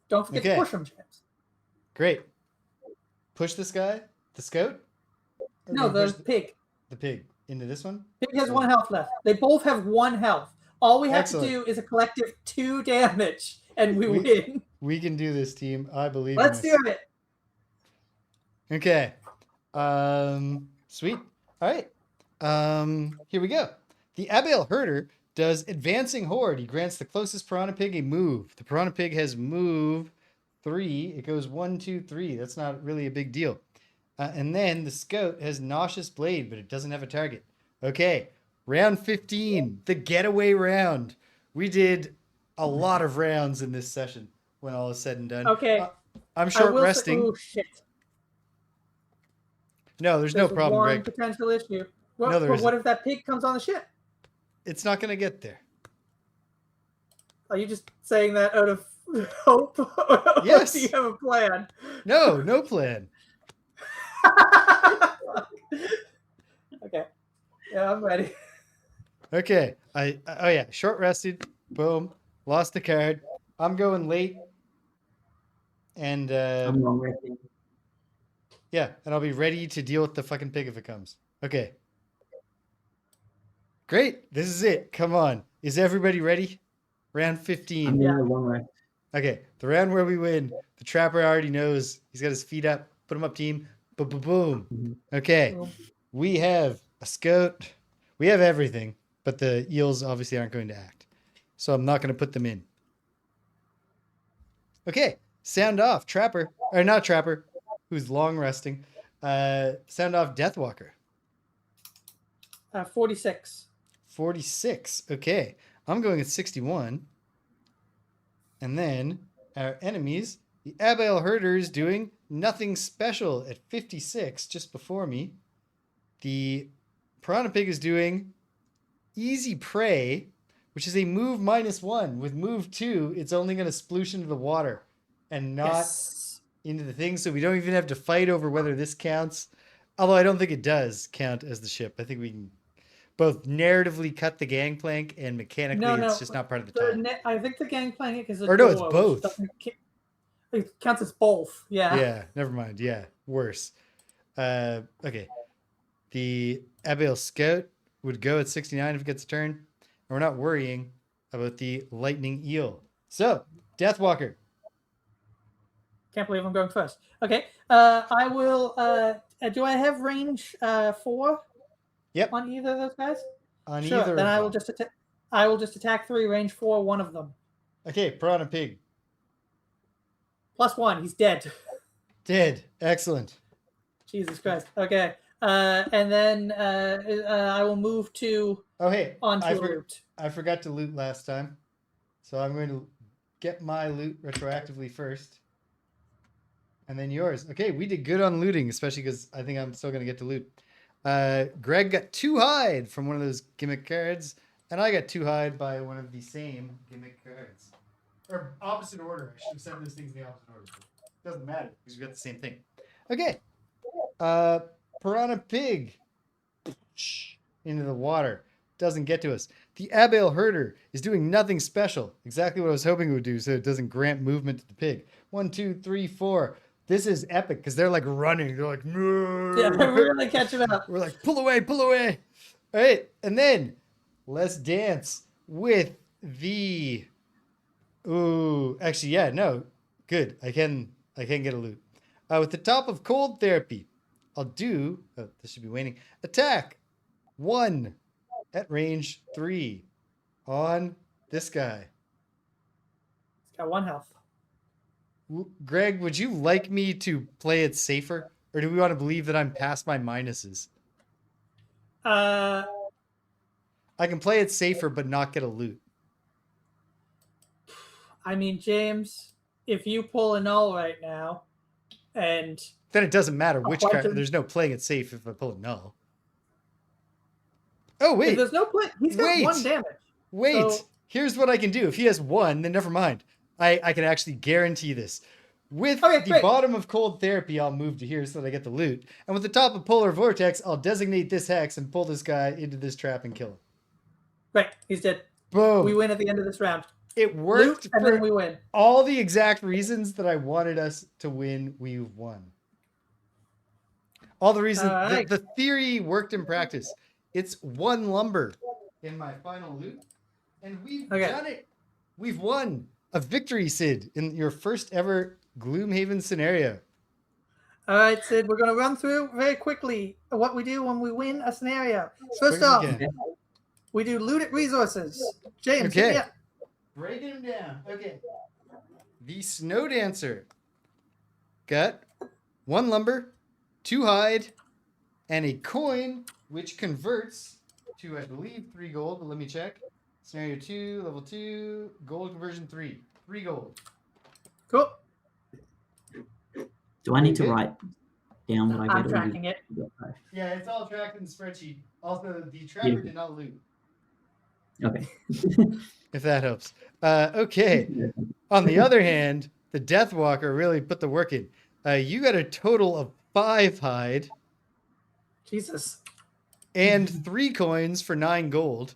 Don't forget to push him, James. Great. Push this guy? The scout? Or No, do we the pig. The pig. Into this one? Pig has 1 health left. They both have 1 health. All we have Excellent. to do is a collective 2 damage, and we win. We can do this, team. I believe Let's in do us. it. Okay. Sweet. All right. Here we go. The Abiel Herder does Advancing Horde. He grants the closest Piranha Pig a move. The Piranha Pig has move 3. It goes 1, 2, 3. That's not really a big deal. And then the Scout has Nauseous Blade, but it doesn't have a target. Okay. Round 15, the getaway round. We did a lot of rounds in this session when all is said and done. Okay. I'm short resting. Oh, shit. No, there's no problem, one Greg. Potential issue. Well, No, but what if that pig comes on the ship? It's not going to get there. Are you just saying that out of hope? Yes. Or do you have a plan? No plan. Okay. Yeah, I'm ready. Okay. Oh yeah, short rested. Boom. Lost the card. I'm going late. And I'm long resting. yeah, and I'll be ready to deal with the fucking pig if it comes. Okay. Great. This is it. Come on. Is everybody ready? Round 15. I'm doing a long rest. Okay. The round where we win. The trapper already knows. He's got his feet up. Put him up, team. Boom. Okay. Boom. We have a scout. We have everything, but the eels obviously aren't going to act. So I'm not going to put them in. Okay. Sound off. Trapper. Or not Trapper, who's long resting. Sound off Deathwalker. 46. 46. Okay. I'm going at 61. And then our enemies, the Abiel Herder is doing nothing special at 56, just before me. The Piranha Pig is doing Easy Prey, which is a move -1. With move 2, it's only going to sploosh into the water and not into the thing. So we don't even have to fight over whether this counts. Although I don't think it does count as the ship. I think we can both narratively cut the gangplank and mechanically it's just not part of the time. I think the gangplank is a Or no, it's door, both. It counts as both. Yeah. Yeah, never mind. Yeah, worse. Okay. The Abiel Scout would go at 69 if it gets a turn. And we're not worrying about the Lightning Eel. So, Deathwalker. Can't believe I'm going first. Okay. I will. Do I have range 4? Yep. On either of those guys? On sure. either Then of I them. will just attack. I will just attack 3, range 4, one of them. Okay, Piranha Pig. +1. He's dead. Dead. Excellent. Jesus Christ. Okay. And then I will move to. Oh, hey. Onto loot. I forgot to loot last time. So I'm going to get my loot retroactively first. And then yours. Okay, we did good on looting, especially because I think I'm still going to get to loot. Greg got 2 hide from one of those gimmick cards, and I got 2 hide by one of the same gimmick cards. Or opposite order. I should have said those things in the opposite order. But it doesn't matter because we got the same thing. Okay. Piranha Pig. into the water. Doesn't get to us. The Abail Herder is doing nothing special. Exactly what I was hoping it would do, so it doesn't grant movement to the pig. 1, 2, 3, 4. This is epic because they're like running. They're like, no. Yeah, they're really catching up. We're like, pull away, pull away. All right, and then let's dance with the. Ooh, actually, yeah, no, good. I can get a loot. With the top of cold therapy, I'll do. Oh, this should be waning. Attack 1 at range 3 on this guy. He's got 1 health. Greg, would you like me to play it safer, or do we want to believe that I'm past my minuses? I can play it safer, but not get a loot. I mean, James, if you pull a null right now, and then it doesn't matter which card. There's no playing it safe if I pull a null. Oh wait, there's no play. He's got 1 damage. Wait, so... here's what I can do. If he has 1, then never mind. I can actually guarantee this. With the bottom of cold therapy, I'll move to here so that I get the loot. And with the top of polar vortex, I'll designate this hex and pull this guy into this trap and kill him. Right, he's dead. Boom. We win at the end of this round. It worked loot, and then we win. All the exact reasons that I wanted us to win, we won. All the reasons, the theory worked in practice. It's 1 lumber in my final loot, and we've done it. We've won a victory, Sid, in your first ever Gloomhaven scenario. All right, Sid, we're going to run through very quickly what we do when we win a scenario. First off, we do looted resources. James, okay. Breaking them down. Okay. The Snow Dancer got 1 lumber, 2 hide, and a coin, which converts to, I believe, 3 gold, but let me check. Scenario 2, level 2, gold conversion 3. 3 gold. Cool. Do I need to write down what I get? I'm tracking it. Yeah, it's all tracked in the spreadsheet. Also, the tracker did not loot. Okay. If that helps. Okay. On the other hand, the Deathwalker really put the work in. You got a total of 5 hide. Jesus. And 3 coins for 9 gold.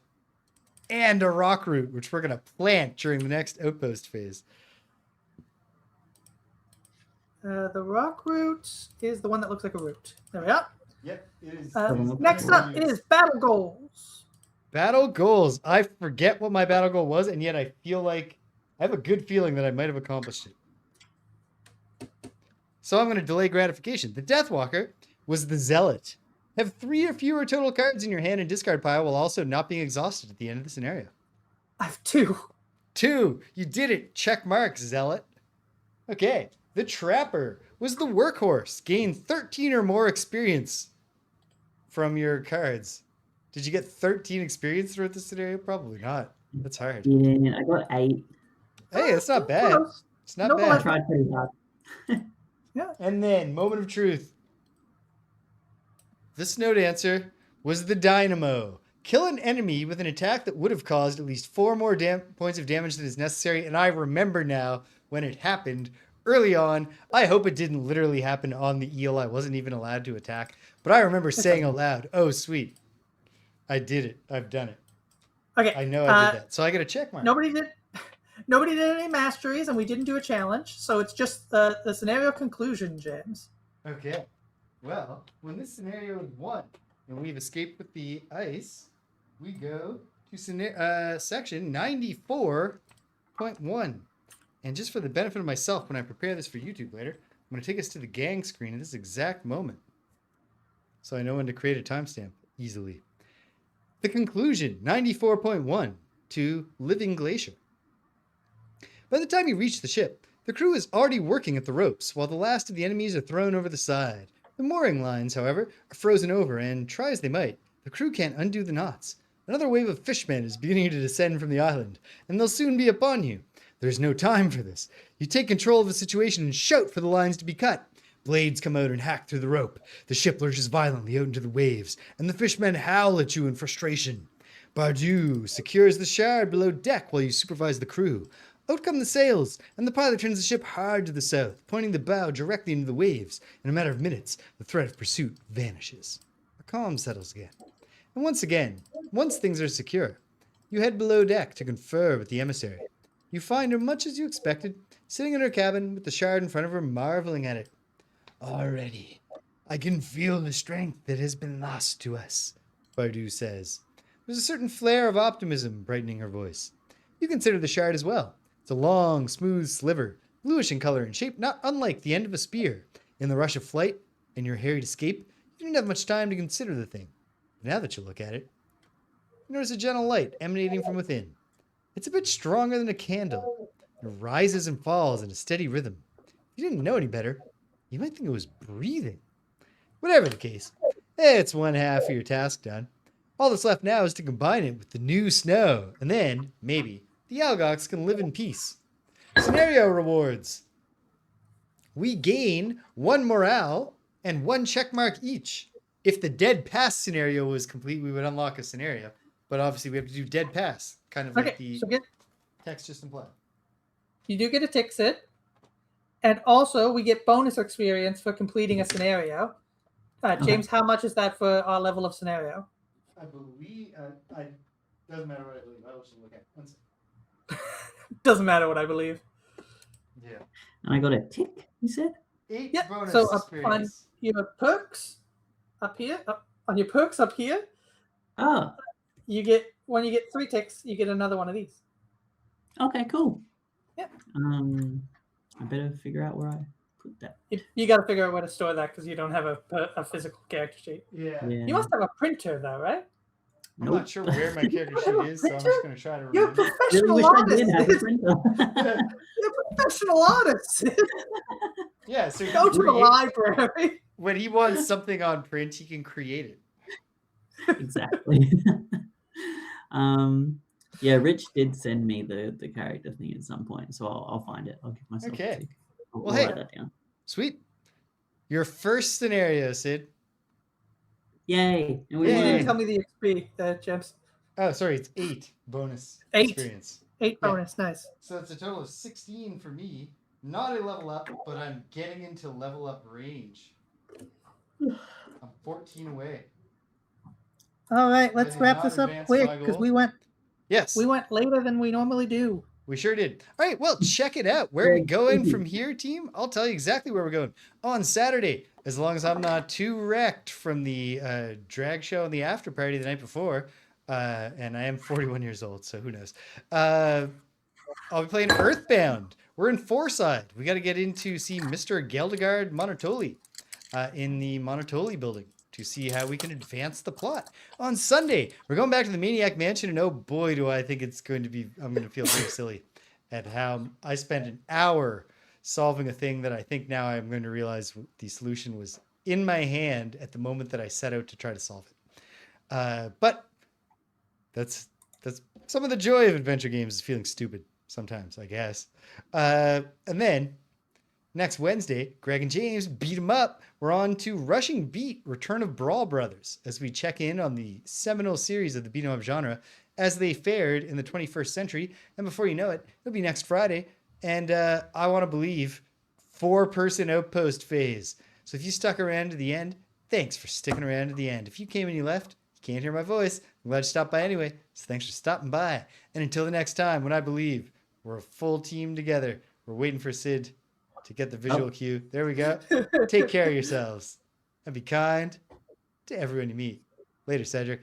And a rock root, which we're going to plant during the next outpost phase. The rock root is the one that looks like a root. There we are. Yep, it is. Next up is battle goals. Battle goals. I forget what my battle goal was, and yet I feel like I have a good feeling that I might have accomplished it. So I'm going to delay gratification. The Deathwalker was the Zealot. Have 3 or fewer total cards in your hand and discard pile while also not being exhausted at the end of the scenario. I have 2. 2. You did it. Check mark, Zealot. Okay. The Trapper was the workhorse. Gain 13 or more experience from your cards. Did you get 13 experience throughout the scenario? Probably not. That's hard. Yeah, I got 8. Hey, that's not bad. It's not bad. I tried pretty hard. Yeah. And then, moment of truth. The Snow Dancer was the Dynamo. Kill an enemy with an attack that would have caused at least 4 more points of damage than is necessary. And I remember now when it happened early on. I hope it didn't literally happen on the eel. I wasn't even allowed to attack. But I remember saying aloud, oh, sweet. I did it. I've done it. Okay. I know I did that. So I got to check mark. Nobody did any masteries, and we didn't do a challenge. So it's just the scenario conclusion, James. Okay. Well, when this scenario is won and we've escaped with the ice, we go to section 94.1. And just for the benefit of myself, when I prepare this for YouTube later, I'm going to take us to the gang screen at this exact moment. So I know when to create a timestamp easily. The conclusion, 94.1 to Living Glacier. By the time you reach the ship, the crew is already working at the ropes, while the last of the enemies are thrown over the side. The mooring lines, however, are frozen over, and try as they might, the crew can't undo the knots. Another wave of fishmen is beginning to descend from the island, and they'll soon be upon you. There's no time for this. You take control of the situation and shout for the lines to be cut. Blades come out and hack through the rope. The ship lurches violently out into the waves, and the fishmen howl at you in frustration. Bardou secures the shard below deck while you supervise the crew. Out come the sails, and the pilot turns the ship hard to the south, pointing the bow directly into the waves. In a matter of minutes, the threat of pursuit vanishes. A calm settles again. And once again, once things are secure, you head below deck to confer with the emissary. You find her much as you expected, sitting in her cabin with the shard in front of her, marveling at it. Already, I can feel the strength that has been lost to us, Bardou says. There's a certain flare of optimism brightening her voice. You consider the shard as well. It's a long, smooth sliver, bluish in color and shape, not unlike the end of a spear. In the rush of flight and your harried escape, you didn't have much time to consider the thing. Now that you look at it, you notice a gentle light emanating from within. It's a bit stronger than a candle. It rises and falls in a steady rhythm. If you didn't know any better, you might think it was breathing. Whatever the case, it's one half of your task done. All that's left now is to combine it with the new snow, and then, maybe, the Algox can live in peace. Scenario rewards. We gain 1 morale and 1 checkmark each. If the dead pass scenario was complete, we would unlock a scenario. But obviously we have to do dead pass, kind of like the text just implied. You do get a tick sit. And also, we get bonus experience for completing a scenario. James, how much is that for our level of scenario? I believe... doesn't matter what I believe. I'll just look at it. 1 second. Doesn't matter what I believe. Yeah. And I got a tick, you said? 8 Yep. bonus So experience. on your perks up here, on your perks up here, Oh, you get, when you get 3 ticks, you get another one of these. okay, cool. Yeah. I better figure out where I put that. You got to figure out where to store that because you don't have a physical character sheet. Yeah. You must have a printer though, right? I'm not sure where my character sheet is, so I'm just going to try to You're a remember. professional Really wish I artist. did have a printer. You're a professional artist. Yeah, so he Go can to the create- library. when he wants something on print, he can create it. Exactly. Yeah, Rich did send me the character thing at some point, so I'll find it. I'll give myself Okay. a tick. I'll Well, hey. write that down. Sweet. Your first scenario, Sid. Yay! And we You Yay. didn't won. tell me the XP, James. Oh, sorry, it's 8 bonus 8. experience. 8 Yeah. bonus, nice. So it's a total of 16 for me. Not a level up, but I'm getting into level up range. I'm 14 away. All right, let's I did wrap not this up advance quick my because goal. we Yes, went later than we normally do. we sure did. All right, well, check it out. Where are we going from here, team? I'll tell you exactly where we're going. On Saturday, as long as I'm not too wrecked from the drag show and the after party the night before, and I am 41 years old, so who knows. I'll be playing Earthbound. We're in Forside. We got to get in to see Mr. Geldegard Monotoli in the Monotoli building to see how we can advance the plot. On Sunday, we're going back to the Maniac Mansion, and oh boy, do I think it's going to be, I'm going to feel very silly at how I spent an hour solving a thing that I think now I'm going to realize the solution was in my hand at the moment that I set out to try to solve it. But that's some of the joy of adventure games, is feeling stupid sometimes, I guess. And then next Wednesday, Greg and James beat 'em up. We're on to Rushing Beat, Return of Brawl Brothers, as we check in on the seminal series of the beat 'em up genre as they fared in the 21st century. And before you know it, it'll be next Friday. And I want to believe 4-person outpost phase. So if you stuck around to the end, thanks for sticking around to the end. If you came and you left, you can't hear my voice. I'm glad you stopped by anyway. So thanks for stopping by. And until the next time, when I believe we're a full team together, we're waiting for Sid to get the visual cue. There we go. Take care of yourselves and be kind to everyone you meet. Later, Cedric.